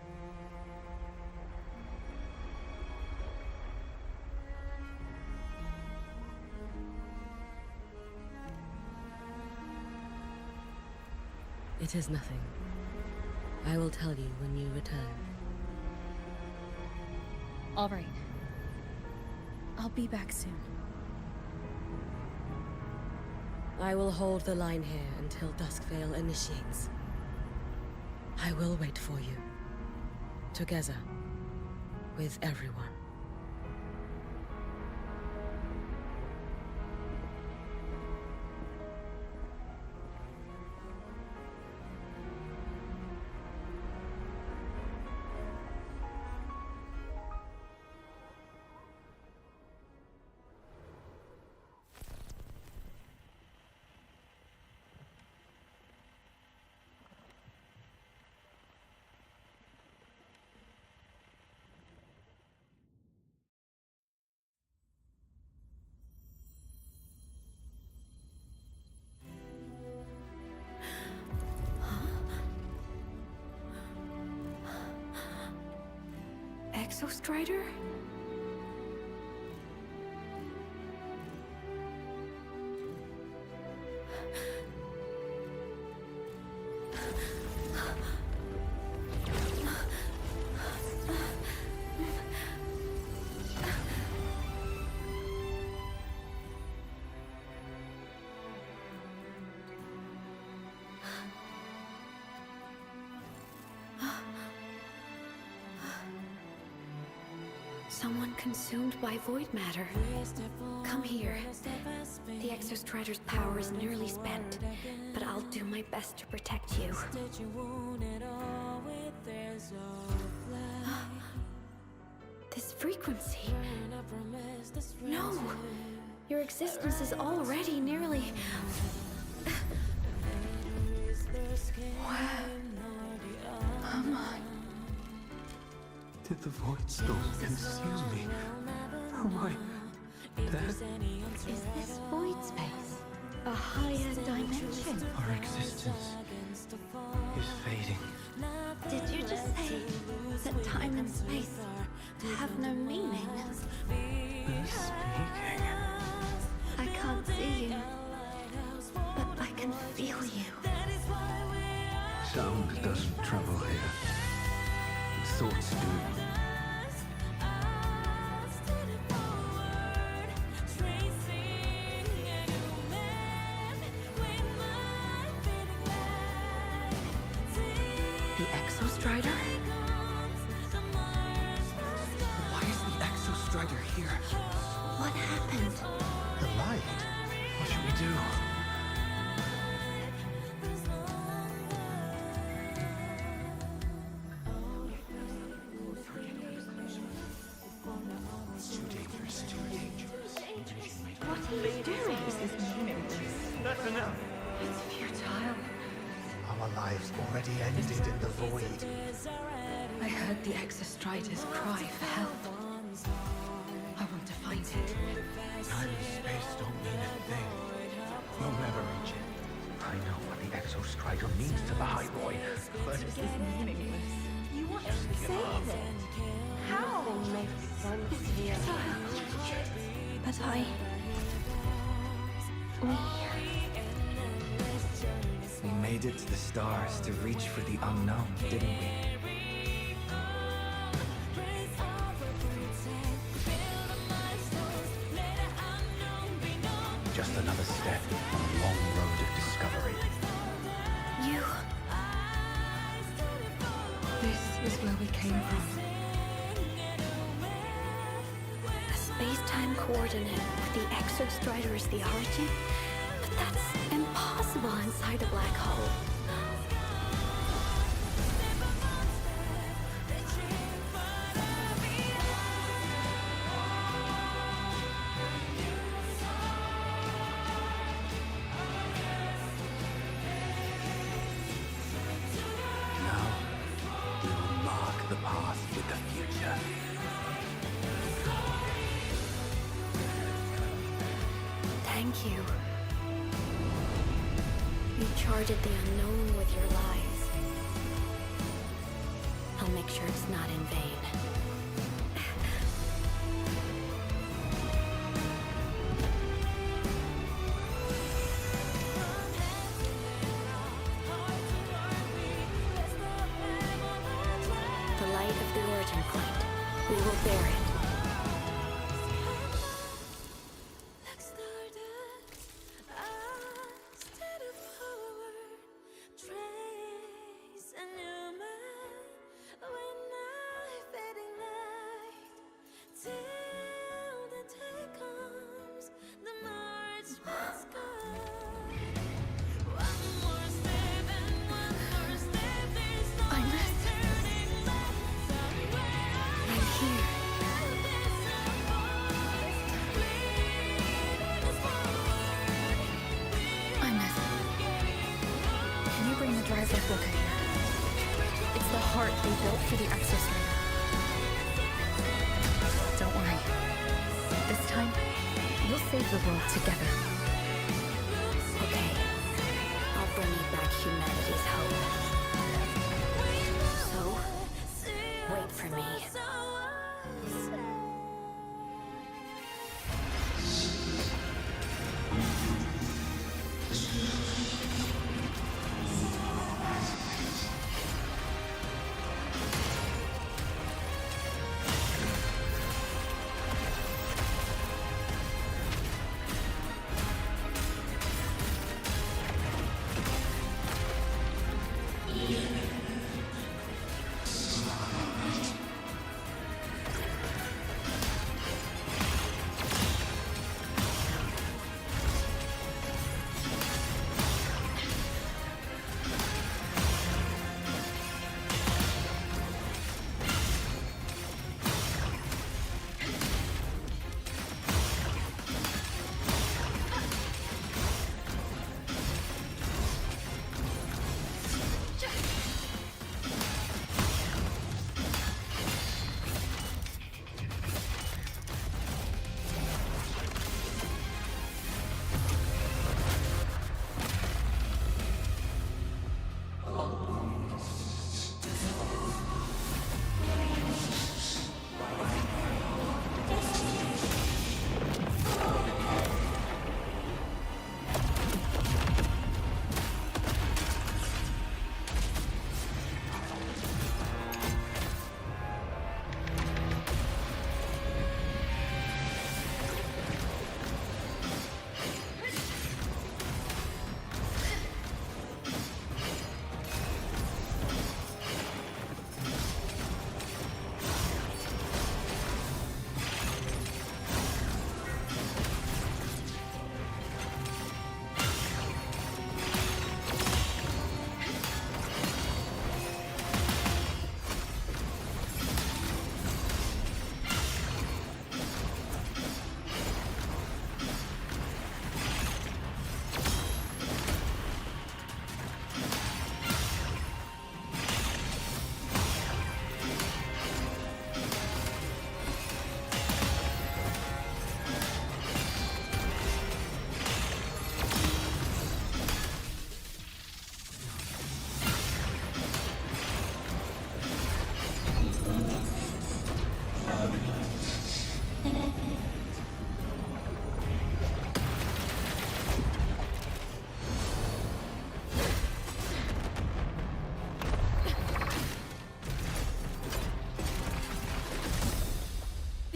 It is nothing. I will tell you when you return. All right. I'll be back soon. I will hold the line here until Duskvale initiates. I will wait for you. Together. With everyone. Exostrider? Someone consumed by void matter. Come here. The Exostrider's power is nearly spent, but I'll do my best to protect you. This frequency. No! Your existence is already nearly... Where am I? Did the Void Storm consume me? Am I dead? Is this void space a higher dimension? Our existence is fading. Did you just say That time and space have no meaning. Who's speaking? I can't see you, but I can feel you. Sound doesn't travel here. Thoughts do. The Exostrider? Why is the Exostrider here? What happened? The light. What should we do? What are you doing? This is meaningless. That's enough. It's futile. Our lives already ended in the void. I heard the Exostriders cry for help. I want to find it. Time and space don't mean a thing. You'll never reach it. I know what the Exostrider means to the High Boy, but This is meaningless. You want to save it? How? It's futile. But we made it to the stars to reach for the unknown, didn't we? Just another step on a long road of discovery. You. This is where we came from. A space-time coordinate with the Exostrider as the origin? But that's impossible inside a black hole. Now, we will mark the path with the future. Thank you. You charted the unknown with your lives. I'll make sure it's not in vain. The light of the origin point. We will bear it. It's the heart they built for the Exostrider. Don't worry. This time, we'll save the world together. Okay. I'll bring you back humanity's hope. So, wait for me.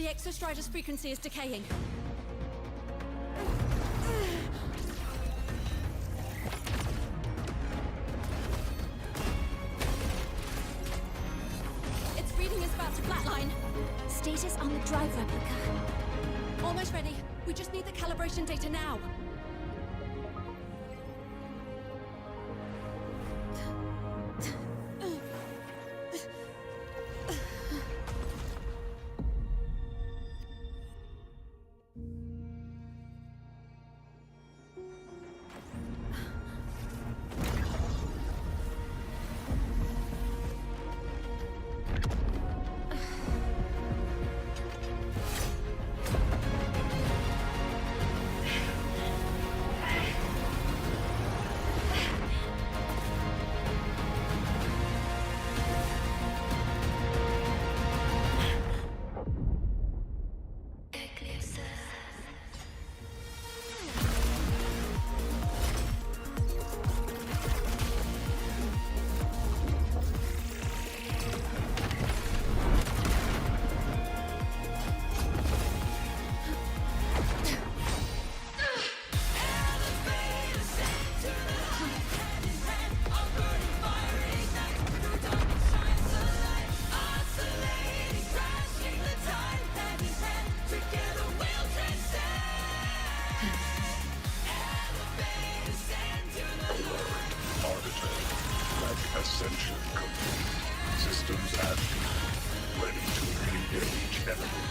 The Exostrider's frequency is decaying. Its reading is about to flatline. Status on the drive replica. Almost ready. We just need the calibration data now. Ascension complete. Systems active. Ready to engage enemy.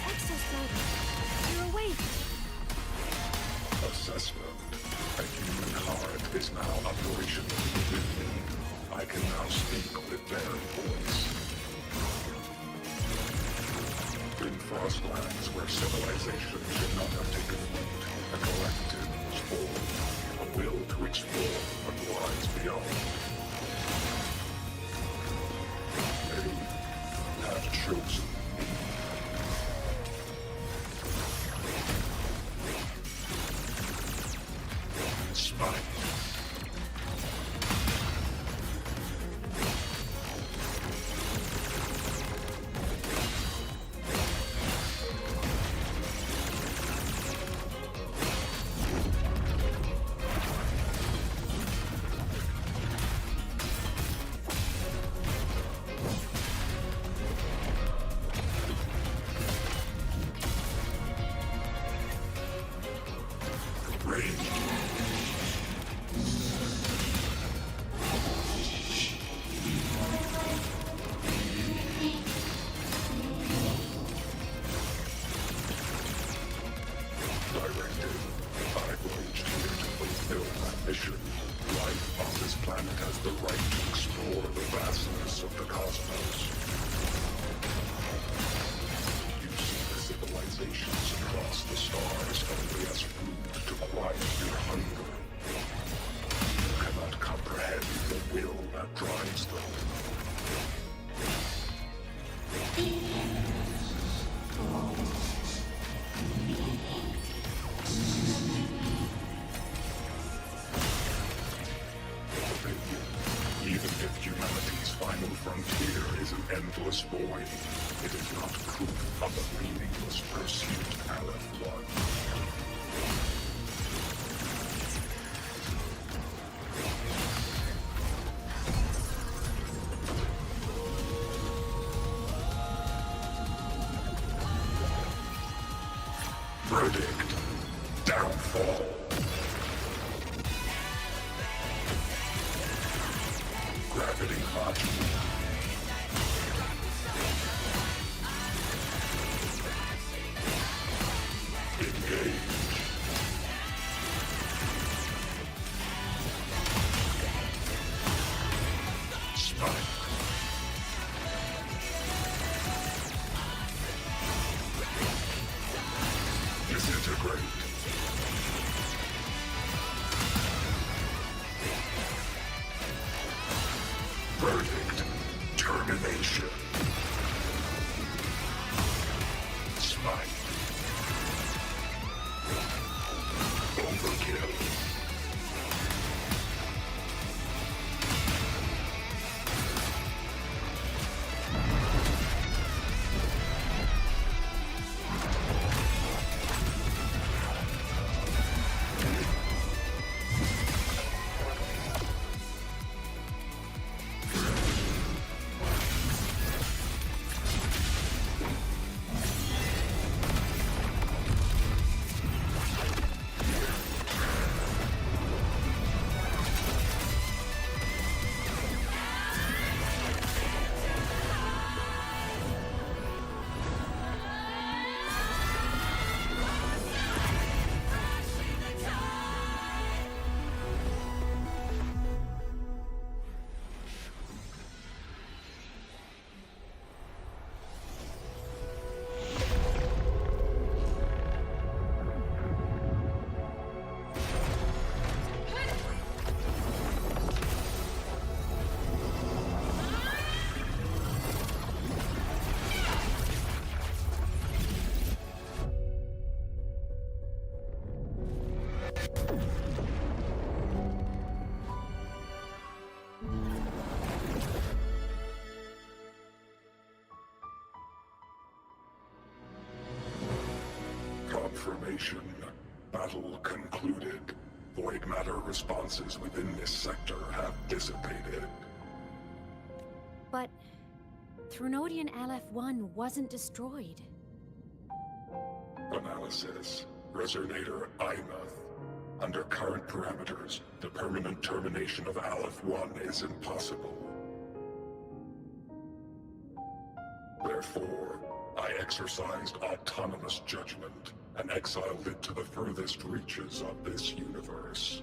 Exostrider, you're awake. Assessment. A human heart is now operational within me. I can now speak with their voice. In Frostlands, where civilization should not have taken root, a collective was born. A will to explore what lies beyond. They have chosen me. Smite. Endless void. It is not proof of a meaningless pursuit, Alan One. Verdict. Downfall. Gravity module. Verdict. Termination. Smite. Overkill. confirmation. Battle concluded. Void matter responses within this sector have dissipated. But Threnodian LF-1 wasn't destroyed. Analysis. Resonator Imuth. Under current parameters, the permanent termination of Aleph-1 is impossible. Therefore, I exercised autonomous judgment and exiled it to the furthest reaches of this universe.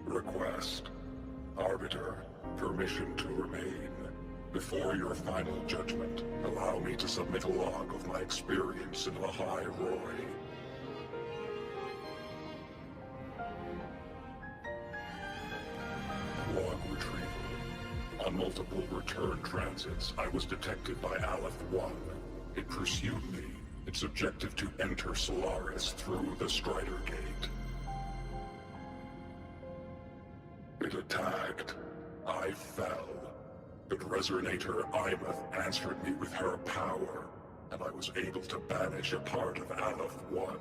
Request. Arbiter, permission to remain. Before your final judgment, allow me to submit a log of my experience in Lahai Roy. Log retrieval. On multiple return transits, I was detected by Aleph-1. It pursued me, its objective to enter Solaris through the Strider Gate. It attacked. I fell. But Resonator Imuth answered me with her power, and I was able to banish a part of Aleph-1.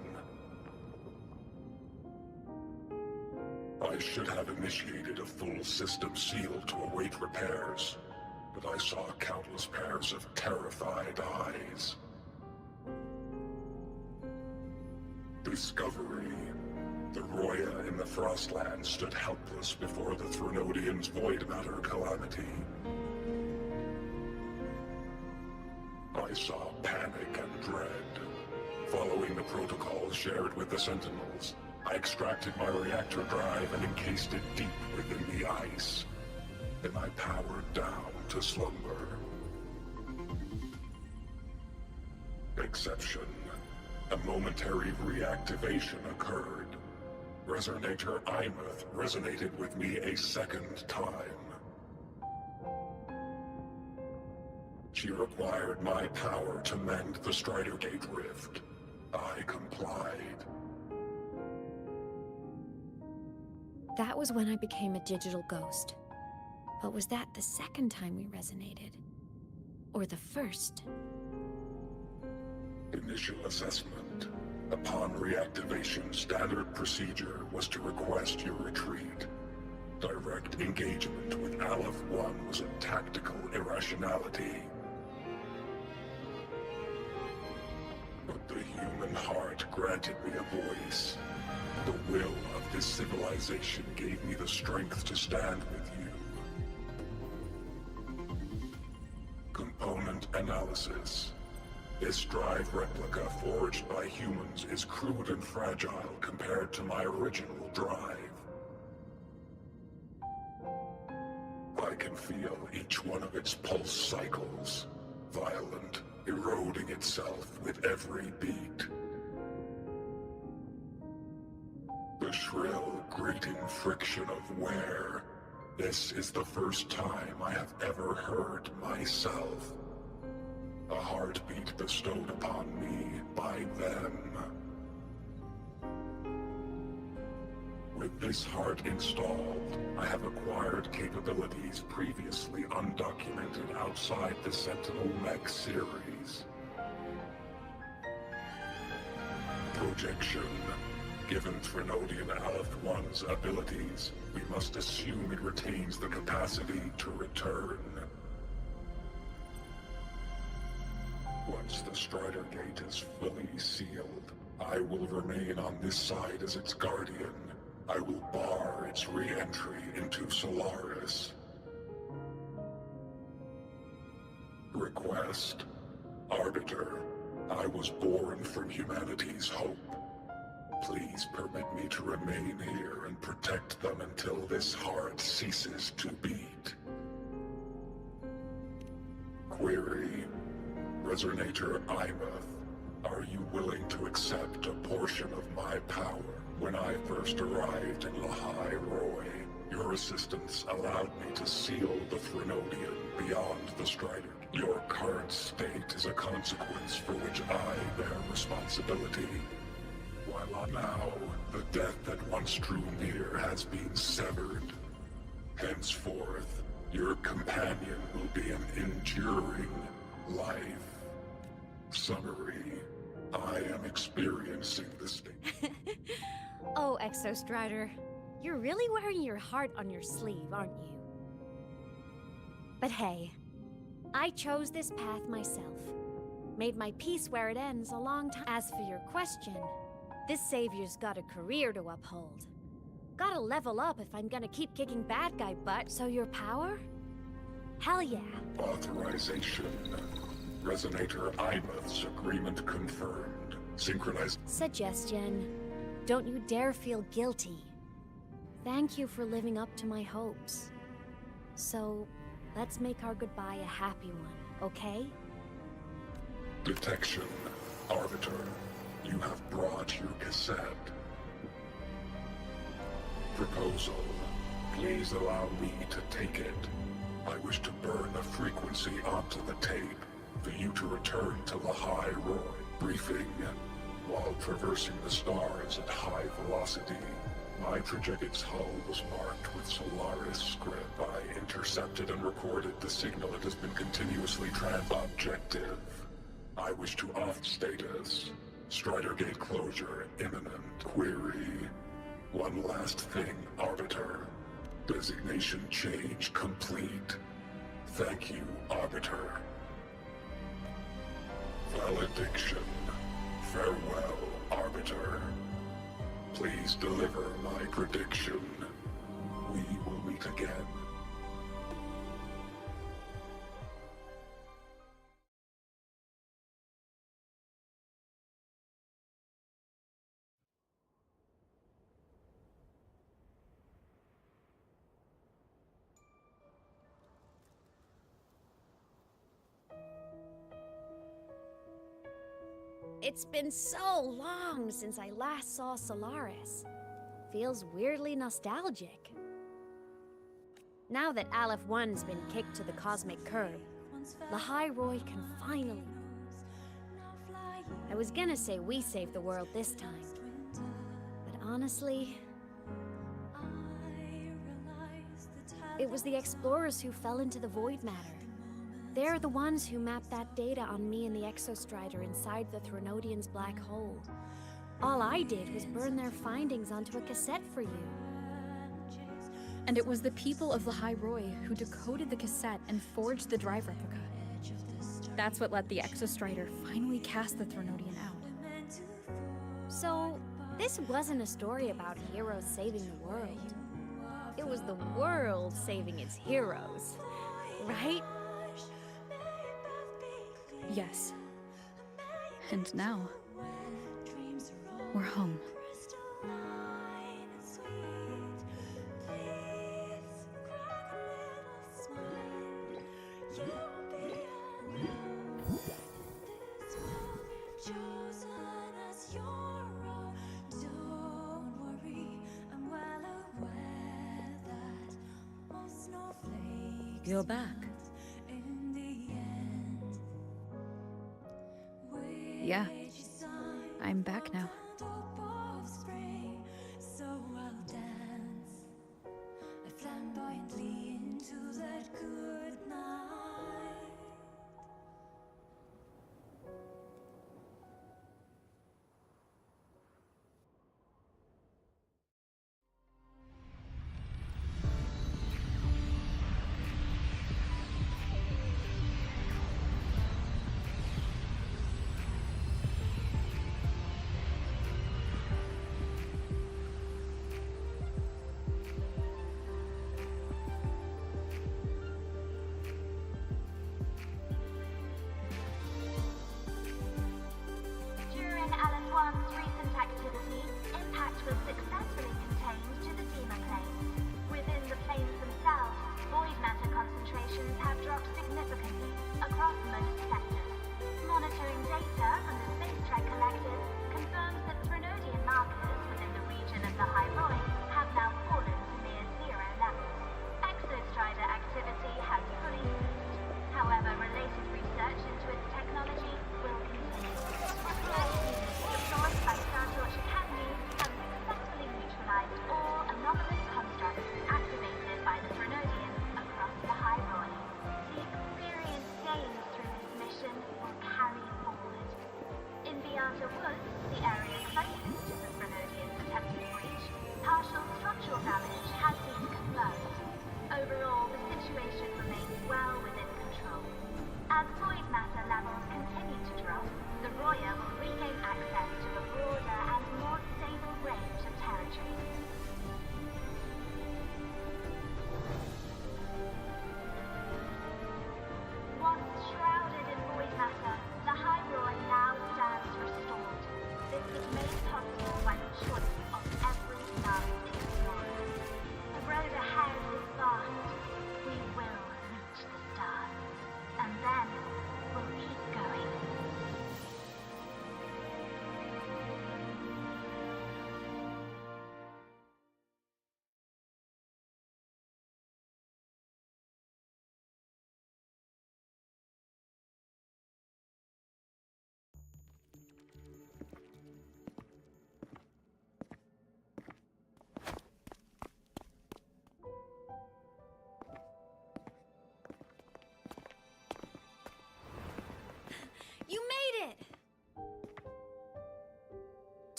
I should have initiated a full system seal to await repairs, but I saw countless pairs of terrified eyes. Discovery. The Roya in the Frostlands stood helpless before the Threnodians' void matter calamity. I saw panic and dread. Following the protocols shared with the Sentinels, I extracted my reactor drive and encased it deep within the ice. Then I powered down to slumber. Exception. A momentary reactivation occurred. Resonator Imuth resonated with me a second time. She required my power to mend the Strider Gate rift. I complied. That was when I became a digital ghost. But was that the second time we resonated? Or the first? Initial assessment. Upon reactivation, standard procedure was to request your retreat. Direct engagement with Aleph-1 was a tactical irrationality. But the human heart granted me a voice. The will of this civilization gave me the strength to stand with you. Component analysis. This drive replica forged by humans is crude and fragile compared to my original drive. I can feel each one of its pulse cycles, violent, eroding itself with every beat. The shrill, grating friction of wear. This is the first time I have ever heard myself. A heartbeat bestowed upon me by them. With this heart installed, I have acquired capabilities previously undocumented outside the Sentinel Mech series. Projection. Given Threnodian Aleph-1's abilities, we must assume it retains the capacity to return. Once the Strider Gate is fully sealed, I will remain on this side as its guardian. I will bar its re-entry into Solaris. Request. Arbiter, I was born from humanity's hope. Please permit me to remain here and protect them until this heart ceases to beat. Query. Resonator Imuth, are you willing to accept a portion of my power? When I first arrived in Lahai Roy, your assistance allowed me to seal the Threnodian beyond the Strider. Your current state is a consequence for which I bear responsibility. While now, the death that once drew near has been severed. Henceforth, your companion will be an enduring life. Summary. I am experiencing the state. Oh, Exostrider, you're really wearing your heart on your sleeve, aren't you? But hey, I chose this path myself. Made my peace where it ends a long time. As for your question, this savior's got a career to uphold. Gotta level up if I'm gonna keep kicking bad guy butt, so your power? Hell yeah. Authorization. Resonator Ibeth's agreement confirmed. Synchronized. Suggestion. Don't you dare feel guilty. Thank you for living up to my hopes. So, let's make our goodbye a happy one, okay? Detection. Arbiter, you have brought your cassette. Proposal. Please allow me to take it. I wish to burn a frequency onto the tape for you to return to Lahai Roy. Briefing. While traversing the stars at high velocity, my project's hull was marked with Solaris script. I intercepted and recorded the signal it has been continuously Objective. I wish to off status. Strider Gate closure imminent. Query. One last thing, Arbiter. Designation change complete. Thank you, Arbiter. Valediction. Farewell, Arbiter. Please deliver my prediction. We will meet again. It's been so long since I last saw Solaris. Feels weirdly nostalgic. Now that Aleph 1's been kicked to the cosmic curb, Lahai Roy can finally... I was gonna say we saved the world this time. But honestly... it was the explorers who fell into the void matter. They're the ones who mapped that data on me and the Exostrider inside the Threnodian's black hole. All I did was burn their findings onto a cassette for you. And it was the people of Lahai Roy who decoded the cassette and forged the drive replica. That's what let the Exostrider finally cast the Threnodian out. So, this wasn't a story about heroes saving the world. It was the world saving its heroes, right? Yes. And now, we're home. You're back. Yeah, I'm back now.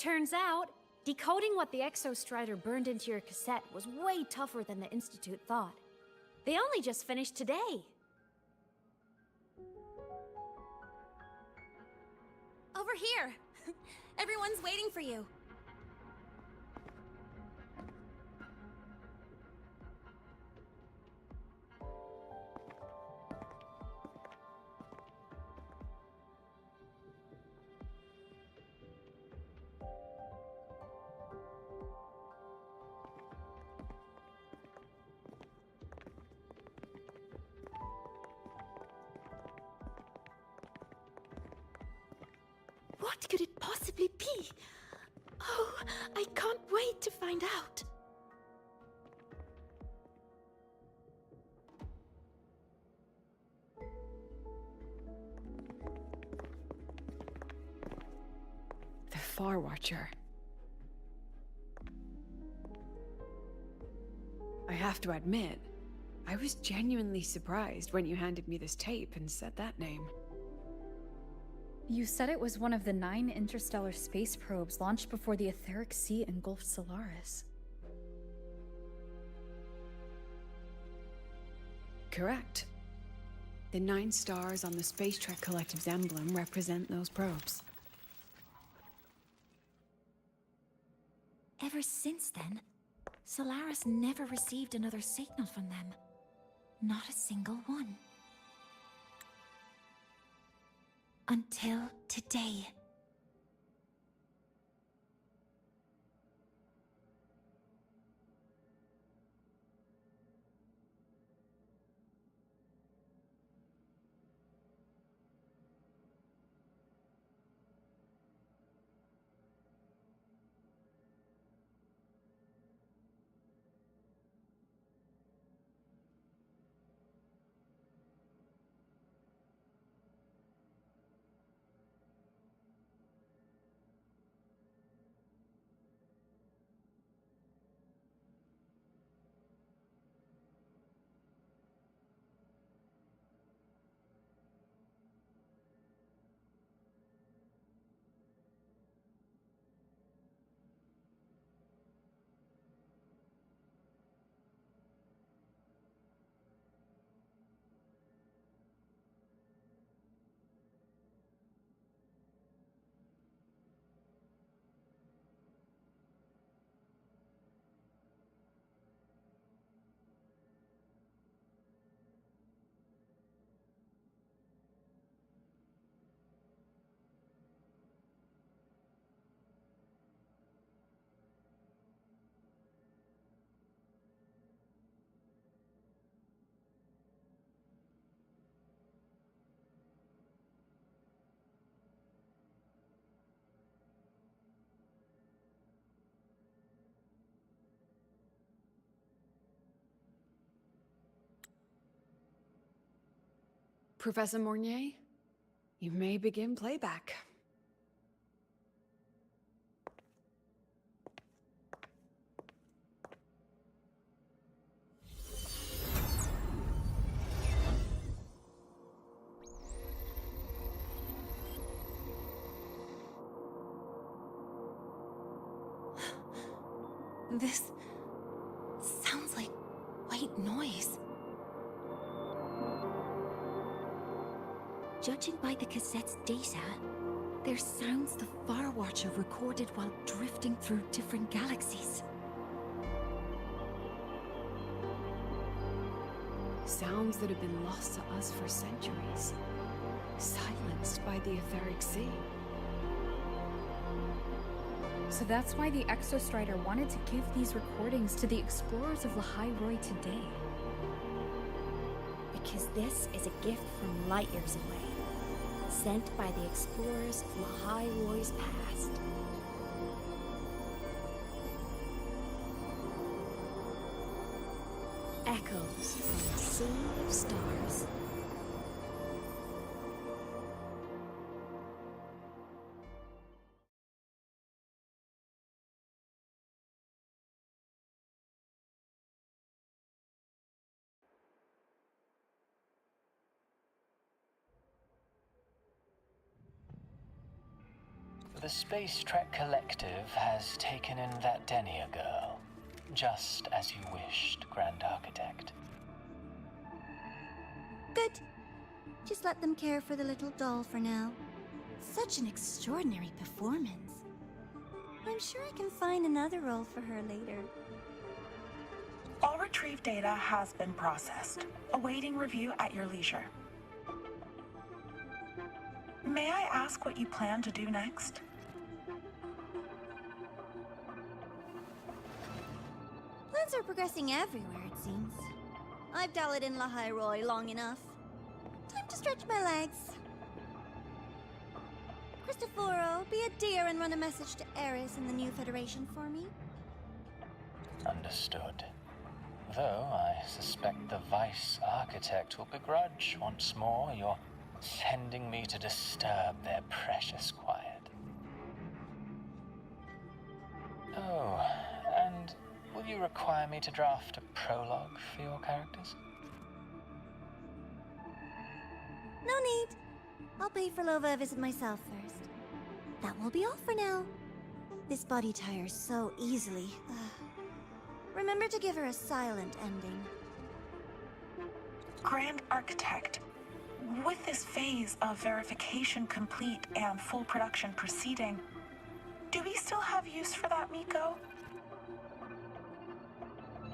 Turns out, decoding what the Exostrider burned into your cassette was way tougher than the Institute thought. They only just finished today. Over here! Everyone's waiting for you. What could it possibly be? Oh, I can't wait to find out. The Far Watcher. I have to admit, I was genuinely surprised when you handed me this tape and said that name. You said it was one of the 9 interstellar space probes launched before the Etheric Sea engulfed Solaris. Correct. The 9 stars on the Space Trek Collective's emblem represent those probes. Ever since then, Solaris never received another signal from them. Not a single one. Until today. Professor Mornier, you may begin playback. This sounds like white noise. Judging by the cassette's data, they're sounds the Far Watcher recorded while drifting through different galaxies. Sounds that have been lost to us for centuries. Silenced by the Etheric Sea. So that's why the Exostrider wanted to give these recordings to the explorers of Lahai-Roi today. Because this is a gift from light years away. Sent by the explorers of Lahai-Roi's past. Echoes from a sea of stars. The Space Trek Collective has taken in that Denia girl, just as you wished, Grand Architect. Good. Just let them care for the little doll for now. Such an extraordinary performance. I'm sure I can find another role for her later. All retrieved data has been processed, awaiting review at your leisure. May I ask what you plan to do next? Plans are progressing everywhere, it seems. I've dallied in Lahai long enough. Time to stretch my legs. Cristoforo, be a dear and run a message to Eris and the new Federation for me. Understood. Though I suspect the Vice Architect will begrudge once more your sending me to disturb their precious quiet. Oh, and will you require me to draft a prologue for your characters? No need. I'll pay for Lova a visit myself first. That will be all for now. This body tires so easily. Remember to give her a silent ending. Grand Architect, with this phase of verification complete and full production proceeding, do we still have use for that Miko?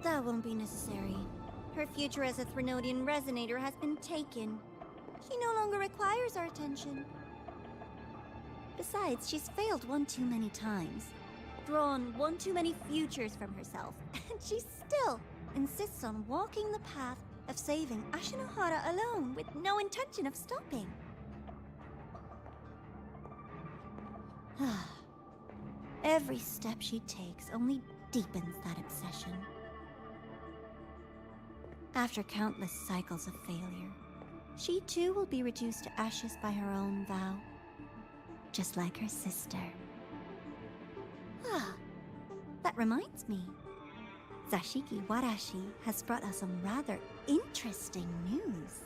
That won't be necessary. Her future as a Threnodian resonator has been taken. She no longer requires our attention. Besides, she's failed one too many times. Drawn one too many futures from herself, and she still insists on walking the path of saving Ashinohara alone with no intention of stopping. Every step she takes only deepens that obsession. After countless cycles of failure, she too will be reduced to ashes by her own vow, just like her sister. That reminds me. Zashiki Warashi has brought us some rather interesting news.